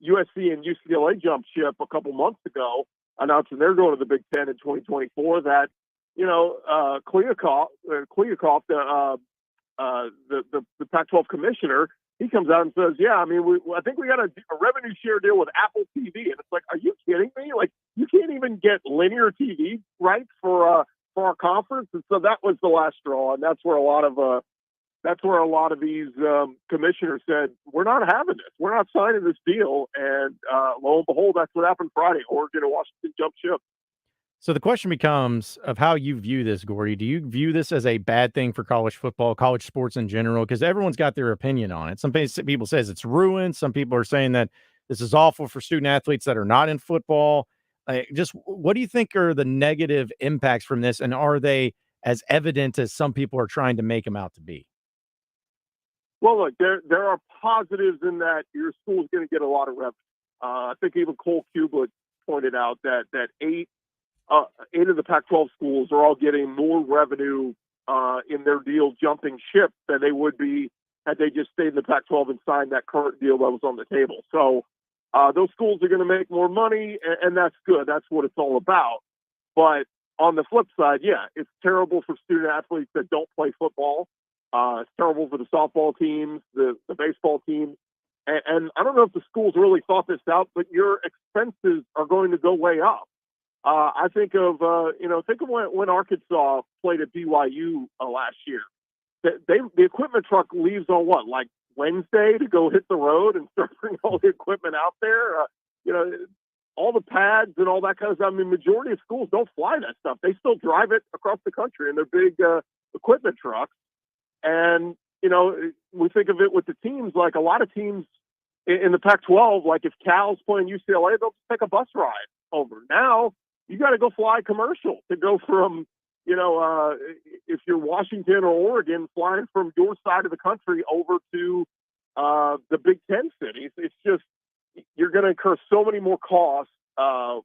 USC and UCLA jumped ship a couple months ago. announcing they're going to the Big Ten in 2024, that, Kliavkoff, the Pac-12 commissioner, he comes out and says, yeah, I mean, I think we got a revenue share deal with Apple TV. And it's like, are you kidding me? Like, you can't even get linear TV rights for our conference. And so that was the last straw. And that's where a lot of these commissioners said, we're not having this. We're not signing this deal. And lo and behold, that's what happened Friday. Oregon and Washington jumped ship. So the question becomes of how you view this, Gordy. Do you view this as a bad thing for college football, college sports in general? Because everyone's got their opinion on it. Some people says it's ruined. Some people are saying that this is awful for student athletes that are not in football. Just what do you think are the negative impacts from this, and are they as evident as some people are trying to make them out to be? Well, look, there are positives in that your school is going to get a lot of revenue. I think even Cole Kublik pointed out that eight of the Pac-12 schools are all getting more revenue in their deal jumping ship than they would be had they just stayed in the Pac-12 and signed that current deal that was on the table. So those schools are going to make more money, and that's good. That's what it's all about. But on the flip side, yeah, it's terrible for student athletes that don't play football. It's terrible for the softball teams, the baseball teams. And I don't know if the schools really thought this out, but your expenses are going to go way up. I think of when Arkansas played at BYU last year. The equipment truck leaves on what, like Wednesday, to go hit the road and start bringing all the equipment out there. All the pads and all that kind of stuff. I mean, majority of schools don't fly that stuff. They still drive it across the country in their big equipment trucks. And we think of it with the teams, like a lot of teams in the Pac-12. Like if Cal's playing UCLA, they'll just take a bus ride over. Now you got to go fly commercial to go from, if you're Washington or Oregon, flying from your side of the country over to the Big Ten cities. It's just, you're going to incur so many more costs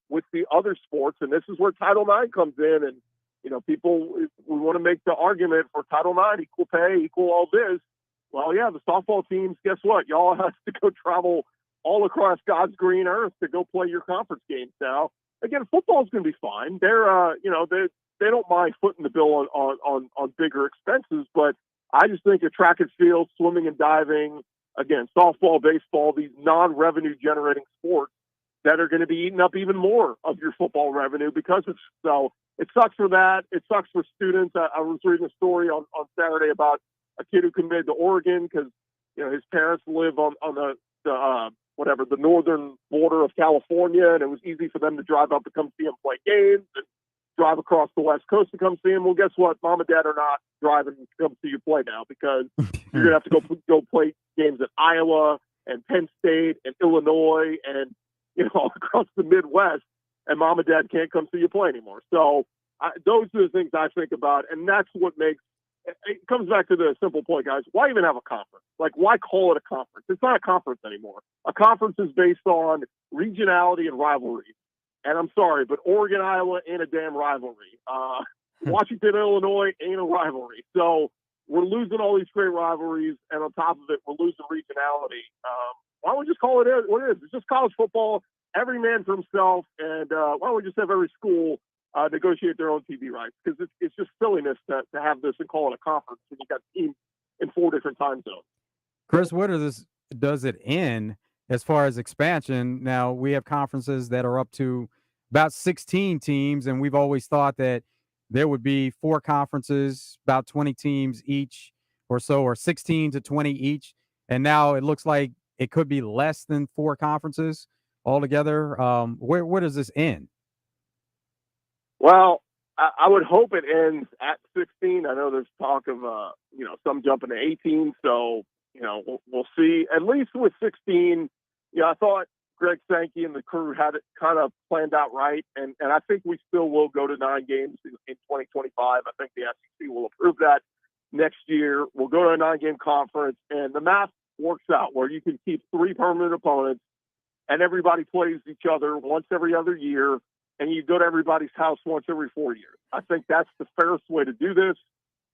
with the other sports. And this is where Title IX comes in. And, we want to make the argument for Title IX, equal pay, equal all this. Well, yeah, the softball teams, guess what? Y'all have to go travel all across God's green earth to go play your conference games now. Again, football's going to be fine. They don't mind footing the bill on bigger expenses, but I just think of track and field, swimming and diving, again, softball, baseball, these non-revenue generating sports that are going to be eating up even more of your football revenue because of so. It sucks for that. It sucks for students. I was reading a story on Saturday about a kid who committed to Oregon because his parents live on the northern border of California, and it was easy for them to drive up to come see him play games and drive across the West Coast to come see him. Well, guess what? Mom and Dad are not driving to come see you play now because you're gonna have to go play games at Iowa and Penn State and Illinois and all across the Midwest. And Mom and Dad can't come see you play anymore. So those are the things I think about. And that's what makes it comes back to the simple point, guys. Why even have a conference? Like, why call it a conference? It's not a conference anymore. A conference is based on regionality and rivalry. And I'm sorry, but Oregon, Iowa ain't a damn rivalry. Washington, Illinois ain't a rivalry. So we're losing all these great rivalries. And on top of it, we're losing regionality. Why don't we just call it what it is? It's just college football. Every man for himself, and why don't we just have every school negotiate their own TV rights? Because it's just silliness to have this and call it a conference when you got teams in 4 different time zones. Chris, where does it end as far as expansion? Now, we have conferences that are up to about 16 teams, and we've always thought that there would be 4 conferences, about 20 teams each or so, or 16 to 20 each. And now it looks like it could be less than 4 conferences altogether. Where does this end? Well, I would hope it ends at 16. I know there's talk of some jumping to 18. So we'll see. At least with 16, I thought Greg Sankey and the crew had it kind of planned out right, and I think we still will go to 9 games in 2025. I think the SEC will approve that next year. We'll go to a 9-game conference, and the math works out where you can keep 3 permanent opponents. And everybody plays each other once every other year, and you go to everybody's house once every 4 years. I think that's the fairest way to do this,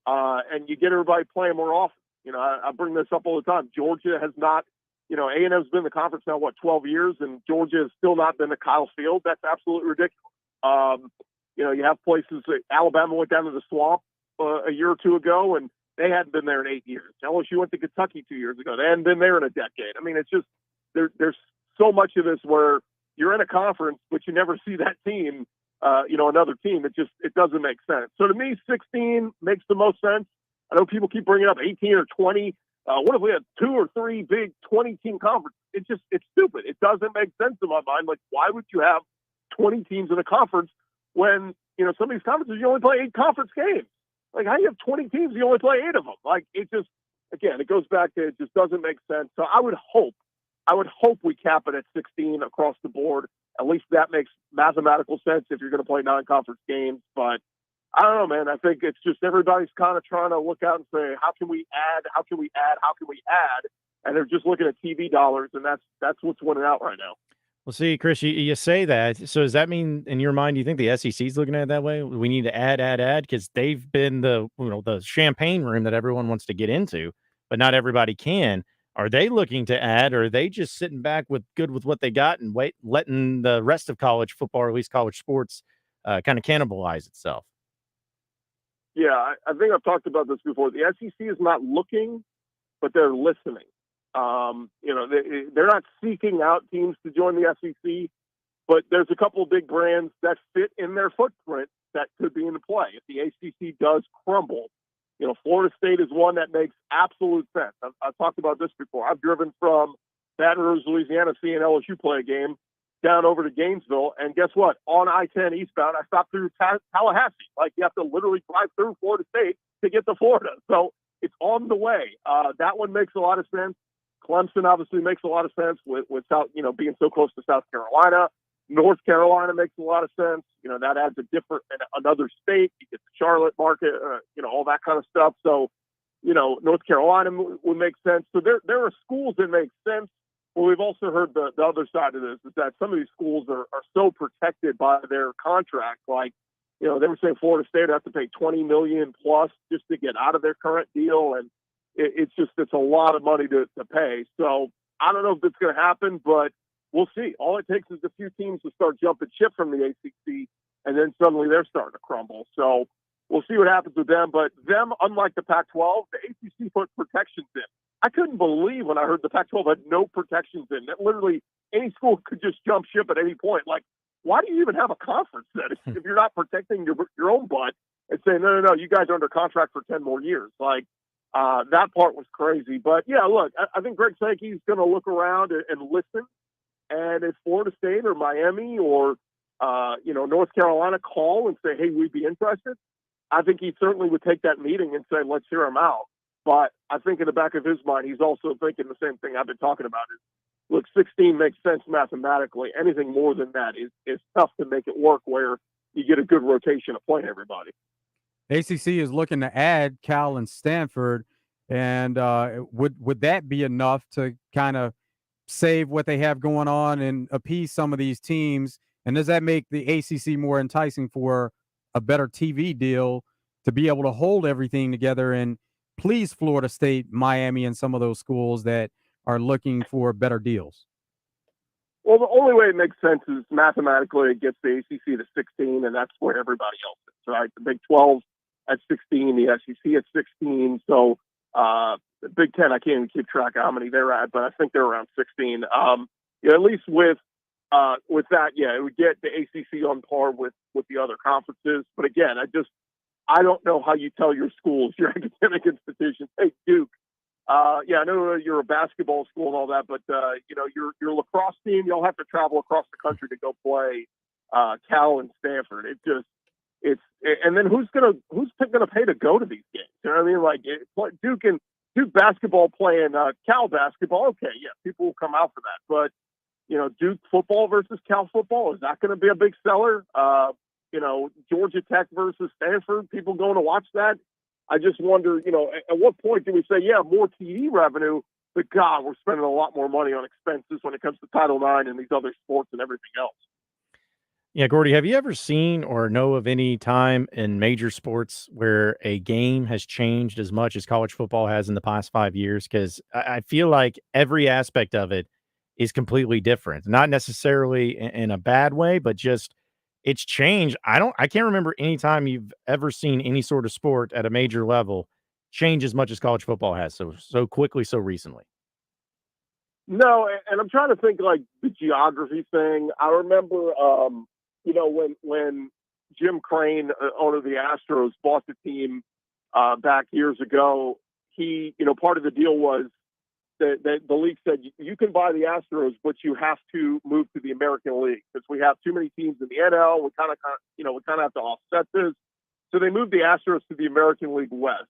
and you get everybody playing more often. I bring this up all the time. Georgia has not A&M's been in the conference now, 12 years, and Georgia has still not been to Kyle Field. That's absolutely ridiculous. You have places like Alabama went down to the Swamp a year or two ago, and they hadn't been there in 8 years. LSU went to Kentucky 2 years ago. They hadn't been there in a decade. I mean, it's just there's so much of this where you're in a conference, but you never see that team, another team. It doesn't make sense. So to me, 16 makes the most sense. I know people keep bringing up 18 or 20. What if we had 2 or 3 big 20-team conferences? It's stupid. It doesn't make sense in my mind. Like, why would you have 20 teams in a conference when, some of these conferences, you only play 8 conference games? Like, how do you have 20 teams, you only play 8 of them? Like, it goes back to, it just doesn't make sense. So I would hope we cap it at 16 across the board. At least that makes mathematical sense if you're going to play non-conference games. But I don't know, man. I think it's just everybody's kind of trying to look out and say, how can we add? How can we add? How can we add? And they're just looking at TV dollars, and that's what's winning out right now. Well, see, Chris, you say that. So does that mean, in your mind, you think the SEC is looking at it that way? We need to add, because they've been the champagne room that everyone wants to get into, but not everybody can. Are they looking to add, or are they just sitting back with what they got and letting the rest of college football, or at least college sports, kind of cannibalize itself? Yeah, I think I've talked about this before. The SEC is not looking, but they're listening. They're not seeking out teams to join the SEC, but there's a couple of big brands that fit in their footprint that could be in play if the ACC does crumble. Florida State is one that makes absolute sense. I've talked about this before. I've driven from Baton Rouge, Louisiana, seeing LSU play a game, down over to Gainesville, and guess what? On I-10 eastbound, I stopped through Tallahassee. Like, you have to literally drive through Florida State to get to Florida. So it's on the way. That one makes a lot of sense. Clemson obviously makes a lot of sense with South, being so close to South Carolina. North Carolina makes a lot of sense. That adds another state. You get the Charlotte market, all that kind of stuff. So, North Carolina would make sense. So there are schools that make sense. Well, we've also heard the other side of this is that some of these schools are so protected by their contract. Like, they were saying Florida State would have to pay $20 million plus just to get out of their current deal. And it's a lot of money to pay. So I don't know if it's going to happen, but we'll see. All it takes is a few teams to start jumping ship from the ACC, and then suddenly they're starting to crumble. So we'll see what happens with them. But them, unlike the Pac-12, the ACC put protections in. I couldn't believe when I heard the Pac-12 had no protections in. That literally any school could just jump ship at any point. Like, why do you even have a conference then if you're not protecting your own butt and saying, no, you guys are under contract for 10 more years? Like, that part was crazy. But, yeah, look, I think Greg Sankey's going to look around and listen. And if Florida State or Miami or, North Carolina call and say, hey, we'd be interested, I think he certainly would take that meeting and say, let's hear him out. But I think in the back of his mind, he's also thinking the same thing I've been talking about is, look, 16 makes sense mathematically. Anything more than that is tough to make it work where you get a good rotation of playing everybody. ACC is looking to add Cal and Stanford, and would that be enough to kind of save what they have going on and appease some of these teams? And does that make the ACC more enticing for a better TV deal to be able to hold everything together and please Florida State, Miami, and some of those schools that are looking for better deals? Well, the only way it makes sense is mathematically it gets the ACC to 16, and that's where everybody else is, right? The Big 12 at 16, the SEC at 16. So the Big 10, I can't even keep track of how many they're at, but I think they're around 16. At least with that, yeah, it would get the ACC on par with the other conferences. But again, I don't know how you tell your schools, your academic institutions, hey, Duke, I know you're a basketball school and all that, but your lacrosse team, you'll have to travel across the country to go play Cal and Stanford. And then who's gonna pay to go to these games? You know what I mean? Like Duke basketball playing Cal basketball. Okay, yeah, people will come out for that. But Duke football versus Cal football, is that going to be a big seller? Georgia Tech versus Stanford, people going to watch that? I just wonder, at what point do we say, yeah, more TV revenue, but God, we're spending a lot more money on expenses when it comes to Title IX and these other sports and everything else. Yeah, Gordy, have you ever seen or know of any time in major sports where a game has changed as much as college football has in the past 5 years? Because I feel like every aspect of it is completely different. Not necessarily in a bad way, but just it's changed. I can't remember any time you've ever seen any sort of sport at a major level change as much as college football has so quickly, so recently. No, and I'm trying to think like the geography thing. I remember, when Jim Crane, owner of the Astros, bought the team back years ago. He, part of the deal was that the league said you can buy the Astros, but you have to move to the American League because we have too many teams in the NL. We kind of have to offset this. So they moved the Astros to the American League West.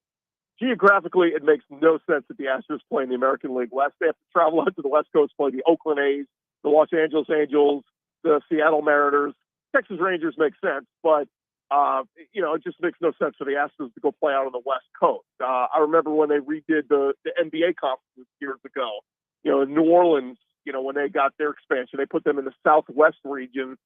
Geographically, it makes no sense that the Astros play in the American League West. They have to travel out to the West Coast, play the Oakland A's, the Los Angeles Angels, the Seattle Mariners. Texas Rangers make sense, but it just makes no sense for the Astros to go play out on the West Coast. I remember when they redid the NBA conferences years ago. In New Orleans, when they got their expansion, they put them in the Southwest region,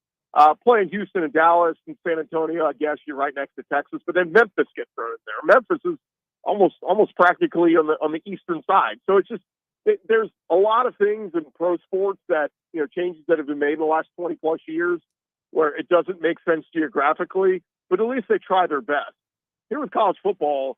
playing Houston and Dallas and San Antonio. I guess you're right next to Texas, but then Memphis gets thrown in there. Memphis is almost practically on the eastern side. So it's just there's a lot of things in pro sports that changes that have been made in the last 20 plus years where it doesn't make sense geographically, but at least they try their best. Here with college football,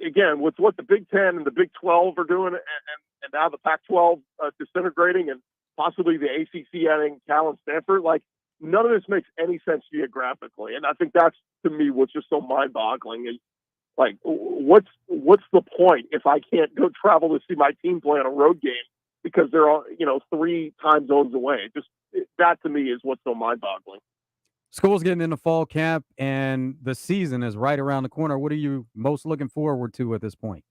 again, with what the Big Ten and the Big 12 are doing, and now the Pac-12 disintegrating, and possibly the ACC adding Cal and Stanford, like none of this makes any sense geographically. And I think that's, to me, what's just so mind-boggling is, like, what's the point if I can't go travel to see my team play on a road game because they're all 3 time zones away? That to me is what's so mind-boggling. School's getting into fall camp, and the season is right around the corner. What are you most looking forward to at this point?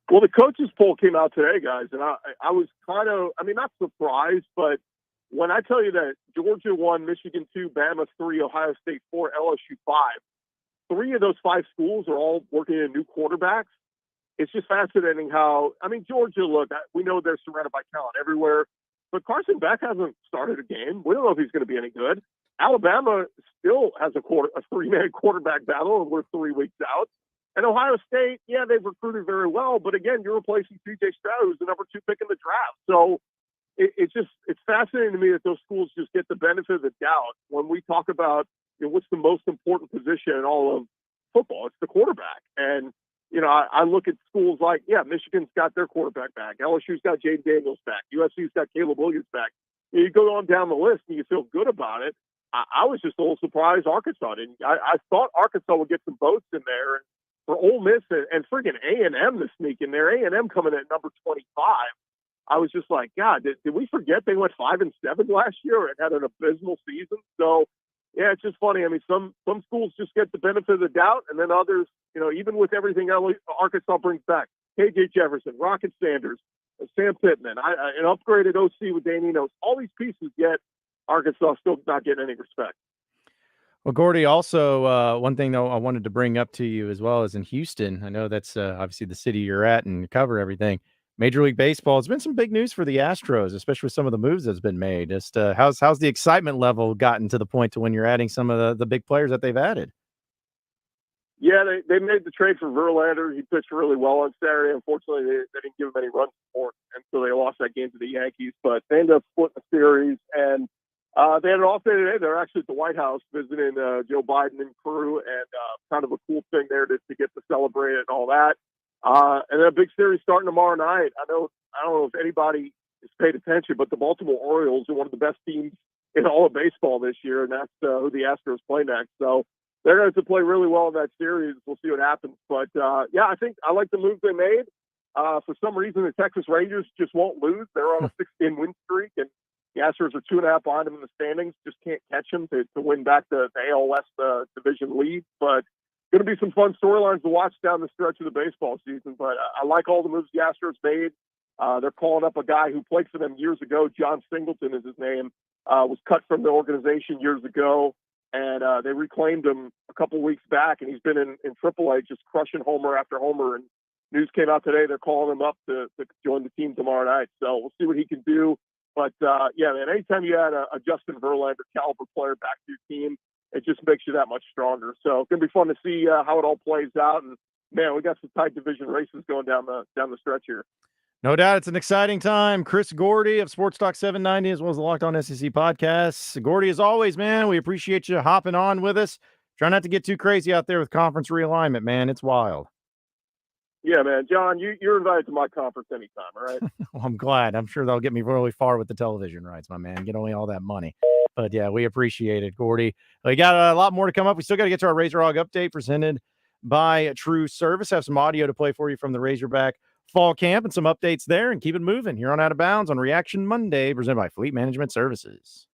Well, the coaches poll came out today, guys, and I was kind of, not surprised, but when I tell you that Georgia 1, Michigan 2, Bama 3, Ohio State 4, LSU 5, 3 of those 5 schools are all working in new quarterbacks. It's just fascinating how, Georgia, look, we know they're surrounded by talent everywhere, but Carson Beck hasn't started a game. We don't know if he's going to be any good. Alabama still has a 3-man quarterback battle, and we're 3 weeks out. And Ohio State, yeah, they've recruited very well, but again, you're replacing C.J. Stroud, who's the number 2 pick in the draft. So it's fascinating to me that those schools just get the benefit of the doubt when we talk about what's the most important position in all of football. It's the quarterback. And, I look at schools like, Michigan's got their quarterback back. LSU's got Jaden Daniels back. USC's got Caleb Williams back. You go on down the list and you feel good about it. I was just a little surprised Arkansas didn't. I thought Arkansas would get some votes in there. And for Ole Miss and friggin' A&M to sneak in there, A&M coming in at number 25, I was just like, God, did we forget they went 5-7 last year and had an abysmal season? So, yeah, it's just funny. Some schools just get the benefit of the doubt, and then others, even with everything else Arkansas brings back, KJ Jefferson, Rocket Sanders, Sam Pittman, an upgraded OC with Danny Knows, all these pieces, yet Arkansas still not getting any respect. Well, Gordy, also one thing though I wanted to bring up to you as well as in Houston. I know that's obviously the city you're at and cover everything. Major League Baseball has been some big news for the Astros, especially with some of the moves that's been made. Just how's the excitement level gotten to the point to when you're adding some of the big players that they've added? Yeah, they made the trade for Verlander. He pitched really well on Saturday. Unfortunately, they didn't give him any run support, and so they lost that game to the Yankees. But they ended up splitting the series, and they had an off day today. They're actually at the White House visiting Joe Biden and crew, and kind of a cool thing there to get to celebrate it and all that. And then a big series starting tomorrow night. I don't know if anybody has paid attention, but the Baltimore Orioles are one of the best teams in all of baseball this year, and that's who the Astros play next. So they're going to play really well in that series. We'll see what happens. But, yeah, I think I like the moves they made. For some reason, the Texas Rangers just won't lose. They're on a 6-game win streak, and the Astros are 2.5 behind them in the standings. Just can't catch them to win back the AL West division lead. But going to be some fun storylines to watch down the stretch of the baseball season. But I like all the moves the Astros made. They're calling up a guy who played for them years ago. John Singleton is his name. Was cut from the organization years ago. And they reclaimed him a couple weeks back, and he's been in AAA just crushing homer after homer. And news came out today, they're calling him up to join the team tomorrow night. So we'll see what he can do But yeah, man, anytime you add a Justin Verlander caliber player back to your team, it just makes you that much stronger. So it's gonna be fun to see how it all plays out. And man, we got some tight division races going down the stretch here. No doubt, it's an exciting time. Chris Gordy of Sports Talk 790, as well as the Locked On SEC podcast. Gordy, as always, man, we appreciate you hopping on with us. Try not to get too crazy out there with conference realignment, man. It's wild. Yeah, man, John, you're invited to my conference anytime. All right. Well, I'm glad. I'm sure they'll get me really far with the television rights, my man. Get only all that money. But yeah, we appreciate it, Gordy. We got a lot more to come up. We still got to get to our Razor Hog update presented by True Service. Have some audio to play for you from the Razorback fall camp and some updates there, and keep it moving here on Out of Bounds on Reaction Monday, presented by Fleet Management Services.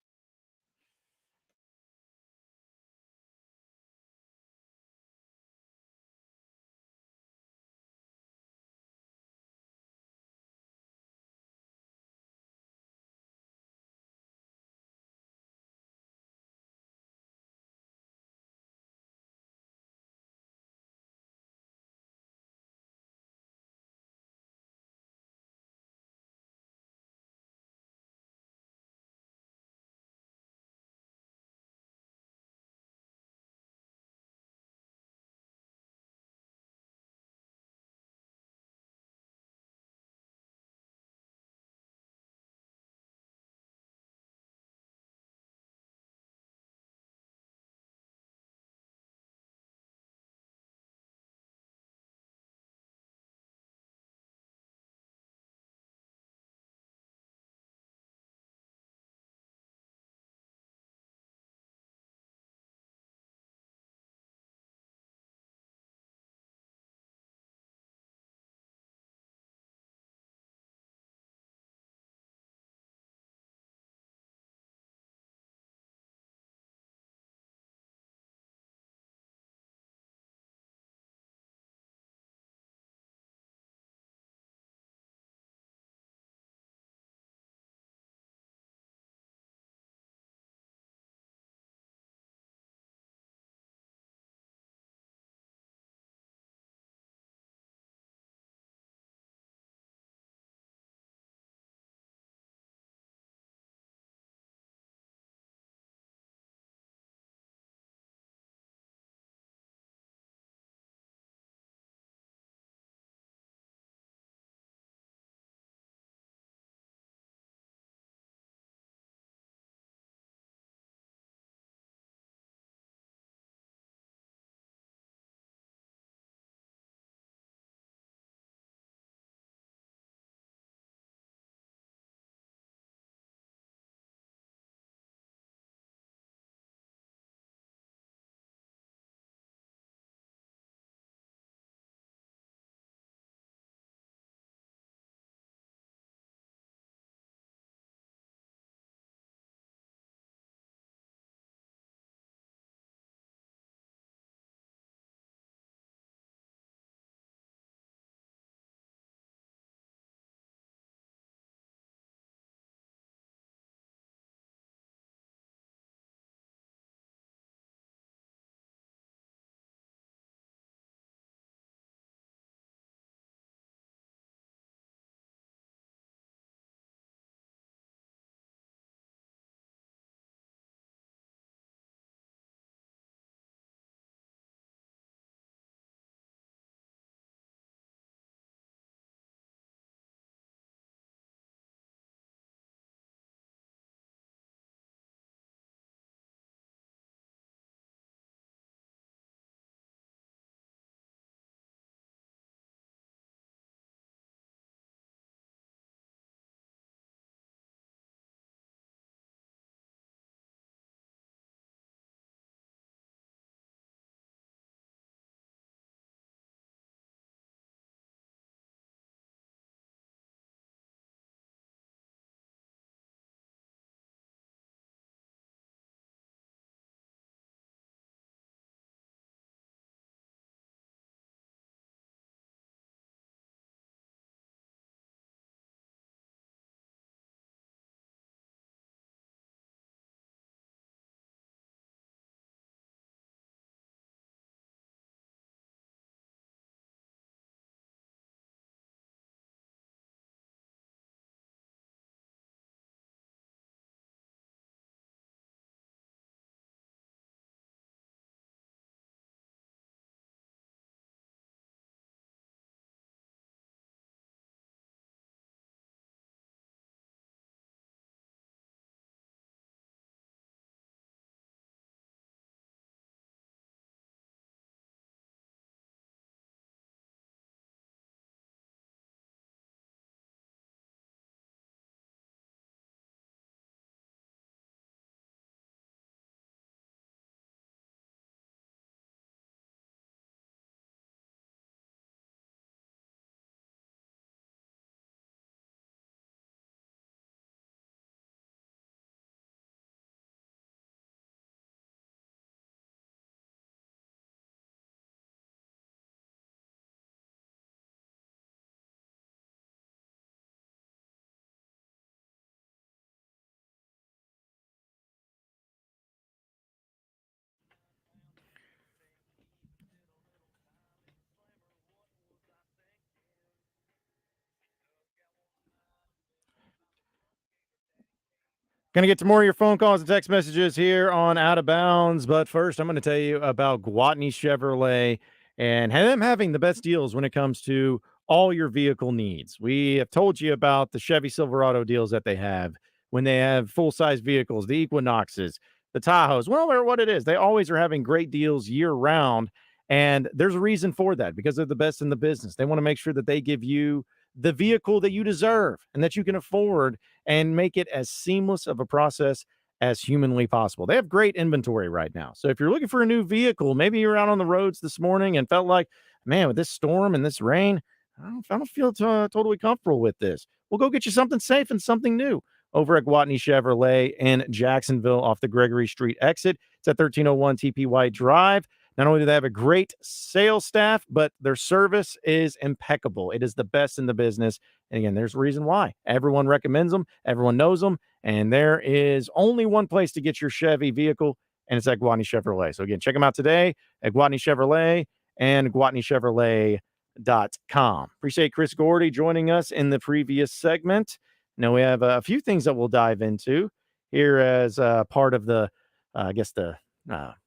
Going to get to more of your phone calls and text messages here on Out of Bounds. But first, I'm going to tell you about Gwatney Chevrolet and them having the best deals when it comes to all your vehicle needs. We have told you about the Chevy Silverado deals that they have when they have full-size vehicles, the Equinoxes, the Tahoes, well, what it is. They always are having great deals year-round, and there's a reason for that because they're the best in the business. They want to make sure that they give you the vehicle that you deserve and that you can afford and make it as seamless of a process as humanly possible. They have great inventory right now. So if you're looking for a new vehicle, maybe you're out on the roads this morning and felt like, man, with this storm and this rain, I don't feel totally comfortable with this. Well, go get you something safe and something new over at Gwatney Chevrolet in Jacksonville off the Gregory Street exit. It's at 1301 TP White Drive. Not only do they have a great sales staff, but their service is impeccable. It is the best in the business. And again, there's a reason why. Everyone recommends them. Everyone knows them. And there is only one place to get your Chevy vehicle, and it's at Gwatney Chevrolet. So again, check them out today at Gwatney Chevrolet and GwatneyChevrolet.com. Appreciate Chris Gordy joining us in the previous segment. Now we have a few things that we'll dive into here as part of the,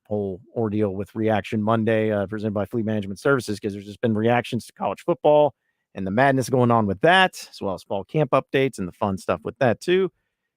whole ordeal with Reaction Monday presented by Fleet Management Services, because there's just been reactions to college football and the madness going on with that, as well as fall camp updates and the fun stuff with that too.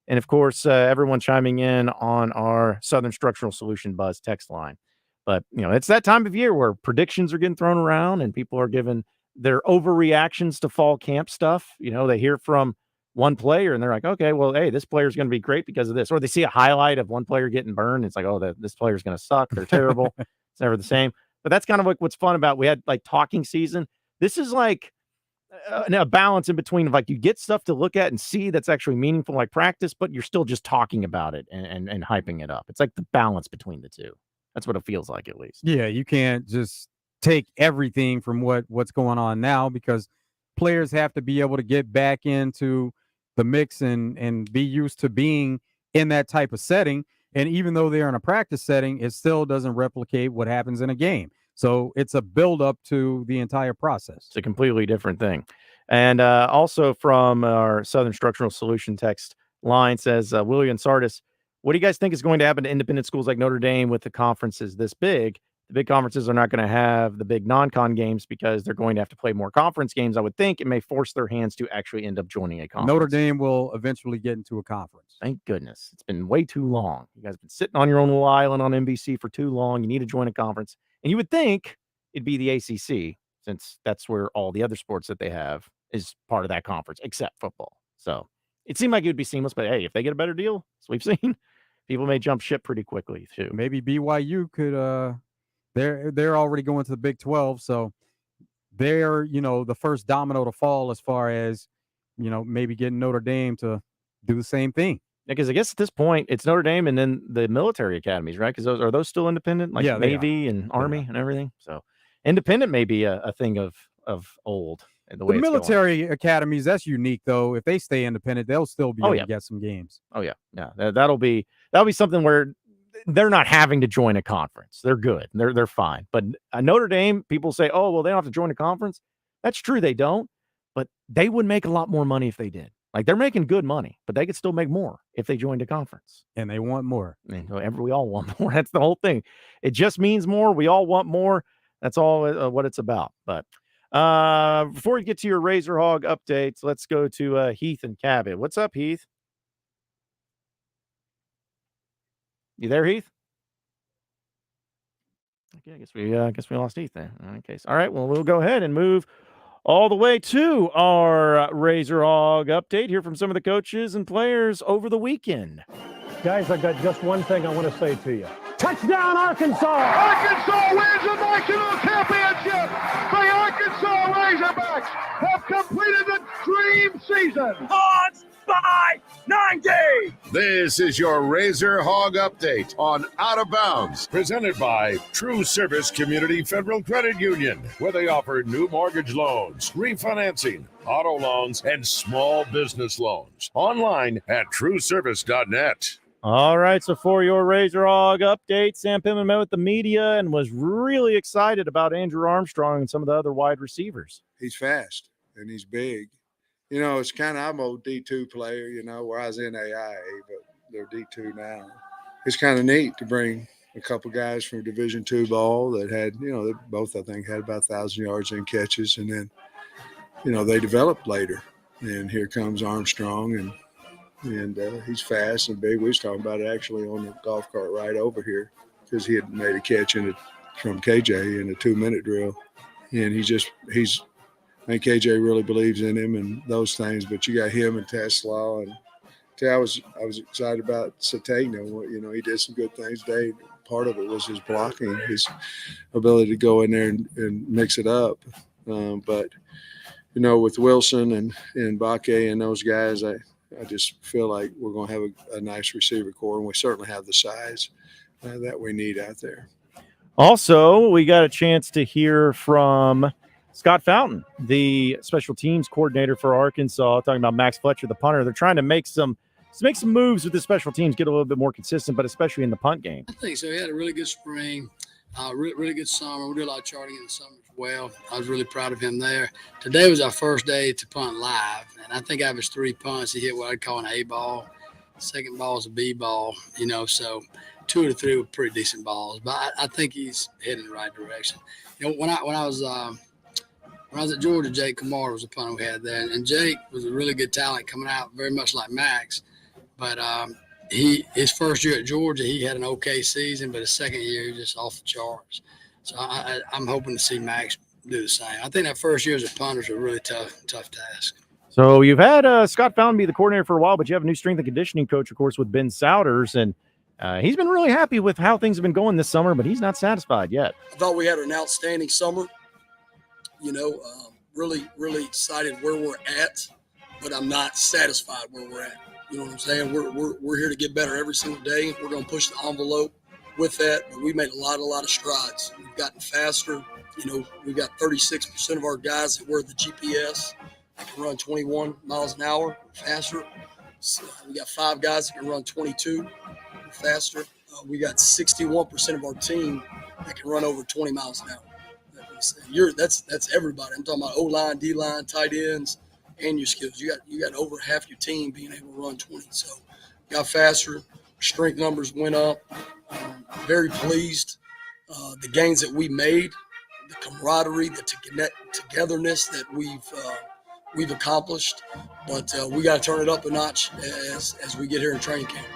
And of course, everyone chiming in on our Southern Structural Solution Buzz text line. But, it's that time of year where predictions are getting thrown around and people are giving their overreactions to fall camp stuff. They hear from one player and they're like, okay, well, hey, this player is going to be great because of this. Or they see a highlight of one player getting burned. It's like, oh, this player is going to suck. They're terrible. It's never the same. But that's kind of like what's fun about, we had like talking season. This is like a balance in between of like, you get stuff to look at and see that's actually meaningful, like practice, but you're still just talking about it and hyping it up. It's like the balance between the two. That's what it feels like, at least. Yeah, you can't just take everything from what's going on now, because players have to be able to get back into the mix and be used to being in that type of setting. And even though they're in a practice setting, it still doesn't replicate what happens in a game. So it's a build-up to the entire process. It's a completely different thing. And also from our Southern Structural Solution text line says, William Sardis, what do you guys think is going to happen to independent schools like Notre Dame with the conferences this big? The big conferences are not going to have the big non-con games because they're going to have to play more conference games. I would think it may force their hands to actually end up joining a conference. Notre Dame will eventually get into a conference. Thank goodness. It's been way too long. You guys have been sitting on your own little island on NBC for too long. You need to join a conference. And you would think it'd be the ACC, since that's where all the other sports that they have is part of that conference, except football. So it seemed like it would be seamless, but hey, if they get a better deal, as we've seen, people may jump ship pretty quickly too. Maybe BYU could they're already going to the Big 12, so they're the first domino to fall as far as maybe getting Notre Dame to do the same thing. Because I guess at this point it's Notre Dame and then the military academies, right? Because are those still independent, like Navy and Army and everything? So independent may be a thing of old. The military academies, that's unique though. If they stay independent, they'll still be able to get some games. Oh yeah, that'll be something where they're not having to join a conference. They're good. They're fine. But Notre Dame, people say, oh, well, they don't have to join a conference. That's true. They don't, but they would make a lot more money if they did. Like, they're making good money, but they could still make more if they joined a conference. And they want more. I mean, we all want more. That's the whole thing. It just means more. We all want more. That's all what it's about. But before we get to your Razor Hog updates, let's go to Heath and Cabot. What's up, Heath? You there, Heath? Okay, I guess we lost Heath there. Okay, all right. Well, we'll go ahead and move all the way to our Razor Hog update. Hear from some of the coaches and players over the weekend. Guys, I got just one thing I want to say to you. Touchdown, Arkansas! Arkansas wins the national championship! The Arkansas Razorbacks have completed the dream season! Hogs by 90! This is your Razor Hog Update on Out of Bounds, presented by True Service Community Federal Credit Union, where they offer new mortgage loans, refinancing, auto loans, and small business loans. Online at trueservice.net. All right, so for your Razor Hog update, Sam Pittman met with the media and was really excited about Andrew Armstrong and some of the other wide receivers. He's fast and he's big. It's kind of, I'm a D2 player, where I was in AIA, but they're D2 now. It's kind of neat to bring a couple guys from Division II ball that had, they both, I think, had about 1,000 yards in catches. And then, they developed later. And here comes Armstrong, and he's fast and big. We was talking about it actually on the golf cart ride over here because he had made a catch from KJ in a 2-minute drill. And I think KJ really believes in him and those things. But you got him and Tesla, and I was excited about Satagno. He did some good things today. Part of it was his blocking, his ability to go in there and mix it up. But with Wilson and Bakke and those guys, I just feel like we're going to have a nice receiver core, and we certainly have the size that we need out there. Also, we got a chance to hear from Scott Fountain, the special teams coordinator for Arkansas, talking about Max Fletcher, the punter. They're trying to make some moves with the special teams, get a little bit more consistent, but especially in the punt game. I think so. He had a really good spring, really good summer. We did a lot of charting in the summer as well. I was really proud of him there. Today was our first day to punt live, and I think out of his 3 punts, he hit what I'd call an A ball. Second ball is a B ball, so 2 of the 3 were pretty decent balls. But I think he's heading in the right direction. When I was at Georgia, Jake Kamara was the punter we had there, and Jake was a really good talent coming out, very much like Max. But his first year at Georgia, he had an okay season, but his second year, he was just off the charts. So I'm hoping to see Max do the same. I think that first year as a punter is a really tough task. So you've had Scott Fountain be the coordinator for a while, but you have a new strength and conditioning coach, of course, with Ben Souders, and he's been really happy with how things have been going this summer, but he's not satisfied yet. I thought we had an outstanding summer. Really, really excited where we're at, but I'm not satisfied where we're at. You know what I'm saying? We're here to get better every single day. We're going to push the envelope with that. But we made a lot of strides. We've gotten faster. We've got 36% of our guys that wear the GPS that can run 21 miles an hour faster. So we got 5 guys that can run 22 faster. We got 61% of our team that can run over 20 miles an hour. That's everybody. I'm talking about O-line, D-line, tight ends, and your skills. You got over half your team being able to run 20. So got faster. Strength numbers went up. Very pleased. The gains that we made, the camaraderie, the togetherness that we've accomplished. But we got to turn it up a notch as we get here in training camp.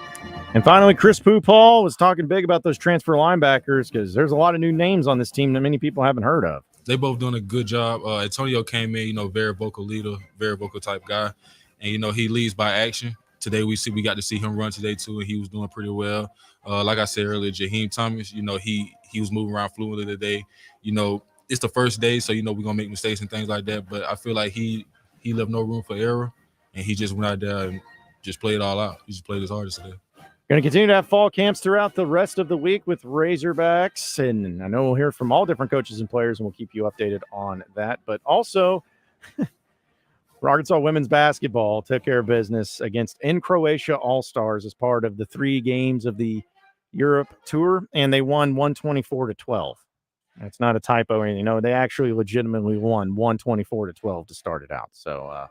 And finally, Chris Paul was talking big about those transfer linebackers because there's a lot of new names on this team that many people haven't heard of. They both doing a good job. Antonio came in, very vocal leader, very vocal type guy. And, he leads by action. Today we got to see him run today too, and he was doing pretty well. Like I said earlier, Jaheim Thomas, he was moving around fluently today. It's the first day, so, we're going to make mistakes and things like that. But I feel like he left no room for error, and he just went out there and just played it all out. He just played his hardest today. Going to continue to have fall camps throughout the rest of the week with Razorbacks, and I know we'll hear from all different coaches and players, and we'll keep you updated on that. But also, Arkansas women's basketball took care of business against in Croatia All-Stars as part of the 3 games of the Europe Tour, and they won 124-12. That's not a typo or anything. No, they actually legitimately won 124-12 to start it out. So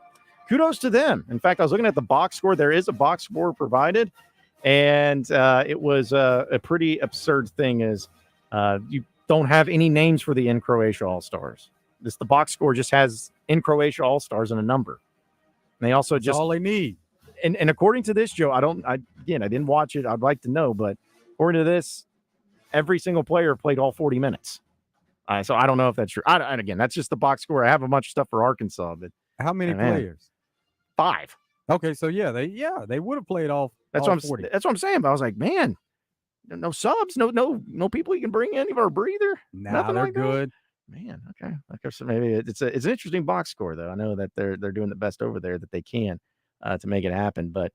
kudos to them. In fact, I was looking at the box score. There is a box score provided. And it was a pretty absurd thing is you don't have any names for the in Croatia All-Stars. The box score just has in Croatia All-Stars and a number. And they also That's all they need. And according to this, Joe, I didn't watch it. I'd like to know, but according to this, every single player played all 40 minutes. So I don't know if that's true. And again, that's just the box score. I have a bunch of stuff for Arkansas, but how many players? 5. Okay, so they would have played all. That's all what 40. That's what I'm saying. But I was like, man, no subs, no people you can bring in, any of our breather. Nah, they're good. Man, okay. I guess maybe it's an interesting box score though. I know that they're doing the best over there that they can to make it happen. But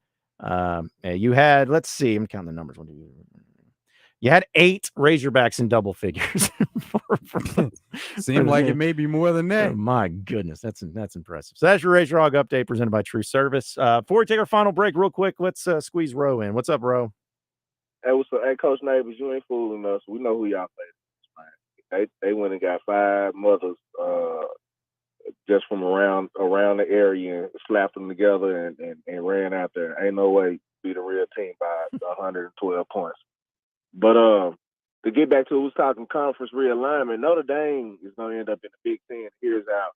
you had, let's see, I'm counting the numbers. You had 8 Razorbacks in double figures. Seemed like it may be more than that. Oh, my goodness, that's impressive. So that's your Razor Hog update presented by True Service. Before we take our final break, real quick, let's squeeze Ro in. What's up, Ro? Hey, what's up? Hey, Coach Nabors, you ain't fooling us. We know who y'all play. They went and got 5 mothers just from around the area and slapped them together and ran out there. Ain't no way beat a real team by 112 points. But to get back to what we was talking conference realignment, Notre Dame is going to end up in the Big Ten. Here's out.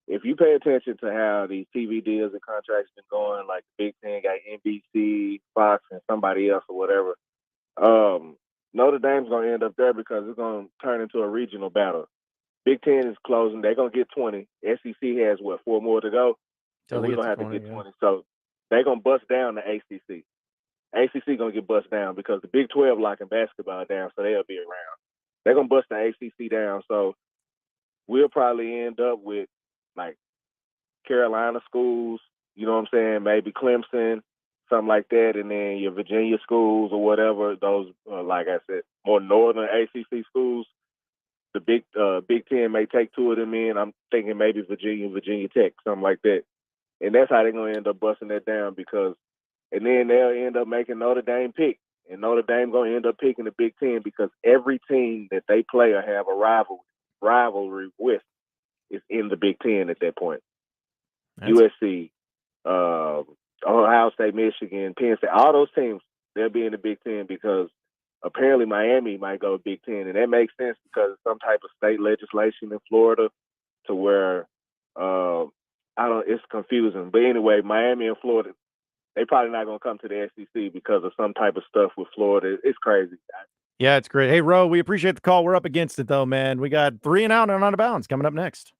If you pay attention to how these TV deals and contracts been going, like the Big Ten got NBC, Fox, and somebody else or whatever, Notre Dame's going to end up there because it's going to turn into a regional battle. Big Ten is closing. They're going to get 20. SEC has, 4 more to go? So we're going to have to get 20. So they're going to bust down the ACC. ACC going to get bust down because the Big 12 locking basketball down, so they'll be around. They're going to bust the ACC down. So we'll probably end up with, like, Carolina schools, you know what I'm saying, maybe Clemson, something like that, and then your Virginia schools or whatever, those, like I said, more northern ACC schools. The Big Ten may take 2 of them in. I'm thinking maybe Virginia Tech, something like that. And that's how they're going to end up busting that down and then they'll end up making Notre Dame pick. And Notre Dame going to end up picking the Big Ten because every team that they play or have a rivalry with is in the Big Ten at that point. USC, Ohio State, Michigan, Penn State, all those teams, they'll be in the Big Ten because apparently Miami might go Big Ten. And that makes sense because of some type of state legislation in Florida to where it's confusing. But anyway, Miami and Florida, they probably not going to come to the SEC because of some type of stuff with Florida. It's crazy. Yeah, it's great. Hey, Ro, we appreciate the call. We're up against it, though, man. We got 3 and Out and Out of Bounds coming up next.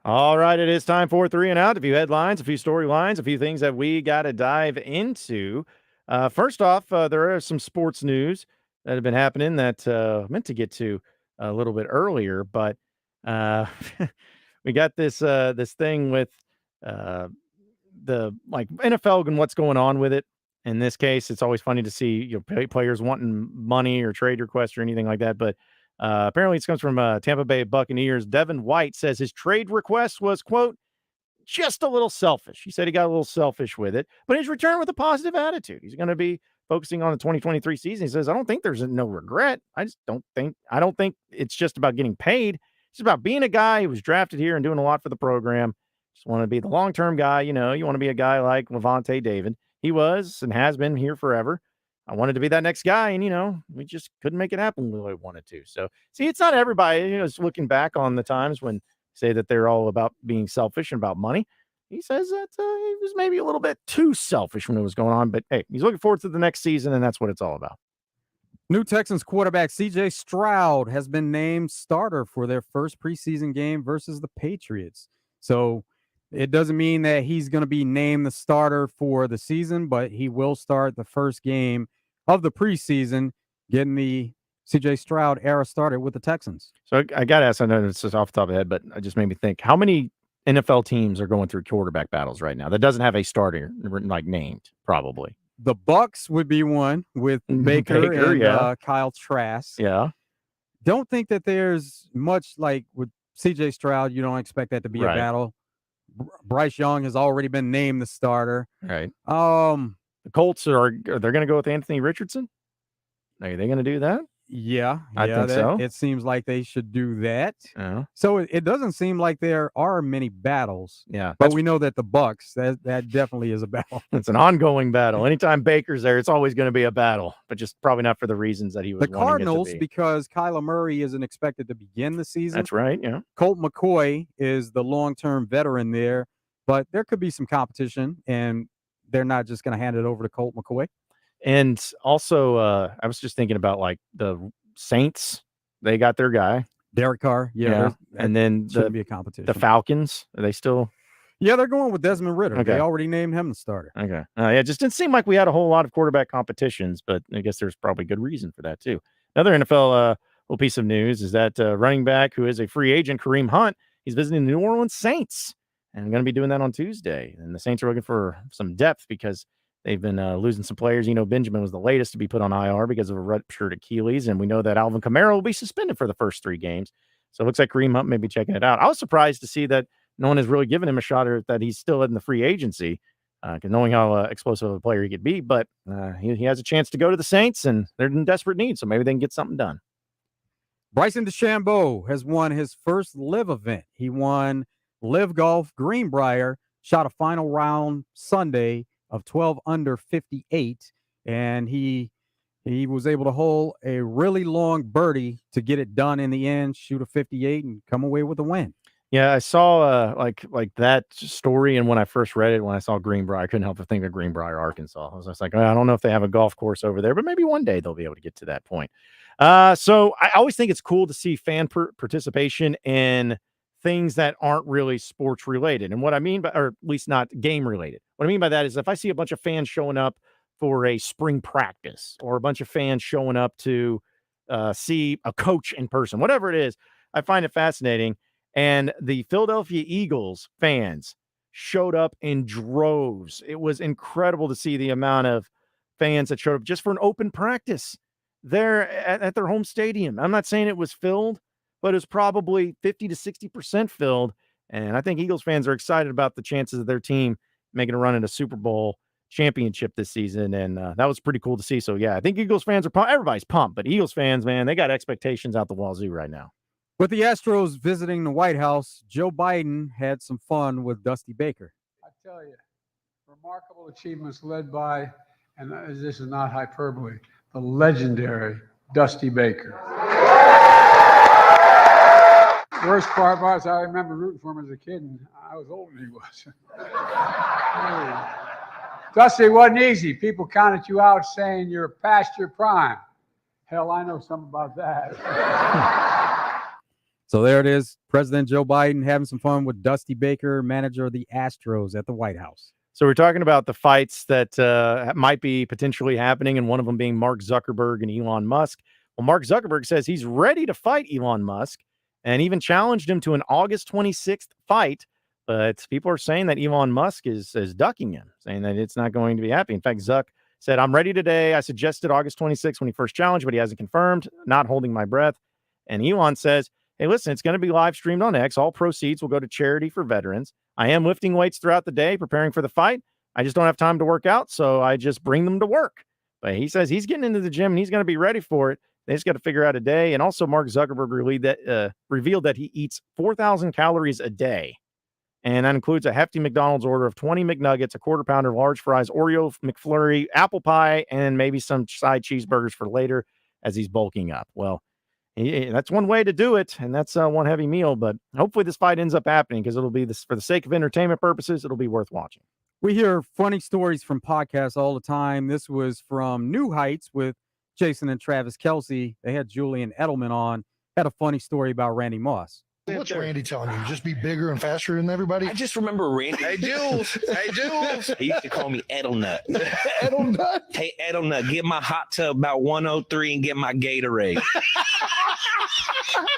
All right, it is time for 3 and Out. A few headlines, a few storylines, a few things that we got to dive into. First off, there are some sports news that have been happening that I meant to get to a little bit earlier, but we got this thing with the NFL and what's going on with it. In this case, it's always funny to see players wanting money or trade requests or anything like that, but apparently, it comes from Tampa Bay Buccaneers. Devin White says his trade request was, quote, just a little selfish. He said he got a little selfish with it, but he's returned with a positive attitude. He's going to be focusing on the 2023 season. He says, I don't think there's no regret. I don't think it's just about getting paid. It's about being a guy who was drafted here and doing a lot for the program. Just want to be the long-term guy. You want to be a guy like Levante David. He was and has been here forever. I wanted to be that next guy, and, we just couldn't make it happen the way we wanted to. So, see, it's not everybody, is looking back on the times when say that they're all about being selfish and about money. He says that he was maybe a little bit too selfish when it was going on, but hey, he's looking forward to the next season, and that's what it's all about. New Texans quarterback C.J. Stroud has been named starter for their first preseason game versus the Patriots. So it doesn't mean that he's going to be named the starter for the season, but he will start the first game of the preseason, getting the C.J. Stroud era started with the Texans. So I got to ask, I know it's just off the top of the head, but it just made me think, how many NFL teams are going through quarterback battles right now that doesn't have a starter named, probably? The Bucs would be one with Baker and Kyle Trask. Yeah. Don't think that there's much like with C.J. Stroud. You don't expect that to be a battle. Bryce Young has already been named the starter. Right. The Colts are they going to go with Anthony Richardson? Are they going to do that? Yeah, I think so. It seems like they should do that. Yeah. So it doesn't seem like there are many battles. Yeah, but we know that the Bucs that definitely is a battle. It's an ongoing battle. Anytime Baker's there, it's always going to be a battle, but just probably not for the reasons that he was. The Cardinals, because Kyler Murray isn't expected to begin the season. That's right. Yeah. Colt McCoy is the long-term veteran there, but there could be some competition, and they're not just going to hand it over to Colt McCoy. And also, I was just thinking about like the Saints. They got their guy, Derek Carr. Yeah. And then be a competition. The Falcons. Are they still? Yeah, they're going with Desmond Ridder. Okay. They already named him the starter. Okay. It just didn't seem like we had a whole lot of quarterback competitions, but I guess there's probably good reason for that too. Another NFL little piece of news is that running back who is a free agent, Kareem Hunt, he's visiting the New Orleans Saints, and going to be doing that on Tuesday. And the Saints are looking for some depth because they've been losing some players. Benjamin was the latest to be put on IR because of a ruptured Achilles, and we know that Alvin Kamara will be suspended for the first 3 games. So it looks like Kareem Hunt may be checking it out. I was surprised to see that no one has really given him a shot, or that he's still in the free agency, knowing how explosive of a player he could be. But he has a chance to go to the Saints, and they're in desperate need, so maybe they can get something done. Bryson DeChambeau has won his first live event. He won Live Golf Greenbrier, shot a final round Sunday of 12 under 58, and he was able to hold a really long birdie to get it done in the end, shoot a 58, and come away with a win. Yeah, I saw like that story, and when I first read it, when I saw Greenbrier, I couldn't help but think of Greenbrier, Arkansas. I was just like, I don't know if they have a golf course over there, but maybe one day they'll be able to get to that point. So I always think it's cool to see fan participation in things that aren't really sports related. And what I mean by, or at least not game related, what I mean by that is if I see a bunch of fans showing up for a spring practice, or a bunch of fans showing up to see a coach in person, whatever it is, I find it fascinating. And the Philadelphia Eagles fans showed up in droves. It was incredible to see the amount of fans that showed up just for an open practice there at their home stadium. I'm not saying it was filled, but it was probably 50 to 60% filled. And I think Eagles fans are excited about the chances of their team making a run at a Super Bowl championship this season. And that was pretty cool to see. So, yeah, I think Eagles fans are pumped. Everybody's pumped, but Eagles fans, man, they got expectations out the wazoo right now. With the Astros visiting the White House, Joe Biden had some fun with Dusty Baker. I tell you, remarkable achievements led by, and this is not hyperbole, the legendary Dusty Baker. Worst part was I remember rooting for him as a kid, and I was older than he was. Dusty, it wasn't easy. People counted you out saying you're past your prime. Hell, I know something about that. So there it is. President Joe Biden having some fun with Dusty Baker, manager of the Astros at the White House. So we're talking about the fights that might be potentially happening, and one of them being Mark Zuckerberg and Elon Musk. Well, Mark Zuckerberg says he's ready to fight Elon Musk and even challenged him to an August 26th fight. But people are saying that Elon Musk is ducking him, saying that it's not going to be happening. In fact, Zuck said, I'm ready today. I suggested August 26th when he first challenged, but he hasn't confirmed, not holding my breath. And Elon says, hey, listen, it's going to be live streamed on X. All proceeds will go to charity for veterans. I am lifting weights throughout the day, preparing for the fight. I just don't have time to work out, so I just bring them to work. But he says he's getting into the gym and he's going to be ready for it. They just got to figure out a day. And also, Mark Zuckerberg revealed that he eats 4,000 calories a day. And that includes a hefty McDonald's order of 20 McNuggets, a quarter pounder of large fries, Oreo McFlurry, apple pie, and maybe some side cheeseburgers for later as he's bulking up. Well, that's one way to do it, and that's one heavy meal. But hopefully this fight ends up happening because it'll be this for the sake of entertainment purposes. It'll be worth watching. We hear funny stories from podcasts all the time. This was from New Heights with Jason and Travis Kelsey. They had Julian Edelman on. Had a funny story about Randy Moss. What's Randy telling you? Just be bigger and faster than everybody? I just remember Randy. Hey, Jules. Hey, Jules. He used to call me Edelnut. Edelnut? Hey, Edelnut, get my hot tub about 103 and get my Gatorade.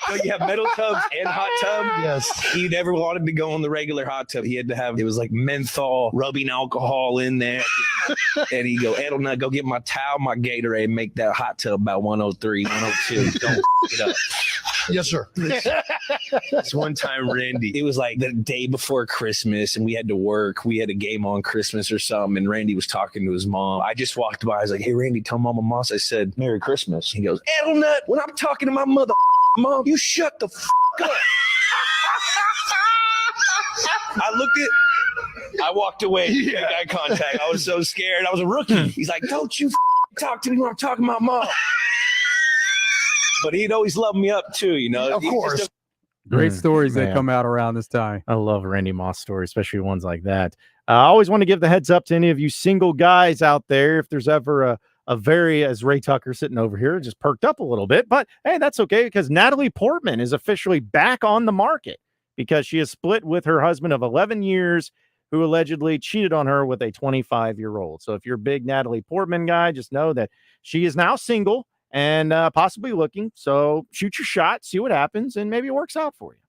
So you have metal tubs and hot tub? Yes. He never wanted to go on the regular hot tub. He had to have, it was like menthol, rubbing alcohol in there. And he'd go, Edelnut, go get my towel, my Gatorade, and make that hot tub about 103, 102. Don't it up. Yes, sir. This one time, Randy, it was like the day before Christmas and we had to work. We had a game on Christmas or something. And Randy was talking to his mom. I just walked by. I was like, hey, Randy, tell Mama Moss I said, Merry Christmas. He goes, Edelnut, when I'm talking to my mother, mom, you shut the up. I walked away. Made eye contact. I was so scared. I was a rookie. He's like, don't you talk to me when I'm talking to my mom. But he'd always love me up too, you know. Of course. Great stories that man. come out around this time. I love Randy Moss stories, especially ones like that. I always want to give the heads up to any of you single guys out there. If there's ever a very, as Ray Tucker sitting over here, just perked up a little bit. But hey, that's okay because Natalie Portman is officially back on the market because she is split with her husband of 11 years who allegedly cheated on her with a 25-year-old. So if you're a big Natalie Portman guy, just know that she is now single and possibly looking. So shoot your shot, see what happens, and maybe it works out for you.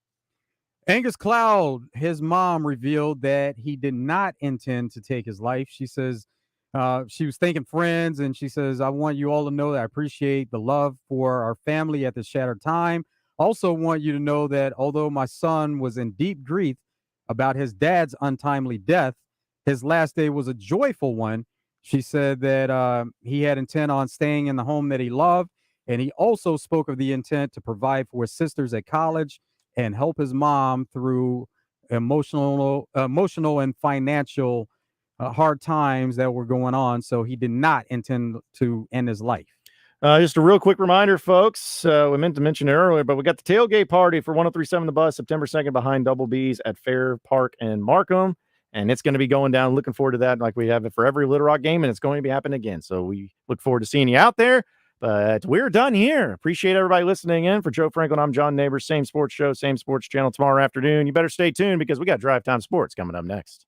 Angus Cloud, his mom revealed that he did not intend to take his life. She says she was thanking friends, and she says, I want you all to know that I appreciate the love for our family at this shattered time. Also want you to know that although my son was in deep grief about his dad's untimely death, his last day was a joyful one. She said that he had intent on staying in the home that he loved, and he also spoke of the intent to provide for his sisters at college and help his mom through emotional and financial hard times that were going on. So he did not intend to end his life. Just a real quick reminder, folks. We meant to mention it earlier, but we got the tailgate party for 1037 The Buzz, September 2nd behind Double B's at Fair Park and Markham. And it's going to be going down. Looking forward to that, like we have it for every Little Rock game, and it's going to be happening again. So we look forward to seeing you out there. But we're done here. Appreciate everybody listening in. For Joe Franklin, I'm John Nabors. Same sports show, same sports channel tomorrow afternoon. You better stay tuned because we got Drive Time Sports coming up next.